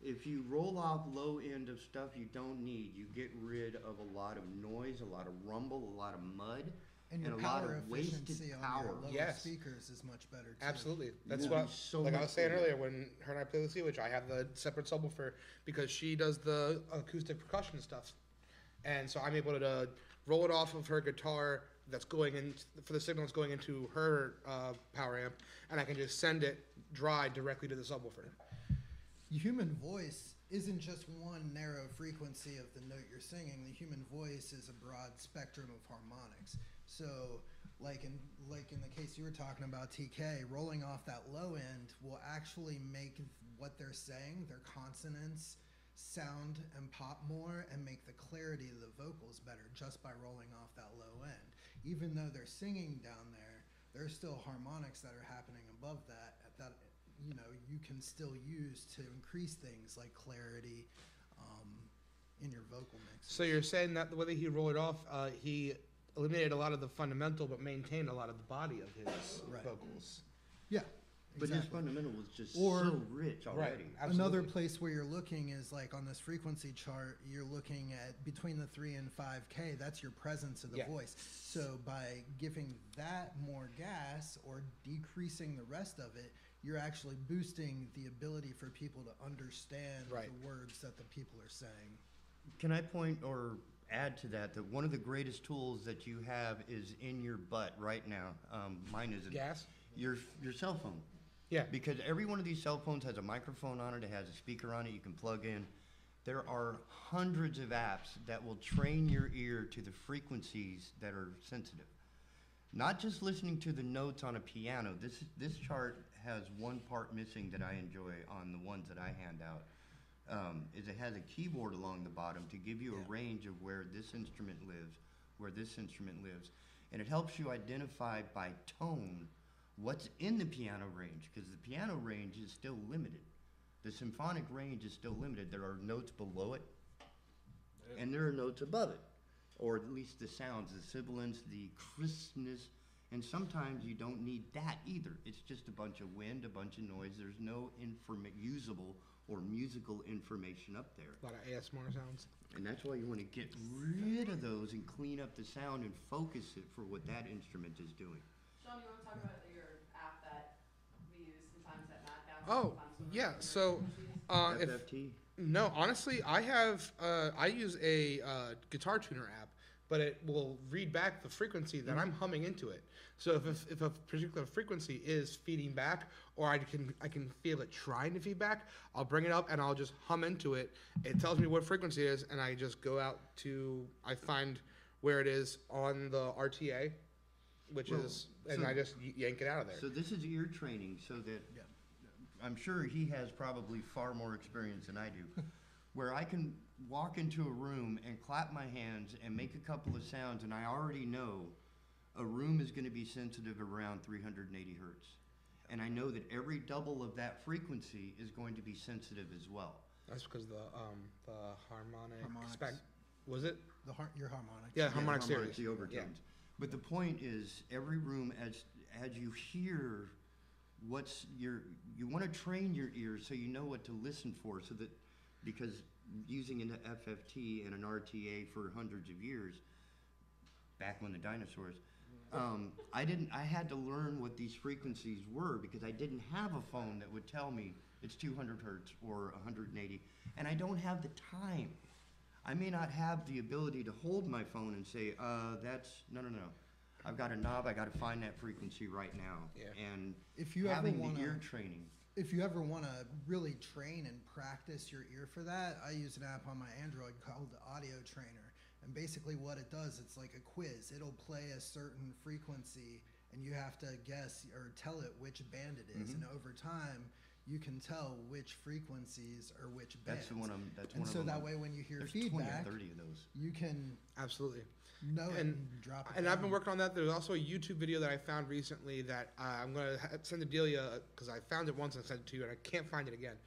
S6: If you roll off low end of stuff you don't need, you get rid of a lot of noise, a lot of rumble, a lot of mud,
S4: And your
S6: and a lot
S4: power
S6: of wasted
S4: efficiency on
S6: power.
S4: your lower
S3: Yes.
S4: speakers is much better too.
S3: Absolutely. That's
S6: will
S3: what,
S6: be so
S3: like I
S6: much
S3: was saying
S6: better.
S3: earlier, when her and I play with you, which I have the separate subwoofer because she does the acoustic percussion stuff. And so I'm able to roll it off of her guitar that's going in, for the signal that's going into her power amp, and I can just send it dry directly to the subwoofer.
S4: Human voice isn't just one narrow frequency of the note you're singing. The human voice is a broad spectrum of harmonics. So, like in the case you were talking about, TK, rolling off that low end will actually make what they're saying, their consonants, sound and pop more and make the clarity of the vocals better just by rolling off that low end. Even though they're singing down there, there's still harmonics that are happening above that you can still use to increase things like clarity in your vocal mix.
S3: So you're saying that the way that he rolled it off, he eliminated a lot of the fundamental but maintained a lot of the body of his
S4: Right.
S3: vocals.
S4: Yeah.
S6: But his
S4: exactly.
S6: fundamental was just
S4: Or-
S6: so rich already.
S4: Another
S3: Absolutely.
S4: place where you're looking is like on this frequency chart, you're looking at between the 3 and 5K, that's your presence of the
S3: Yeah.
S4: voice. So by giving that more gas or decreasing the rest of it, you're actually boosting the ability for people to understand
S3: Right.
S4: the words that the people are saying.
S6: Can I point or add to that one of the greatest tools that you have is in your butt right now? Mine isn't.
S3: Gas?
S6: Your cell phone.
S3: Yeah.
S6: Because every one of these cell phones has a microphone on it, it has a speaker on it, you can plug in. There are hundreds of apps that will train your ear to the frequencies that are sensitive. Not just listening to the notes on a piano. This chart has one part missing that I enjoy on the ones that I hand out. Is it has a keyboard along the bottom to give you a range of where this instrument lives, where this instrument lives. And it helps you identify by tone what's in the piano range, because the piano range is still limited. The symphonic range is still limited. There are notes below it, and there are notes above it, or at least the sounds, the sibilance, the crispness, And sometimes you don't need that either. It's just a bunch of wind, a bunch of noise. There's no usable or musical information up there.
S3: A lot of ASMR sounds.
S6: And that's why you want to get rid of those and clean up the sound and focus it for what that instrument is doing.
S1: Sean, you want to talk about your app that we use sometimes at MATCAP?
S3: Oh, yeah. So, if
S6: FFT?
S3: no, honestly, I use a guitar tuner app, but it will read back the frequency that I'm humming into it. So if a particular frequency is feeding back, or I can feel it trying to feed back, I'll bring it up and I'll just hum into it. It tells me what frequency it is, and I just go out to, I find where it is on the RTA, which is, and I just yank it out of there.
S6: So this is ear training, so that I'm sure he has probably far more experience than I do, where I can walk into a room and clap my hands and make a couple of sounds, and I already know a room is going to be sensitive around 380 hertz. And I know that every double of that frequency is going to be sensitive as well.
S3: That's because the harmonic
S4: Harmonics.
S3: was it?
S4: Your harmonics.
S3: Yeah, harmonic series.
S6: The overtones.
S3: Yeah.
S6: But the point is, every room, as you hear you want to train your ears so you know what to listen for, so that, because using an FFT and an RTA for hundreds of years, back when the dinosaurs, I had to learn what these frequencies were, because I didn't have a phone that would tell me it's 200 hertz or 180, and I don't have the time. I may not have the ability to hold my phone and say, no. I've got a knob, I got to find that frequency right now.
S3: Yeah.
S6: And
S4: If you
S6: having
S4: ever wanna,
S6: the ear training.
S4: If you ever want to really train and practice your ear for that, I use an app on my Android called the Audio Trainer. And basically what it does, it's like a quiz. It'll play a certain frequency, and you have to guess or tell it which band it is.
S6: Mhm.
S4: And over time, you can tell which frequencies are which bands.
S6: That's one of them.
S4: And so that way, when you hear
S6: There's 20 or
S4: feedback,
S6: 30 of those.
S4: you can
S3: Absolutely.
S4: know it
S3: And-
S4: and drop it
S3: And
S4: down.
S3: I've been working on that. There's also a YouTube video that I found recently that I'm going to send to Delia, because I found it once and sent it to you, and I can't find it again.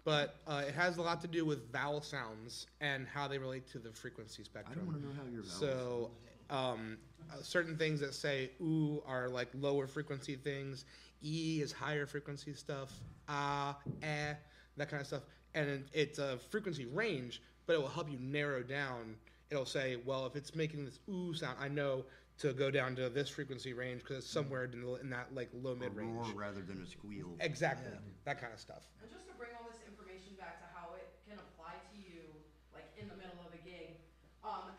S3: But it has a lot to do with vowel sounds and how they relate to the frequency
S6: I
S3: spectrum.
S6: don't want to know how your vowels
S3: So, certain things that say ooh are like lower frequency things. E is higher frequency stuff. Eh, that kind of stuff. And it's a frequency range, but it will help you narrow down. It'll say, well, if it's making this ooh sound, I know to go down to this frequency range because it's somewhere in that like low mid
S6: a
S3: range.
S6: roar rather than a squeal.
S3: Exactly,
S4: Yeah.
S3: that kind of stuff.
S1: And just to bring all this information back to how it can apply to you, like in the middle of a gig,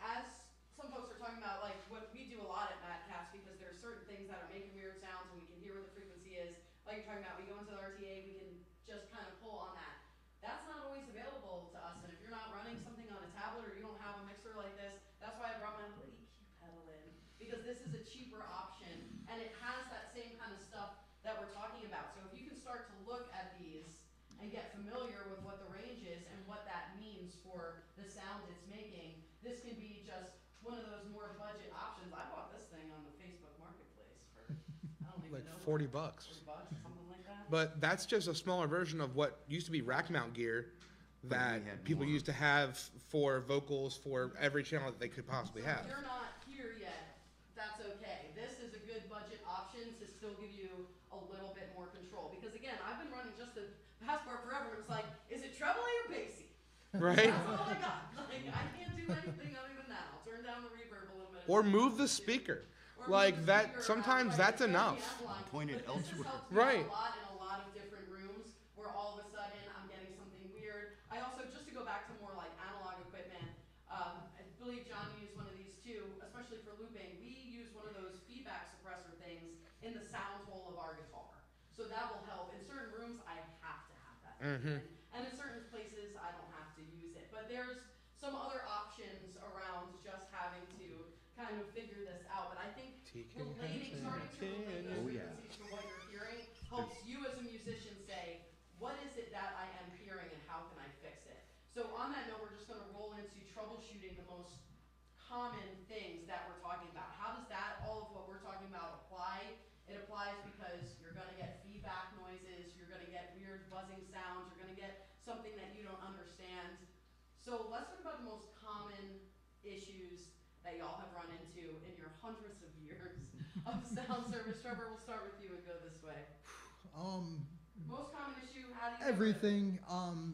S1: as some folks are talking about, like what we do a lot at MATCAPs, because there are certain things that are making weird sounds and we can hear where the frequency is. Like you're talking about, we go into the RTA, we can just kind of pull on that. That's not always available to us, and if you're not running something on a tablet or you don't have a mixer like this, that's why I brought my little EQ pedal in, because this is a cheaper option and it has that same kind of stuff that we're talking about. So if you can start to look at these and get familiar with what the range is and what that means for the sound it's making, this can be just one of those more budget options. I bought this thing on the Facebook Marketplace for, I don't even
S3: Like
S1: know.
S3: $40.
S1: 40 bucks, something like that.
S3: But that's just a smaller version of what used to be rack mount gear that
S6: we had
S3: people
S6: more.
S3: used to have for vocals for every channel that they could possibly
S1: So
S3: have.
S1: if you're not here yet, that's okay. This is a good budget option to still give you a little bit more control. Because again, I've been running just the Passport forever. It's like, is it treble or bassy?
S3: Right?
S1: That's all I got. Like, I can't do anything other than that. I'll turn down the reverb a little bit.
S3: Or move the speaker.
S1: Or
S3: Like
S1: move the
S3: that,
S1: speaker
S3: sometimes
S1: around,
S3: that's
S1: right, it's gotta be
S3: enough.
S1: analog.
S6: Point it
S1: But this has
S6: elsewhere.
S1: helped me out
S3: Right.
S1: a lot in a lot of different rooms where all of a sudden I'm getting something weird. I also, just to go back to more like analog equipment, I believe John used one of these too, especially for looping. We use one of those feedback suppressor things in the sound hole of our guitar. So that will help. In certain rooms, I have to have that.
S3: Mhm.
S1: And in certain places, I don't have to use it. But there's some other options around just having to kind of figure this out. But I think relating, starting to relate those
S6: Oh, yeah.
S1: frequencies to what you're hearing helps you as a musician say, what is it that I am hearing and how can I fix it? So on that note, we're just going to roll into troubleshooting the most common things that we're talking about. How does that, all of what we're talking about, apply? It applies because you're going to get feedback noises, you're going to get weird buzzing sounds, you're going to get something that you don't understand. So let's talk about the most common issues that y'all have run into in your hundreds of years of sound service? Trevor, we'll start with you and go this way. Most common issue, how do you
S4: Everything.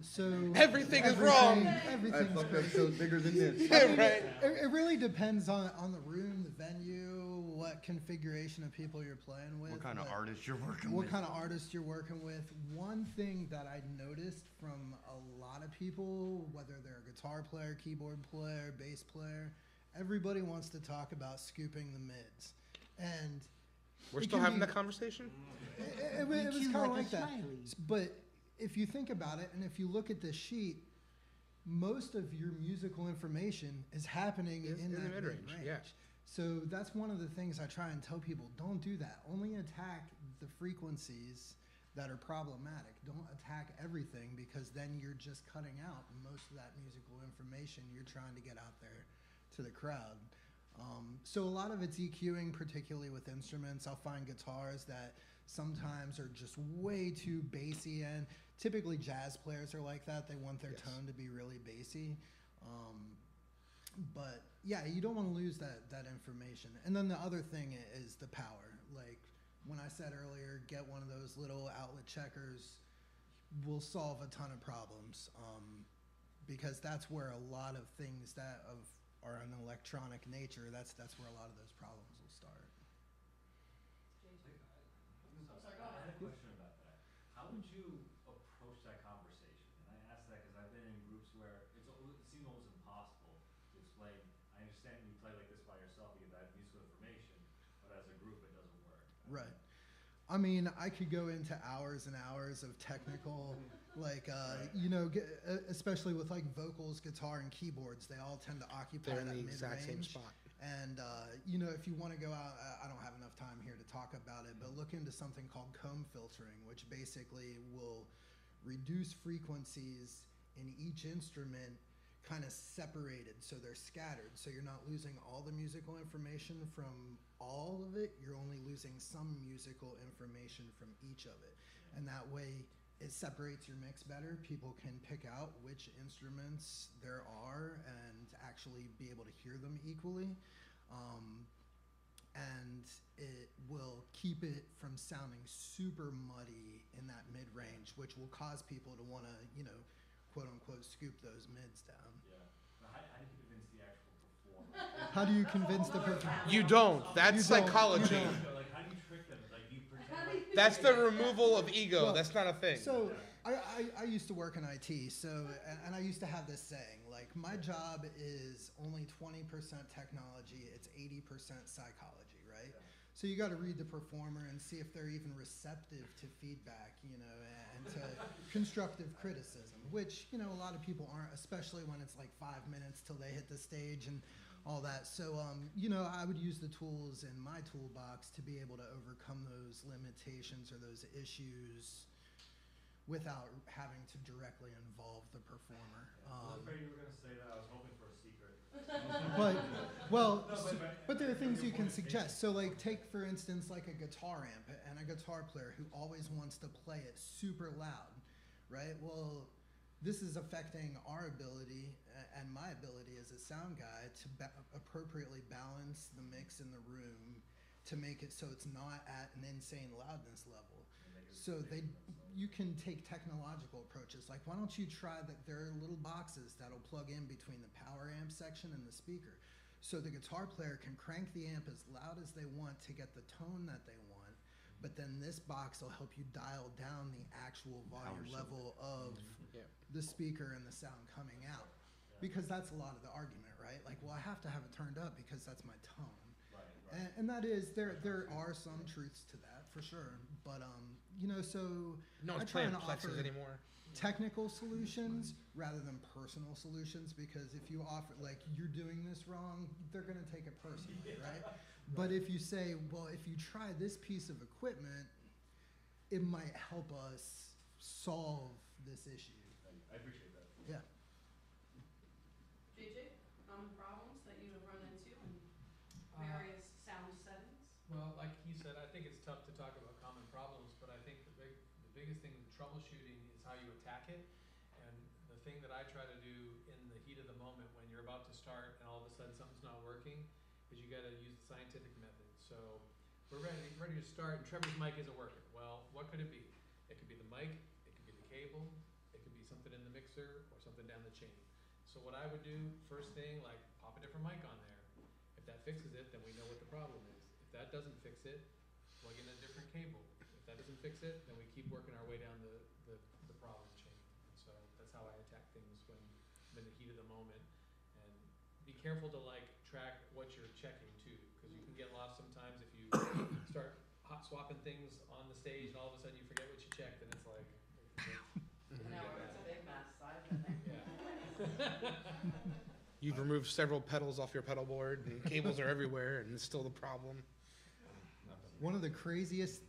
S4: So
S3: Everything is wrong.
S4: Everything's
S6: That
S4: crazy.
S6: show's bigger than this.
S3: Yeah, right.
S4: It really depends on the room, the venue, what configuration of people you're playing with.
S6: What kind of
S4: but
S6: artist you're working
S4: what
S6: with?
S4: kind of artist you're working with. One thing that I noticed from a lot of people, whether they're a guitar player, keyboard player, bass player, everybody wants to talk about scooping the mids. And
S3: We're
S4: it
S3: still
S4: can
S3: having
S4: be-
S3: that conversation?
S4: it was kind of like that. But if you think about it, and if you look at this sheet, most of your musical information is happening in that mid-range.
S3: yeah.
S4: So that's one of the things I try and tell people, don't do that. Only attack the frequencies that are problematic. Don't attack everything, because then you're just cutting out most of that musical information you're trying to get out there to the crowd. So a lot of it's EQing, particularly with instruments. I'll find guitars that sometimes are just way too bassy, and typically jazz players are like that. They want their tone to be really bassy. But yeah, you don't want to lose that information. And then the other thing is the power. Like when I said earlier, get one of those little outlet checkers will solve a ton of problems, because that's where a lot of things that are an electronic nature, that's where a lot of those problems will start.
S10: I had a question about that. How would you approach that conversation? And I ask that because I've been in groups where it seemed almost impossible to explain. I understand you play like this by yourself, you have musical information, but as a group it doesn't work.
S4: Right. I mean, I could go into hours and hours of technical, like, especially with like vocals, guitar, and keyboards, they all tend to occupy
S3: They're in
S4: that
S3: the exact same
S4: mid-range.
S3: spot.
S4: And, if you want to go out, I don't have enough time here to talk about it, but look into something called comb filtering, which basically will reduce frequencies in each instrument kind of separated, so they're scattered. So you're not losing all the musical information from all of it, you're only losing some musical information from each of it. And that way it separates your mix better. People can pick out which instruments there are and actually be able to hear them equally. And it will keep it from sounding super muddy in that mid-range, which will cause people to want to, quote unquote, scoop those mids down.
S10: Yeah. But how do you convince the actual performer?
S4: How do you convince the performer?
S3: You don't. That's
S4: You don't.
S3: psychology.
S4: You don't.
S10: Like, how do you trick them? Like, you pretend like
S3: That's the removal of ego.
S4: Well,
S3: That's not a thing.
S4: So I used to work in IT, and I used to have this saying, like, my job is only 20% technology, it's 80% psychology, right?
S10: Yeah.
S4: So you got to read the performer and see if they're even receptive to feedback, and to constructive criticism, which, a lot of people aren't, especially when it's like 5 minutes till they hit the stage and all that. So, I would use the tools in my toolbox to be able to overcome those limitations or those issues without having to directly involve the performer.
S10: I was afraid you were going to say that. I was hoping for a secret.
S4: But there are things you can suggest. So, like, take for instance, like a guitar amp and a guitar player who always wants to play it super loud, right? Well, this is affecting our ability and my ability as a sound guy to appropriately balance the mix in the room to make it so it's not at an insane loudness level. So you can take technological approaches. Like, why don't you try that there are little boxes that'll plug in between the power amp section and the speaker. So the guitar player can crank the amp as loud as they want to get the tone that they want, but then this box will help you dial down the actual volume level of the speaker and the sound coming out. Because that's a lot of the argument, right? Like, well, I have to have it turned up because that's my tone.
S10: Right.
S4: And that is, there are some truths to that, for sure. But, so
S3: No
S4: I
S3: one's
S4: try
S3: playing
S4: and
S3: plexus
S4: offer
S3: anymore.
S4: technical solutions rather than personal solutions, because if you offer, like, you're doing this wrong, they're going to take it personally, right? But if you say, well, if you try this piece of equipment, it might help us solve this issue.
S10: I appreciate that.
S4: Yeah.
S1: JJ, common problems that you have run into in various sound settings?
S2: Well, like he said, I think it's tough to talk about common problems, but I think the biggest thing with troubleshooting is how you attack it. And the thing that I try to do in the heat of the moment when you're about to start and all of a sudden something's not working, is you gotta use the scientific method. So we're ready to start and Trevor's mic isn't working. Well, what could it be? It could be the mic, it could be the cable, it could be something in the mixer or something down the chain. So what I would do first thing, like pop a different mic on there. If that fixes it, then we know what the problem is. If that doesn't fix it, plug in a different cable. If that doesn't fix it, then we keep working our way down the problem chain. So that's how I attack things when I'm in the heat of the moment. And be careful to like track what you're checking too, because you can get lost sometimes if you start hot swapping things on the stage and all of a sudden you forget what you checked and it's like.
S1: Now it's a big mess. I've been there.
S2: Yeah.
S3: You've removed several pedals off your pedal board, and cables are everywhere, and it's still the problem.
S4: One of the craziest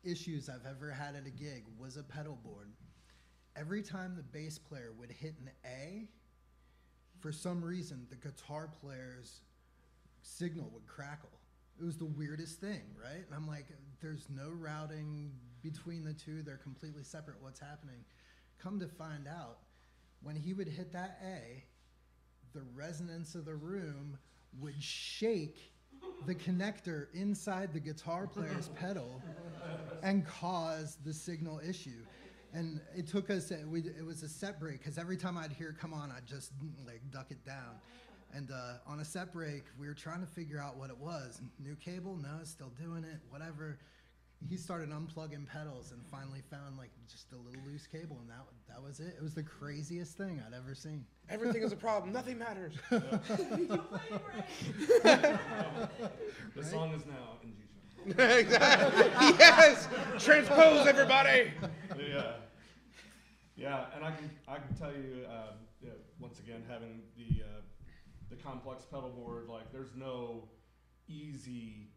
S4: issues I've ever had at a gig was a pedal board. Every time the bass player would hit an A, for some reason, the guitar player's signal would crackle. It was the weirdest thing, right? And I'm like, there's no routing between the two. They're completely separate. What's happening? Come to find out, when he would hit that A, the resonance of the room would shake the connector inside the guitar player's pedal and cause the signal issue. And it took us, it was a set break, because every time I'd hear come on, I'd just like duck it down. And on a set break, we were trying to figure out what it was. New cable? No, it's still doing it, whatever. He started unplugging pedals and finally found like just a little loose cable, and that was it. It was the craziest thing I'd ever seen.
S3: Everything is a problem. Nothing matters.
S5: The song is now in G sharp.
S3: Exactly. Yes. Transpose, everybody.
S5: Yeah, and I can tell you, once again, having the complex pedal board, like there's no easy,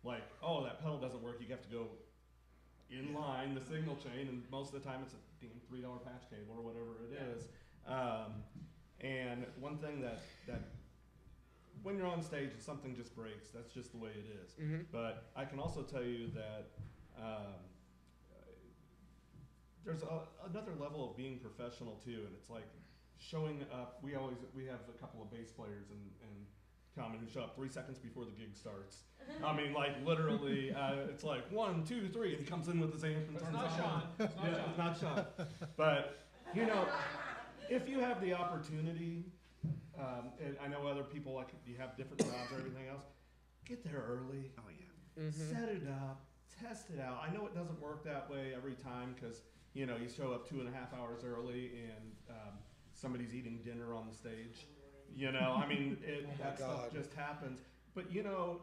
S5: like, oh, that pedal doesn't work. You have to go in line the signal chain, and most of the time it's a damn $3 patch cable or whatever it is. And one thing that when you're on stage and something just breaks, that's just the way it is.
S3: Mm-hmm.
S5: But I can also tell you that there's another level of being professional too, and it's like showing up. We have a couple of bass players and common who show up 3 seconds before the gig starts. I mean, like literally, it's like 1, 2, 3, and he comes in with his amp and turns
S2: It's not
S5: on.
S2: Sean.
S5: It's not Sean. But you know, if you have the opportunity, and I know other people like you have different jobs or everything else, get there early.
S6: Oh yeah.
S3: Mm-hmm.
S5: Set it up, test it out. I know it doesn't work that way every time because you know you show up 2.5 hours early and somebody's eating dinner on the stage. You know, I mean, that stuff just happens. But you know,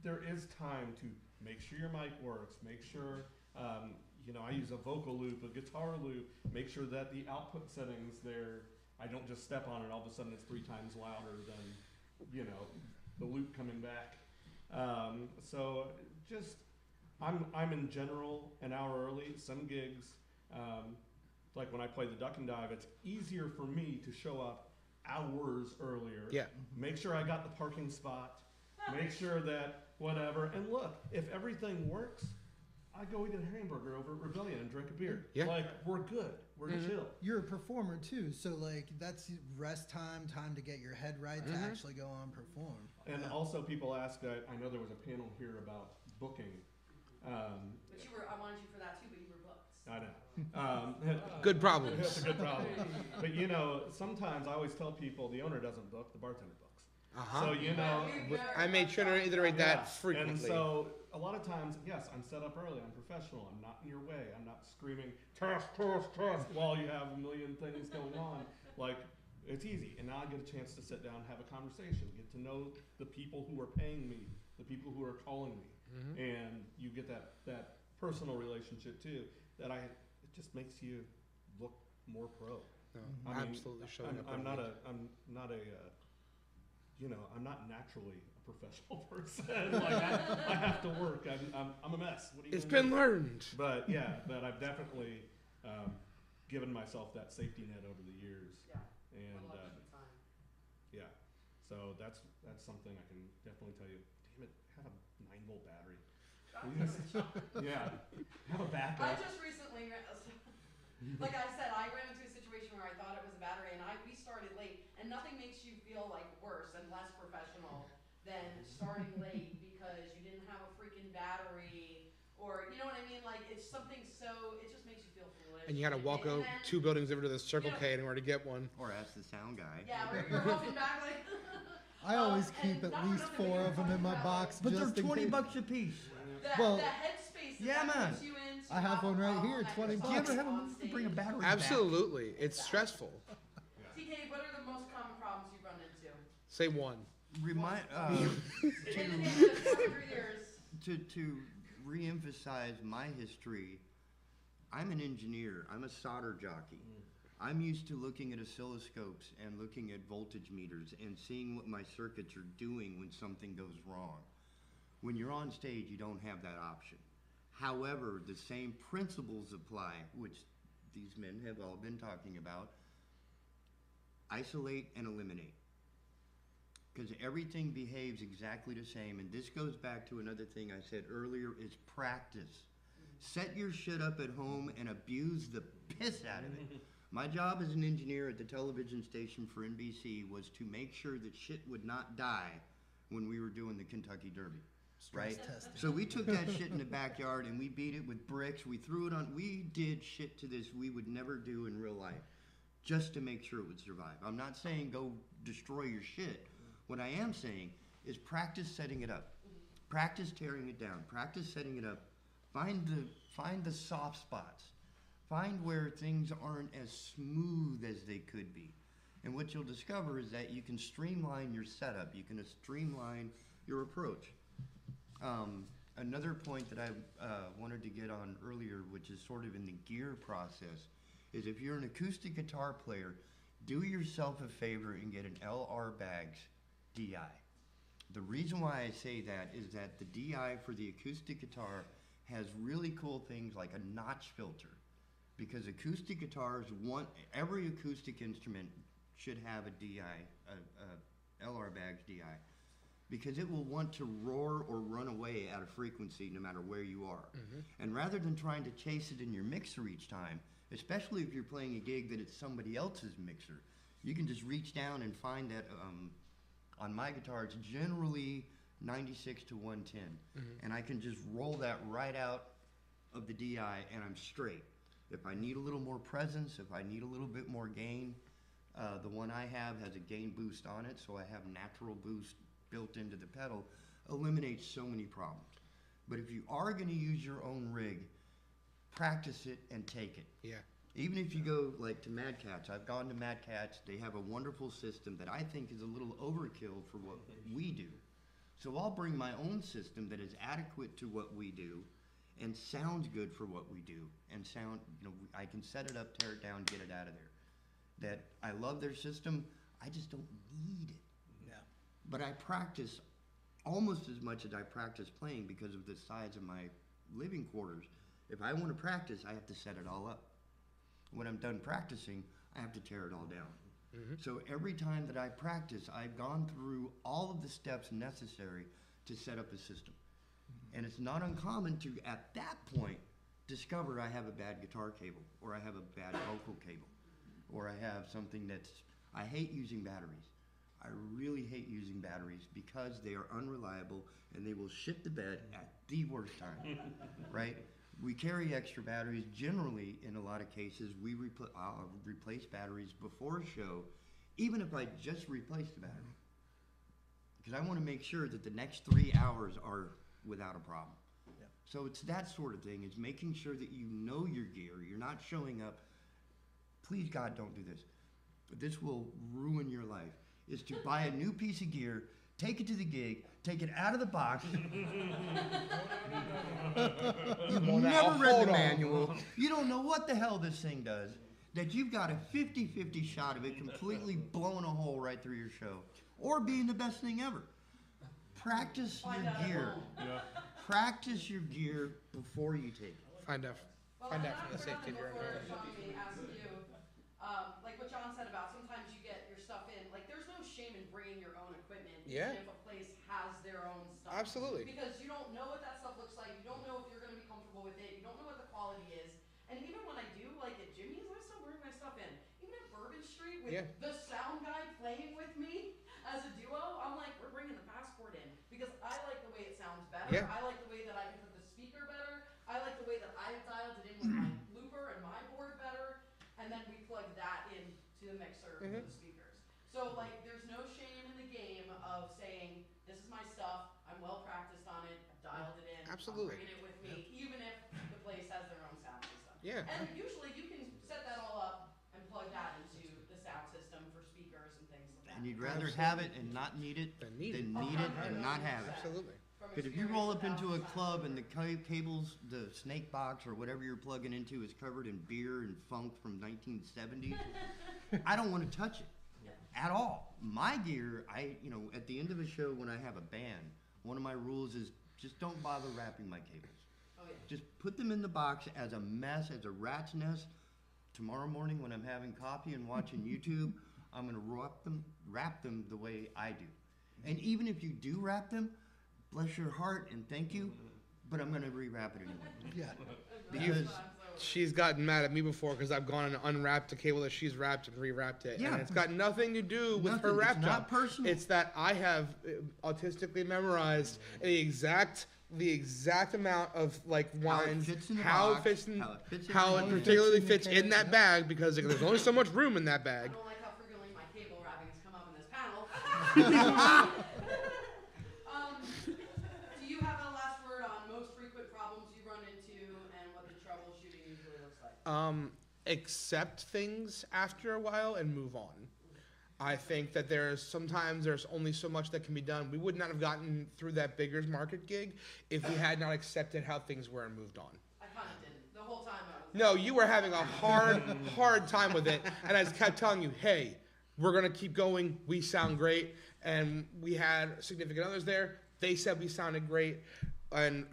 S5: there is time to make sure your mic works. Make sure, you know, I use a vocal loop, a guitar loop. Make sure that the output settings there, I don't just step on it. All of a sudden, it's 3 times louder than, you know, the loop coming back. So just, I'm in general an hour early. Some gigs, like when I play the duck and dive, it's easier for me to show up hours earlier.
S3: Yeah.
S5: Make sure I got the parking spot. Make sure that whatever. And look, if everything works, I go eat a hamburger over at Rebellion and drink a beer.
S3: Yeah.
S5: Like, we're good. We're chill.
S4: You're a performer too, so like that's rest time to get your head right to actually go on perform.
S5: And also people ask, I know there was a panel here about booking.
S1: But I wanted you for that too, but you were booked.
S5: I know.
S3: Good problems.
S5: It's a good problem. But you know, sometimes I always tell people the owner doesn't book, the bartender books.
S3: Uh-huh.
S5: So you know,
S3: I made sure to iterate that frequently.
S5: And so a lot of times, yes, I'm set up early. I'm professional. I'm not in your way. I'm not screaming test while you have a million things going on. Like, it's easy. And now I get a chance to sit down and have a conversation, get to know the people who are paying me, the people who are calling me, and you get that personal relationship too. That it just makes you look more pro.
S3: No,
S5: I mean,
S3: absolutely showing up.
S5: I'm not a you know, I'm not naturally a professional person. Like I have to work. I'm a mess. What are you
S3: It's
S5: gonna
S3: been
S5: do?
S3: learned.
S5: But yeah, but I've definitely given myself that safety net over the years.
S1: Yeah.
S5: And
S1: One lucky time.
S5: yeah, so that's something I can definitely tell you. Damn it, have a 9-volt battery. Please. Yeah, have a backup.
S1: I just recently Like I said, I ran into a situation where I thought it was a battery, and we started late, and nothing makes you feel like worse and less professional than starting late because you didn't have a freaking battery, or you know what I mean? Like it's something so it just makes you feel foolish.
S3: And you got to walk
S1: And
S3: out
S1: then,
S3: 2 buildings over to the Circle
S1: you know,
S3: K in order to get one.
S6: Or ask the sound guy.
S1: Yeah, where you're huffing back like.
S4: I always keep
S1: and
S4: at
S1: not for
S4: least
S1: nothing, but
S4: 4
S1: you're
S4: of them in my
S1: talking
S4: box.
S6: But they're
S4: just in
S6: 20
S4: case.
S6: bucks a piece.
S4: Well,
S1: The headspace that
S6: yeah,
S1: that
S6: man.
S1: puts you in to
S4: I have one right
S1: alcohol
S4: here,
S1: at
S4: 20
S1: your
S6: Do you ever
S1: songs
S6: have
S1: on
S6: to bring a
S1: stage.
S6: battery back?
S3: Absolutely. It's stressful.
S1: TK, what are the most common problems you run into?
S3: Say one.
S6: Remind,
S1: In the 100 years.
S6: to re-emphasize my history, I'm an engineer. I'm a solder jockey. I'm used to looking at oscilloscopes and looking at voltage meters and seeing what my circuits are doing when something goes wrong. When you're on stage, you don't have that option. However, the same principles apply, which these men have all been talking about. Isolate and eliminate. Because everything behaves exactly the same, and this goes back to another thing I said earlier, is practice. Set your shit up at home and abuse the piss out of it. My job as an engineer at the television station for NBC was to make sure that shit would not die when we were doing the Kentucky Derby. Right?
S4: testing.
S6: So we took that shit in the backyard and we beat it with bricks. We threw it on. We did shit to this we would never do in real life just to make sure it would survive. I'm not saying go destroy your shit. What I am saying is practice setting it up. Practice tearing it down. Practice setting it up. Find the soft spots. Find where things aren't as smooth as they could be. And what you'll discover is that you can streamline your setup. You can streamline your approach. Another point that I wanted to get on earlier, which is sort of in the gear process, is if you're an acoustic guitar player, do yourself a favor and get an LR Baggs DI. The reason why I say that is that the DI for the acoustic guitar has really cool things like a notch filter, because acoustic guitars every acoustic instrument should have a DI, a LR Baggs DI, because it will want to roar or run away at a frequency no matter where you are. And rather than trying to chase it in your mixer each time, especially if you're playing a gig that it's somebody else's mixer, you can just reach down and find that. On my guitar, it's generally 96 to 110. And I can just roll that right out of the DI and I'm straight. If I need a little more presence, if I need a little bit more gain, the one I have has a gain boost on it, so I have natural boost built into the pedal, eliminates so many problems. But if you are going to use your own rig, practice it and take it.
S3: Yeah.
S6: Even if you go like to Mad Catz, I've gone to Mad Catz, they have a wonderful system that I think is a little overkill for what we do. So I'll bring my own system that is adequate to what we do and sounds good for what we do. And I can set it up, tear it down, get it out of there. That I love their system, I just don't need it.
S4: Yeah.
S6: But I practice almost as much as I practice playing because of the size of my living quarters. If I want to practice, I have to set it all up. When I'm done practicing, I have to tear it all down. So every time that I practice, I've gone through all of the steps necessary to set up a system. And it's not uncommon to, at that point, discover I have a bad guitar cable, or I have a bad vocal cable, or I have something I hate using batteries. I really hate using batteries because they are unreliable and they will shit the bed at the worst time, right? We carry extra batteries. Generally, in a lot of cases, I'll replace batteries before a show, even if I just replace the battery. Because I want to make sure that the next 3 hours are without a problem.
S4: Yeah.
S6: So it's that sort of thing. It's making sure that you know your gear. You're not showing up. Please, God, don't do this. But this will ruin your life. Is to buy a new piece of gear, take it to the gig, take it out of the box. You've never read the manual. You don't know what the hell this thing does. That you've got a 50-50 shot of it completely blowing a hole right through your show. Or being the best thing ever. Practice your gear. Practice your gear before you take it.
S3: Find out for the safety of your own home.
S1: Like what John said about sometimes you get your stuff in, like there's no shame in bringing your own equipment,
S3: Yeah.
S1: even if a place has their own stuff.
S3: Absolutely.
S1: Because you don't know what that stuff looks like, you don't know if you're going to be comfortable with it, you don't know what the quality is. And even when I do, like at gym better.
S3: Yeah.
S1: I like the way that I can put the speaker better. I like the way that I've dialed it in with my looper and my board better. And then we plug that in to the mixer for the speakers. So like, there's no shame in the game of saying, this is my stuff, I'm well practiced on it, I've dialed it in,
S3: Absolutely.
S1: I'm bringing it with me, even if the place has their own sound system.
S3: Yeah.
S1: And usually you can set that all up and plug that into the sound system for speakers and things like that.
S6: And you'd rather have it and not need it
S3: Than need it.
S6: than need it and not have it.
S3: Absolutely.
S1: From
S6: Because if you
S1: experience
S6: roll up into a
S1: 1,000
S6: club and the cables, the snake box or whatever you're plugging into is covered in beer and funk from 1970s, I don't want to touch it at all. My gear, at the end of a show when I have a band, one of my rules is just don't bother wrapping my cables.
S1: Oh, yeah.
S6: Just put them in the box as a mess, as a rat's nest. Tomorrow morning when I'm having coffee and watching YouTube, I'm going to wrap them the way I do. And even if you do wrap them, bless your heart and thank you, but I'm going to rewrap it anyway.
S4: Yeah.
S6: Because
S3: She's gotten mad at me before because I've gone and unwrapped a cable that she's wrapped and rewrapped it.
S6: Yeah.
S3: And it's got nothing to do with her
S6: Nothing.
S3: wrap
S6: It's not
S3: job.
S6: personal.
S3: It's that I have autistically memorized the exact amount of like wines,
S6: fits in the
S3: how
S6: box,
S3: it fits in,
S6: how it fits in
S3: how
S6: the
S3: it
S6: hand.
S3: particularly
S4: Fits in the
S3: fits in
S4: can,
S3: that
S4: yeah.
S3: bag because there's only so much room in that
S1: I
S3: bag.
S1: don't like how frequently my cable wrappings come up in this panel. Do you have a last word on most frequent problems you run into and what the troubleshooting usually looks like?
S3: Accept things after a while and move on. I think that sometimes there's only so much that can be done. We would not have gotten through that Biggers Market gig if we had not accepted how things were and moved on.
S1: I kind of didn't. The whole time I was.
S3: No, you were having a hard time with it, and I just kept telling you, hey, we're gonna keep going. We sound great, and we had significant others there. They said we sounded great, and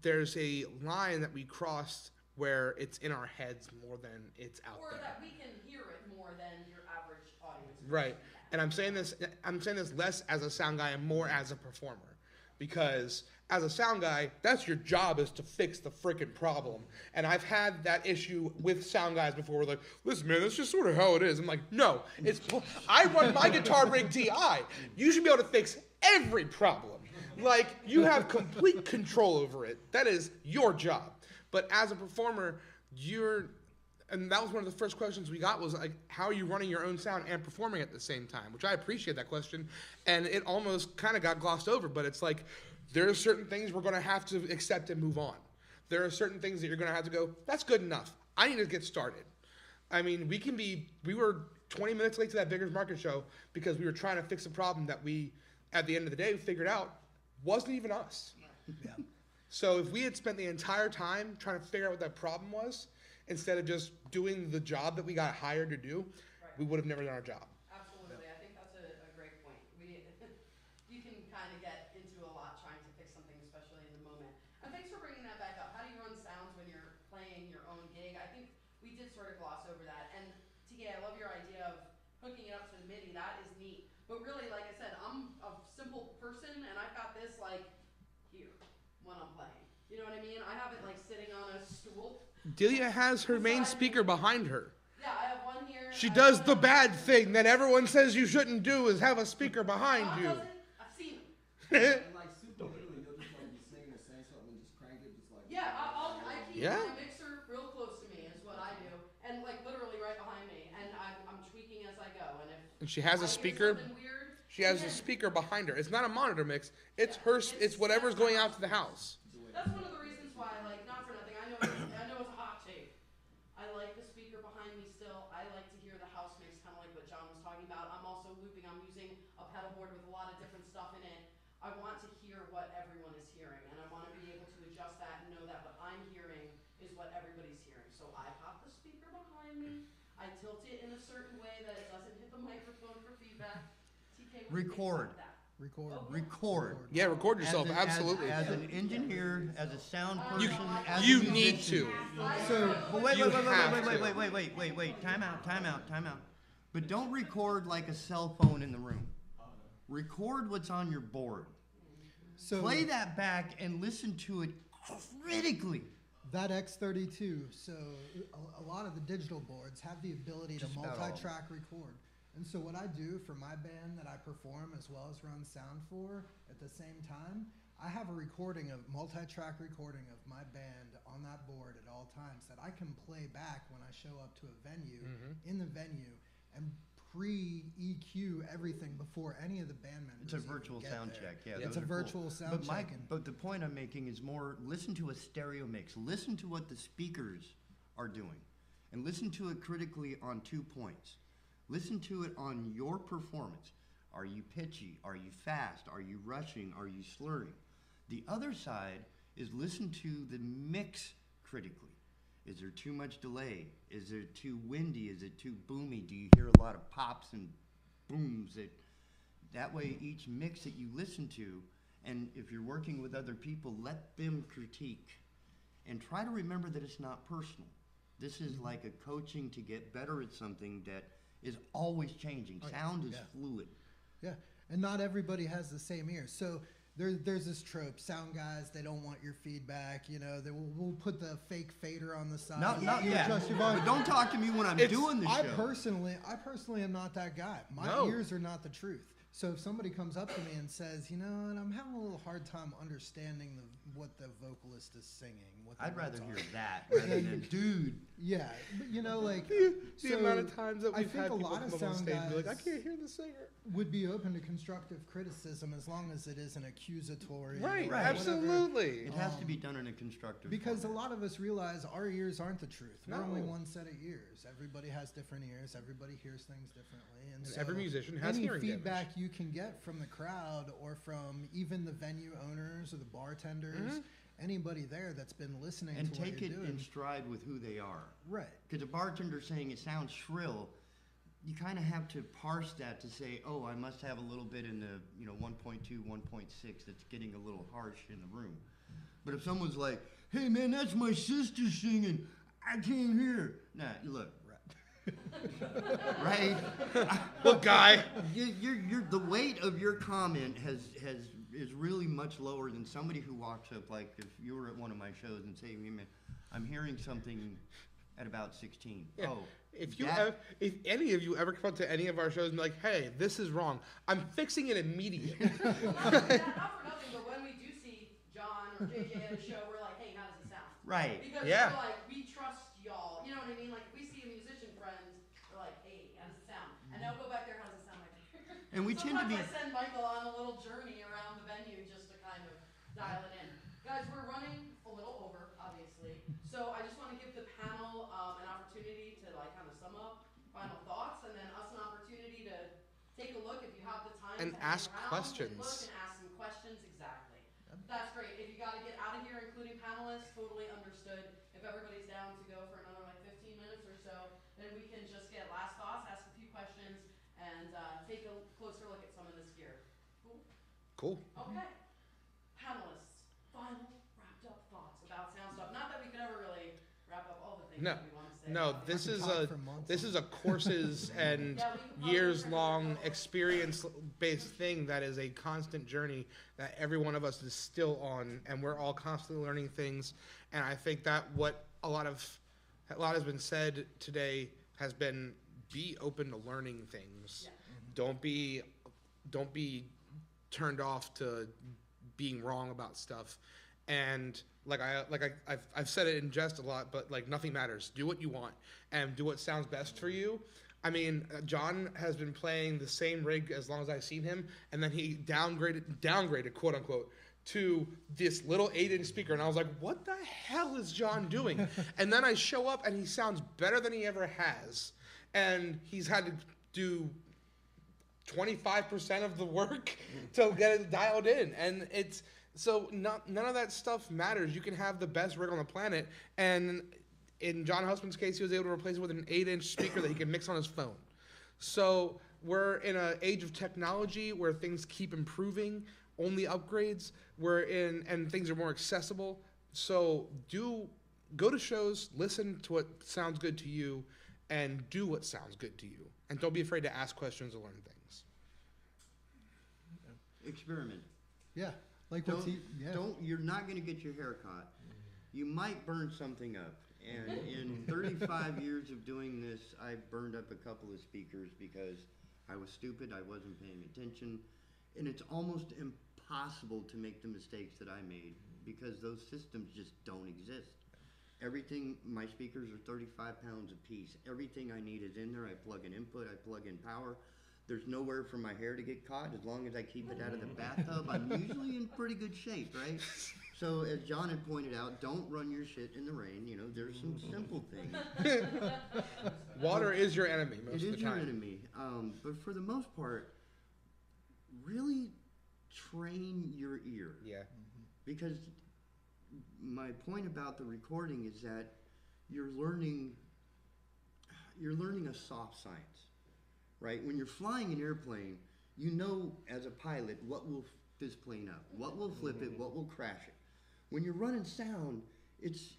S3: there's a line that we crossed where it's in our heads more than it's out
S1: Or
S3: there.
S1: that we can hear it more than your average audience.
S3: Right. And I'm saying this less as a sound guy and more as a performer. Because as a sound guy, that's your job, is to fix the freaking problem. And I've had that issue with sound guys before. We're like, listen, man, that's just sort of how it is. I'm like, no, I run my guitar rig TI. You should be able to fix every problem. Like, you have complete control over it. That is your job. But as a performer, and that was one of the first questions we got was like, how are you running your own sound and performing at the same time? Which I appreciate that question. And it almost kind of got glossed over, but it's like, there are certain things we're going to have to accept and move on. There are certain things that you're going to have to go, that's good enough. I need to get started. I mean, we were 20 minutes late to that Biggers Market show because we were trying to fix a problem that we, at the end of the day, figured out wasn't even us.
S4: Yeah.
S3: So if we had spent the entire time trying to figure out what that problem was, instead of just doing the job that we got hired to do, we would have never done our job.
S1: Absolutely. I think that's a great point. You can kind of get into a lot trying to fix something, especially in the moment. And thanks for bringing that back up. How do you run sounds when you're playing your own gig? I think we did sort of gloss over that. And TK, I love your idea of hooking it up to the MIDI. That is neat. But really, like I said, I'm a simple person, and I've got this like here when I'm playing. You know what I mean? I have it like sitting on a stool.
S3: Delia has her main speaker behind her.
S1: Yeah, I have one here.
S3: She does the bad thing that everyone says you shouldn't do, is have a speaker behind
S1: Tom
S3: you.
S1: does it. I've seen him.
S9: And like super literally, you'll just like be singing or saying something and just crank it, just like.
S1: Yeah, I keep
S3: Yeah.
S1: my mixer real close to me is what I do, and like literally right behind me, and I'm tweaking as I go. And if
S3: And she has
S1: I
S3: a
S1: hear
S3: speaker.
S1: something weird,
S3: She has a
S1: again,
S3: speaker behind her. It's not a monitor mix. It's it's whatever's going out to the house.
S1: That's one of the reasons why, like, not for nothing. I know it's a hot take. I like the speaker behind me still. I like to hear the house mix, kind of like what John was talking about. I'm also looping. I'm using a pedal board with a lot of different stuff in it. I want to hear what everyone is hearing, and I want to be able to adjust that and know that what I'm hearing is what everybody's hearing. So I pop the speaker behind me. I tilt it in a certain way that it doesn't hit the microphone for feedback. TK, what do you think
S6: Record.
S1: about that?
S4: Record.
S6: Record.
S3: Yeah, record yourself.
S6: As
S3: Absolutely.
S6: As an engineer, as a sound person, as
S3: You
S6: a
S3: need
S6: musician.
S3: to.
S4: So,
S6: But wait,
S3: You
S6: wait, wait,
S3: have
S6: wait, wait,
S3: to.
S6: wait, wait, wait, wait, time out. But don't record like a cell phone in the room. Record what's on your board.
S4: so
S6: Play that back and listen to it critically.
S4: that X32. So a lot of the digital boards have the ability
S6: Just
S4: to
S6: about all.
S4: multi-track record. And so what I do for my band that I perform as well as run sound for at the same time, I have a recording of multi-track recording of my band on that board at all times that I can play back when I show up to a venue, in the venue, and pre-EQ everything before any of the band members.
S6: It's a virtual
S4: even get
S6: sound
S4: there.
S6: check. Yeah,
S4: It's
S6: those
S4: a
S6: are cool.
S4: virtual sound check.
S6: But the point I'm making is more, listen to a stereo mix. Listen to what the speakers are doing. And listen to it critically on 2 points. Listen to it on your performance. Are you pitchy? Are you fast? Are you rushing? Are you slurring? The other side is listen to the mix critically. Is there too much delay? Is it too windy? Is it too boomy? Do you hear a lot of pops and booms? That way each mix that you listen to, and if you're working with other people, let them critique. And try to remember that it's not personal. This is like a coaching to get better at something that is always changing. Sound is fluid.
S4: Yeah, and not everybody has the same ear. So there's this trope: sound guys, they don't want your feedback. You know, we'll put the fake fader on the side.
S6: Not
S4: You
S6: yet.
S4: adjust your volume.
S6: But don't talk to me when I'm doing the show.
S4: I personally am not that guy. My ears are not the truth. So if somebody comes up to me and says, you know, and I'm having a little hard time understanding what the vocalist is singing.
S6: I'd rather hear that rather than, dude.
S4: Yeah, but you know, like
S3: the amount of times that we've had
S4: a
S3: people
S4: lot of
S3: come up on
S4: sound
S3: stage and be like, I
S4: guys
S3: can't hear the singer.
S4: would be open to constructive criticism as long as it isn't accusatory.
S3: Right,
S4: or
S3: absolutely.
S6: It has to be done in a constructive
S4: Because
S6: format.
S4: a lot of us realize our ears aren't the truth. We're
S3: No.
S4: only one set of ears. Everybody has different ears. Everybody hears things differently. And so
S3: every musician has
S4: any
S3: hearing
S4: feedback
S3: damage.
S4: you can get from the crowd or from even the venue owners or the bartenders, anybody there that's been listening
S6: And
S4: to what
S6: take
S4: you're
S6: it
S4: doing.
S6: in stride with who they are.
S4: Right.
S6: Because a bartender saying it sounds shrill, you kind of have to parse that to say, oh, I must have a little bit in the 1.2, 1.6 that's getting a little harsh in the room. But if someone's like, hey man, that's my sister singing, I can't hear. Nah, look. Right?
S3: Look, guy.
S6: You're the weight of your comment is really much lower than somebody who walks up, like if you were at one of my shows and say, hey, man, I'm hearing something at about 16.
S3: Yeah.
S6: Oh,
S3: If any of you ever come up to any of our shows and be like, hey, this is wrong, I'm fixing it immediately.
S1: Not for nothing, but when we do see John or JJ at a show, we're like, hey, how does it sound?
S6: Right.
S1: Because
S3: Yeah.
S1: we're like, we trust y'all. You know what I mean? Like, if we see a musician friend, we're like, hey, how does it sound? And they'll go back there, how does it sound like?
S6: And we tend to be.
S1: Sometimes I send Michael on a little journey around the venue just to kind of dial it in. Guys, we're running a little over, obviously. So I just want to give the panel an opportunity to like kind of sum up final thoughts, and then us an opportunity to take a look if you have the time
S3: And
S1: to hang
S3: ask
S1: around,
S3: questions.
S1: Look and ask some questions. Exactly. That's great. If you got to get out of here, including panelists, totally understood. If everybody's down to go for another like 15 minutes or so, then we can just get last thoughts, ask a few questions, and take a closer look at some of this gear. Cool?
S3: Cool.
S1: Okay. Panelists, final wrapped up thoughts about sound stuff. Not that we could ever really wrap up all the things
S3: No.
S1: that we want to say.
S3: No,
S1: about
S3: this
S1: it.
S3: is
S4: talk
S3: a
S4: for months
S3: this
S4: on
S3: is a courses and
S1: Yeah, we could probably
S3: years-long
S1: recommend a couple.
S3: experience-based thing that is a constant journey that every one of us is still on, and we're all constantly learning things. And I think that what a lot has been said today has been be open to learning things.
S1: Yeah.
S3: Don't be turned off to being wrong about stuff. And I've said it in jest a lot, but like nothing matters. Do what you want and do what sounds best for you. I mean, John has been playing the same rig as long as I've seen him, and then he downgraded quote unquote to this little 8-inch speaker, and I was like, what the hell is John doing? And then I show up and he sounds better than he ever has, and he's had to do 25% of the work to get it dialed in, and it's so none of that stuff matters. You can have the best rig on the planet, and in John Husband's case, he was able to replace it with an 8-inch speaker that he can mix on his phone. So we're in an age of technology where things keep improving, only upgrades. And things are more accessible. So go to shows, listen to what sounds good to you, and do what sounds good to you. And don't be afraid to ask questions or learn things.
S6: Experiment.
S4: Yeah. Like
S6: You're not going to get your hair caught. You might burn something up. And in 35 years of doing this, I've burned up a couple of speakers because I was stupid, I wasn't paying attention. And it's almost impossible to make the mistakes that I made because those systems just don't exist. Everything, my speakers are 35 pounds a piece. Everything I need is in there. I plug in input, I plug in power. There's nowhere for my hair to get caught. As long as I keep it out of the bathtub, I'm usually in pretty good shape, right? So as John had pointed out, don't run your shit in the rain. You know, there's some simple things.
S3: Water is your enemy most
S6: It
S3: of
S6: is
S3: the time.
S6: your enemy. But for the most part, really train your ear.
S3: Yeah.
S6: Because my point about the recording is that you're learning a soft science, right? When you're flying an airplane, you know as a pilot what will this plane up, what will flip it, what will crash it. When you're running sound, it's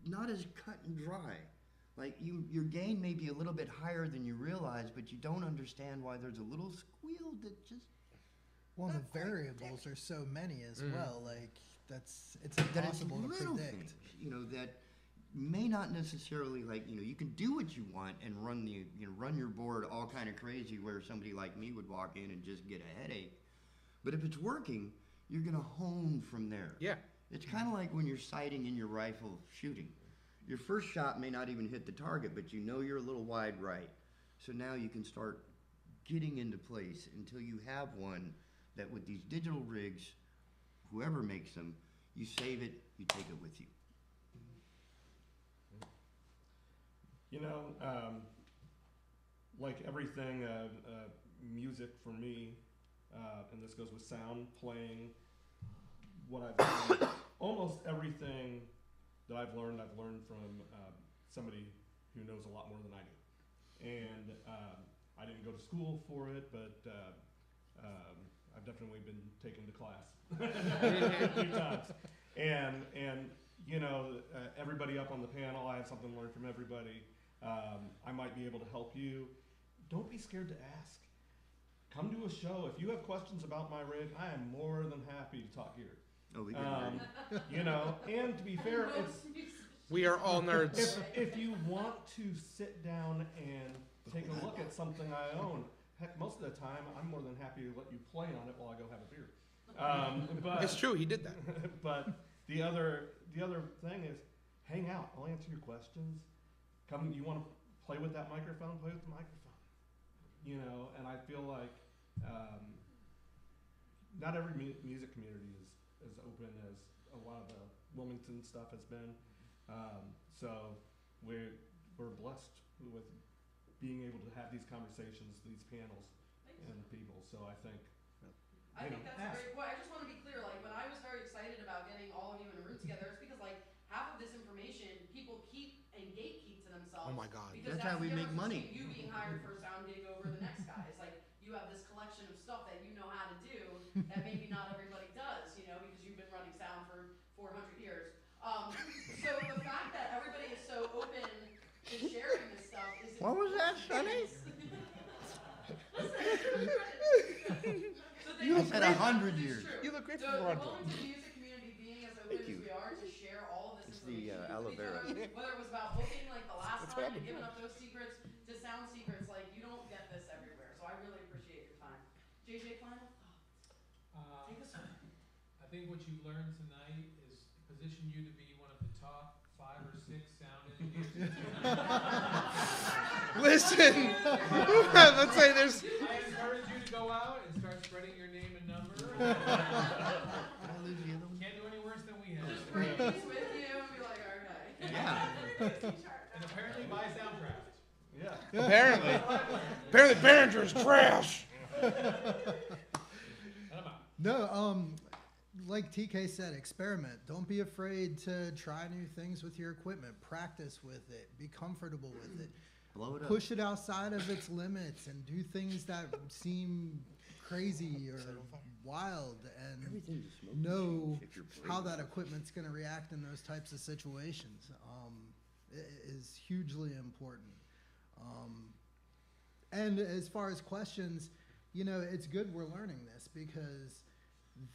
S6: not as cut and dry. Like your gain may be a little bit higher than you realize, but you don't understand why there's a little squeal that just.
S4: Well, the variables are so many as well. Like it's
S6: That it's
S4: impossible to
S6: little
S4: predict.
S6: things, you know, that may not necessarily, like, you know, you can do what you want and run your board all kind of crazy where somebody like me would walk in and just get a headache. But if it's working, you're gonna hone from there.
S3: Yeah.
S6: It's kind of like when you're sighting in your rifle shooting. Your first shot may not even hit the target, but you know you're a little wide right. So now you can start getting into place until you have one that with these digital rigs, whoever makes them, you save it, you take it with you.
S5: You know, like everything, music for me, and this goes with sound, playing, what I've learned, almost everything that I've learned from somebody who knows a lot more than I do. And I didn't go to school for it, but I've definitely been taken to class a few times. And you know, everybody up on the panel, I have something to learn from everybody. I might be able to help you. Don't be scared to ask. Come to a show. If you have questions about my rig, I am more than happy to talk here.
S6: Oh, we get
S5: You know, and to be fair,
S3: We are all nerds.
S5: if you want to sit down and take a look at something I own, heck, most of the time I'm more than happy to let you play on it while I go have a beer. But
S3: It's true, he did that.
S5: but the other thing is, hang out. I'll answer your questions. Come, you want to play with that microphone? Play with the microphone. You know, and I feel like not every music community is as open as a lot of the Wilmington stuff has been. So we're blessed with being able to have these conversations, these panels, and people. So I think.
S1: I think that's a great point. I just want to be clear, like, when I was very excited about getting all of you in a room together, it's because, like, half of this information people keep and gatekeep to themselves.
S3: Oh my God.
S1: Because
S6: That's how we
S1: the
S6: make
S1: difference
S6: money.
S1: between you being hired for a sound gig over the next guy. It's like, you have this collection of stuff that you know how to do that maybe not everybody does, you know, because you've been running sound for 400 years. So the fact that everybody is so open to sharing this stuff is.
S6: What was that, Sonny? You said 100 years.
S3: You look great for
S1: The
S3: Toronto.
S1: Wilmington music community being as open
S6: Thank
S1: as
S6: you.
S1: we are to share all of this
S6: It's the
S1: information
S6: aloe
S1: with each
S6: vera.
S1: other, whether it was about booking like the last
S3: That's what
S1: time
S3: I've
S1: and
S3: been
S1: giving
S3: doing.
S1: up those secrets to sound secrets, like you don't get this everywhere. So I really appreciate your time. JJ, final thoughts? Take us home.
S2: I think what you've learned tonight is position you to be one of the top 5 or 6 sound engineers.
S3: Listen, let's say there's.
S2: I encourage you to go out and start spreading your name and number. Can't do any worse than we have.
S1: Just bring these with you and be like, okay.
S6: Yeah.
S2: And apparently buy Soundcraft.
S5: Yeah.
S3: Apparently Behringer's trash.
S2: And I'm out.
S4: No, like TK said, experiment. Don't be afraid to try new things with your equipment. Practice with it. Be comfortable with it.
S6: Blow it up.
S4: Push it outside of its limits and do things that seem crazy or wild, and
S6: Everything's a smoke
S4: know
S6: machine if you're
S4: how
S6: playing.
S4: that equipment's going to react in those types of situations. It is hugely important. And as far as questions, you know, it's good we're learning this because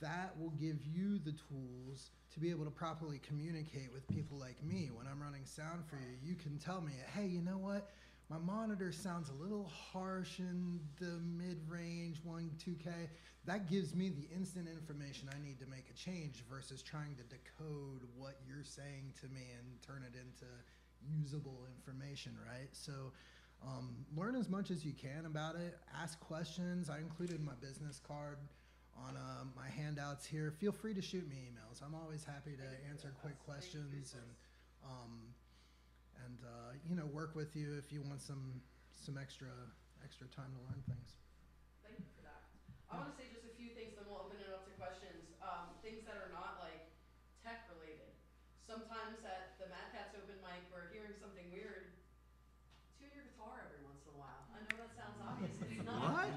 S4: that will give you the tools to be able to properly communicate with people like me. When I'm running sound for you, you can tell me, hey, you know what? my monitor sounds a little harsh in the mid-range 2K. That gives me the instant information I need to make a change versus trying to decode what you're saying to me and turn it into usable information, right? So learn as much as you can about it. Ask questions. I included my business card on my handouts here. Feel free to shoot me emails. I'm always happy to answer quick questions and work with you if you want some extra time to learn things.
S1: Thank you for that. I want to say just a few things, then we'll open it up to questions. Things that are not like tech related. Sometimes at the Mad Cats open mic, we're hearing something weird. Tune your guitar every once in a while. I know that sounds obvious. It's not.
S6: What?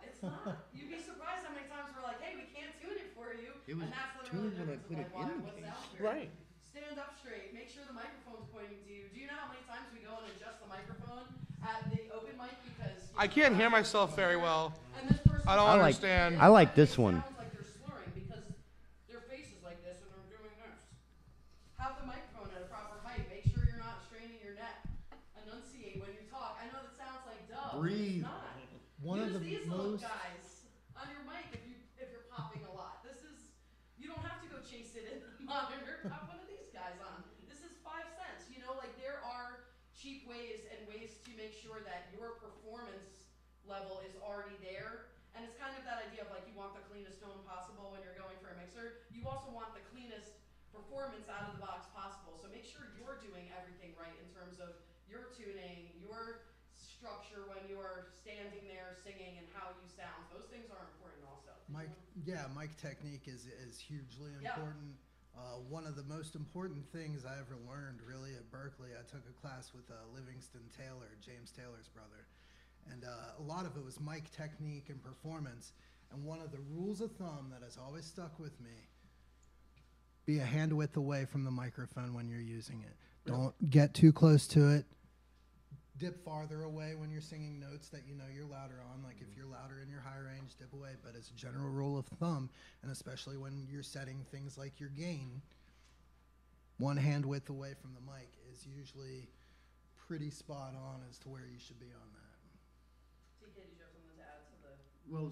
S1: It's not. You'd be surprised how many times we're like, hey, we can't tune it for you.
S6: It was
S1: and that's literally
S6: tuned
S1: the
S6: when I
S1: difference
S6: put
S1: of
S6: it
S1: like,
S6: in the
S1: what's
S6: case.
S1: out there.
S3: Right.
S1: Stand up straight. Make sure the microphone's pointing to you. Do you know how many times we go and adjust the microphone at the open mic because
S3: I can't hear myself very well.
S1: And this person
S3: I don't understand.
S6: I like this one.
S1: Sounds like they're slurring because their face is like this and they're doing this. Have the microphone at a proper height. Make sure you're not straining your neck. Enunciate when you talk. I know that sounds like duh.
S6: Breathe.
S1: But it's not.
S4: One
S1: Use
S4: of the
S1: these little
S4: most
S1: guys on your mic if you're popping a lot. This is, you don't have to go chase it in the monitor. Pop one of these guys on. This is 5 cents. You know, like there are cheap ways and ways to make sure that your performance level is already there. And it's kind of that idea of like you want the cleanest tone possible when you're going for a mixer. You also want the cleanest performance out of the box possible. So make sure you're doing everything right in terms of your tuning, your structure when you're standing there singing and how you sound. Those things are important also.
S4: Mic technique is hugely
S1: Yeah.
S4: important. One of the most important things I ever learned really at Berkeley, I took a class with Livingston Taylor, James Taylor's brother. And a lot of it was mic technique and performance. And one of the rules of thumb that has always stuck with me, be a hand width away from the microphone when you're using it. Don't get too close to it. Dip farther away when you're singing notes that you know you're louder on. Like if you're louder in your high range, dip away. But as a general rule of thumb, and especially when you're setting things like your gain, one hand width away from the mic is usually pretty spot on as to where you should be on that.
S1: TK, did you have something to add to the...
S6: Well,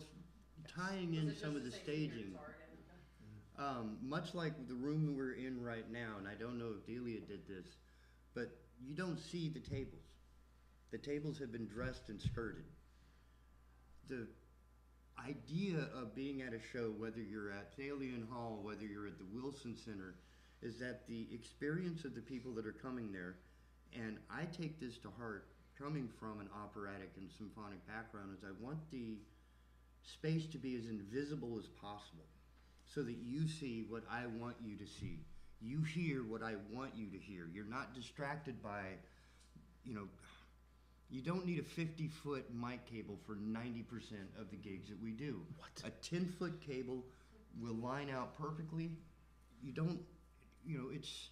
S6: tying in
S1: Was it
S6: some
S1: just
S6: of the
S1: to say clean your
S6: staging,
S1: guitar again? Okay.
S6: much like the room we're in right now, and I don't know if Delia did this, but you don't see the tables. The tables have been dressed and skirted. The idea of being at a show, whether you're at Thalian Hall, whether you're at the Wilson Center, is that the experience of the people that are coming there, and I take this to heart, coming from an operatic and symphonic background, is I want the space to be as invisible as possible so that you see what I want you to see. You hear what I want you to hear. You're not distracted by, you don't need a 50-foot mic cable for 90% of the gigs that we do.
S4: What?
S6: A 10-foot cable will line out perfectly. You don't, it's,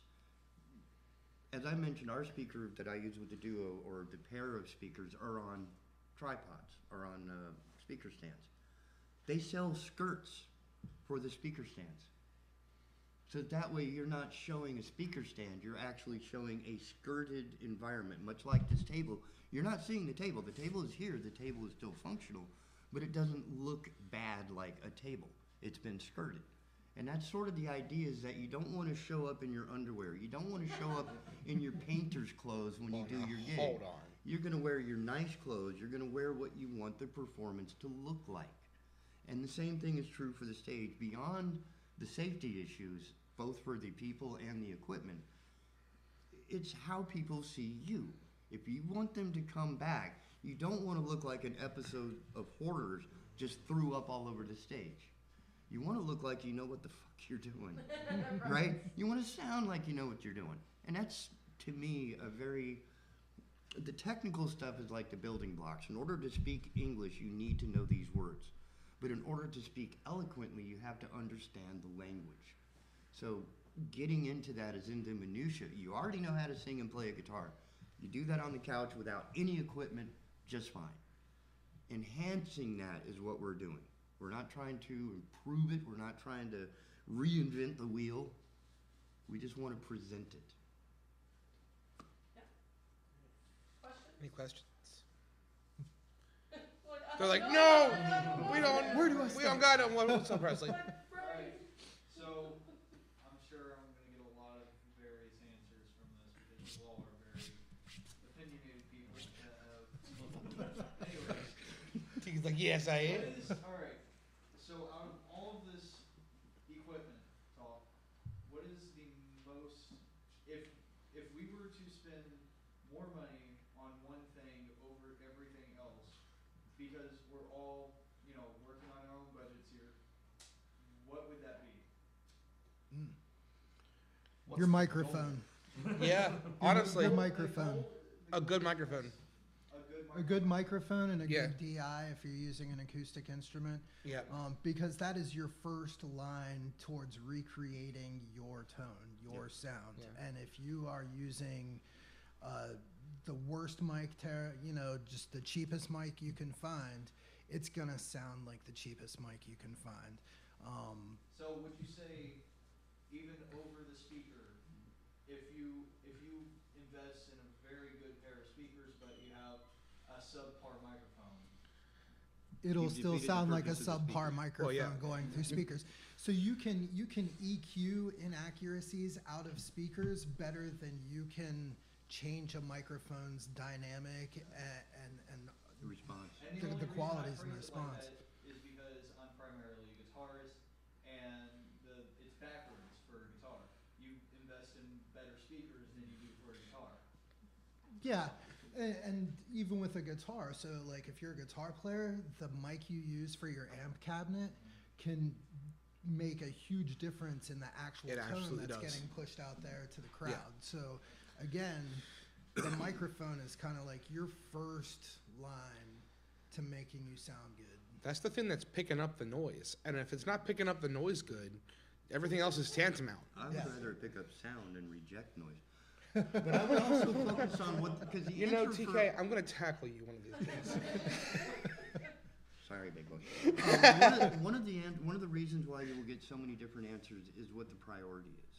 S6: as I mentioned, our speaker that I use with the duo or the pair of speakers are on tripods or on speaker stands. They sell skirts for the speaker stands. So that way you're not showing a speaker stand, you're actually showing a skirted environment, much like this table. You're not seeing the table. The table is here, the table is still functional, but it doesn't look bad like a table. It's been skirted. And that's sort of the idea, is that you don't want to show up in your underwear. You don't want to show up in your painter's clothes when you do your gig.
S3: Hold on.
S6: You're going to wear your nice clothes. You're going to wear what you want the performance to look like. And the same thing is true for the stage. Beyond the safety issues, both for the people and the equipment, it's how people see you. If you want them to come back, you don't want to look like an episode of Hoarders just threw up all over the stage. You want to look like you know what the fuck you're doing, right? You want to sound like you know what you're doing. And that's, to me, the technical stuff is like the building blocks. In order to speak English, you need to know these words. But in order to speak eloquently, you have to understand the language. So getting into that is in the minutia. You already know how to sing and play a guitar. You do that on the couch without any equipment, just fine. Enhancing that is what we're doing. We're not trying to improve it. We're not trying to reinvent the wheel. We just want to present it.
S1: Yeah. Question?
S3: Any questions?
S1: Like,
S3: They're like,
S1: I
S3: no,
S1: don't
S3: we
S1: know.
S3: don't.
S4: Where do I
S3: We don't got them. What's up, Presley?
S7: Alright, so I'm sure I'm gonna get a lot of various answers from this because you all are very opinionated people that have. Anyways,
S3: He's like, yes, I am.
S7: alright, so out of all of this equipment talk, what is the most, if we were to spend more money on one thing over everything else, because we're all, working on our own budgets here, what would that be?
S4: Your microphone.
S3: Yeah, honestly,
S4: Your microphone.
S3: a good microphone.
S4: A good microphone and a
S3: Yeah.
S4: good DI if you're using an acoustic instrument.
S3: Yeah.
S4: Because that is your first line towards recreating your tone, your sound.
S3: Yeah.
S4: And if you are using the worst mic, just the cheapest mic you can find, it's going to sound like the cheapest mic you can find.
S7: So would you say, even over the speaker, if you invest in a very good pair of speakers, but you have a subpar microphone,
S4: It'll
S6: You've
S4: still
S6: defeated the
S4: sound like a
S6: purpose of the
S4: subpar
S6: speaker.
S4: microphone
S3: Well, yeah.
S4: going through speakers. So you can EQ inaccuracies out of speakers better than you can change a microphone's dynamic and
S6: The response.
S7: and
S4: The
S7: only reason I
S4: qualities and
S7: phrase it like
S4: response.
S7: that is because I'm primarily a guitarist, and it's backwards for guitar. You invest in better speakers than you do for a guitar.
S4: yeah. And even with a guitar, so like if you're a guitar player, the mic you use for your amp cabinet can make a huge difference in the actual
S3: It
S4: tone
S3: absolutely
S4: that's
S3: does.
S4: getting pushed out there to the crowd. So again, the microphone is kind of like your first line to making you sound good.
S3: That's the thing that's picking up the noise. And if it's not picking up the noise good, everything else is tantamount.
S6: I would
S4: Yeah.
S6: rather pick up sound and reject noise. But I would also focus on because the
S3: You know,
S6: answer
S3: TK, I'm going to tackle you one of these days.
S6: Sorry, big boy. One of the reasons why you will get so many different answers is what the priority is.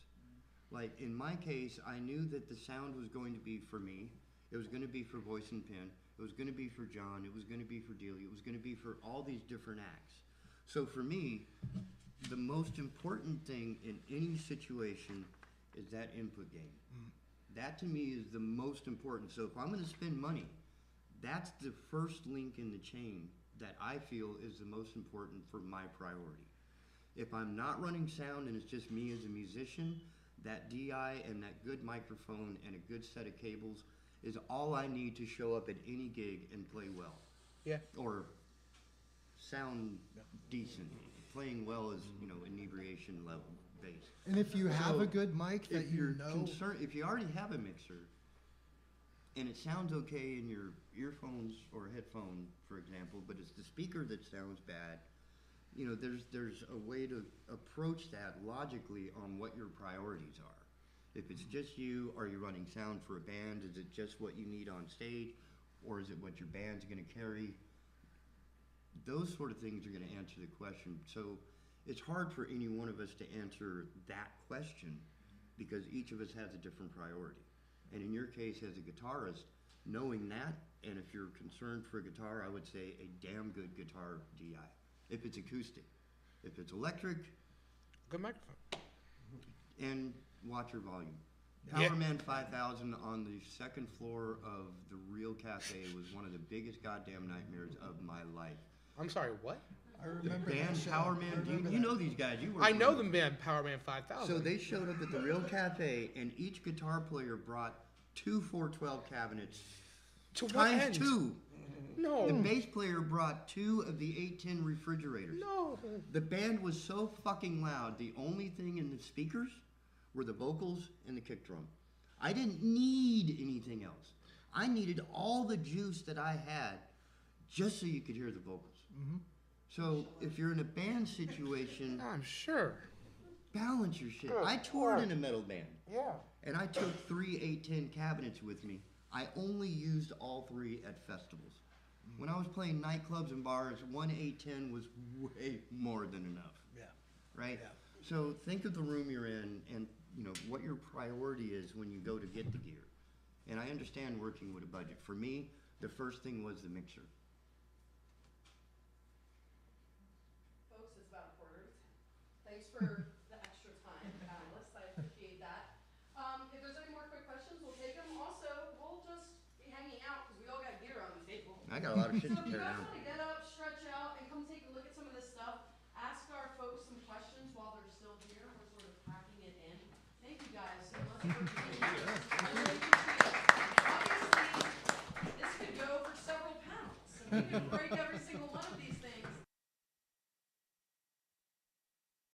S6: Like in my case, I knew that the sound was going to be for me. It was going to be for voice and pen. It was going to be for John. It was going to be for Delia. It was going to be for all these different acts. So for me, the most important thing in any situation is that input gain. That to me is the most important. So if I'm going to spend money, that's the first link in the chain that I feel is the most important for my priority. If I'm not running sound and it's just me as a musician, that DI and that good microphone and a good set of cables is all I need to show up at any gig and play well.
S3: Yeah.
S6: Or sound decent. Playing well is, inebriation level based.
S4: And if you have
S6: So,
S4: a good mic that
S6: If
S4: you
S6: you're
S4: know,
S6: concerned, if you already have a mixer and it sounds okay in your earphones or headphone, for example, but it's the speaker that sounds bad, there's a way to approach that logically on what your priorities are. If it's just you, are you running sound for a band? Is it just what you need on stage? Or is it what your band's going to carry? Those sort of things are going to answer the question. So it's hard for any one of us to answer that question because each of us has a different priority. And in your case, as a guitarist, knowing that, and if you're concerned for a guitar, I would say a damn good guitar DI. If it's acoustic. If it's electric,
S3: Good microphone.
S6: and watch your volume.
S3: Yeah.
S6: Powerman 5000 on the second floor of the Real Cafe was one of the biggest goddamn nightmares of my life.
S3: I'm sorry, what?
S4: I
S6: The
S4: remember
S6: band
S4: that show.
S6: Powerman, you know these guys. You work
S3: I know
S6: with
S3: the
S6: them.
S3: band Powerman 5000.
S6: So they showed up at the Real Cafe, and each guitar player brought 2 412 cabinets
S3: to what
S6: times
S3: end?
S6: 2.
S3: No.
S6: The bass player brought 2 of the 810 refrigerators.
S3: No.
S6: The band was so fucking loud, the only thing in the speakers were the vocals and the kick drum. I didn't need anything else. I needed all the juice that I had just so you could hear the vocals.
S4: Mm-hmm.
S6: So if you're in a band situation,
S3: I'm sure.
S6: balance your shit.
S3: Good
S6: I toured
S3: Lord.
S6: in a metal band,
S3: Yeah.
S6: and I took 3 810 cabinets with me. I only used all 3 at festivals. When I was playing nightclubs and bars, 1 810 was way more than enough.
S4: Yeah.
S6: Right?
S4: Yeah.
S6: So think of the room you're in and what your priority is when you go to get the gear. And I understand working with a budget. For me, the first thing was the mixer.
S1: Folks, it's about 9:45. Thanks for the extra time, panelists. I appreciate that. If there's any more quick questions, we'll take them. Also, we'll just be hanging out because we all got gear on the table.
S6: I got a lot of shit
S1: So
S6: to
S1: if you
S6: tear
S1: guys
S6: down.
S1: want to get up, stretch out, and come take a look at some of this stuff, ask our folks some questions while they're still here. We're sort of packing it in. Thank you guys so much for being here. I really appreciate it. Obviously, this could go for several panels. So we could break up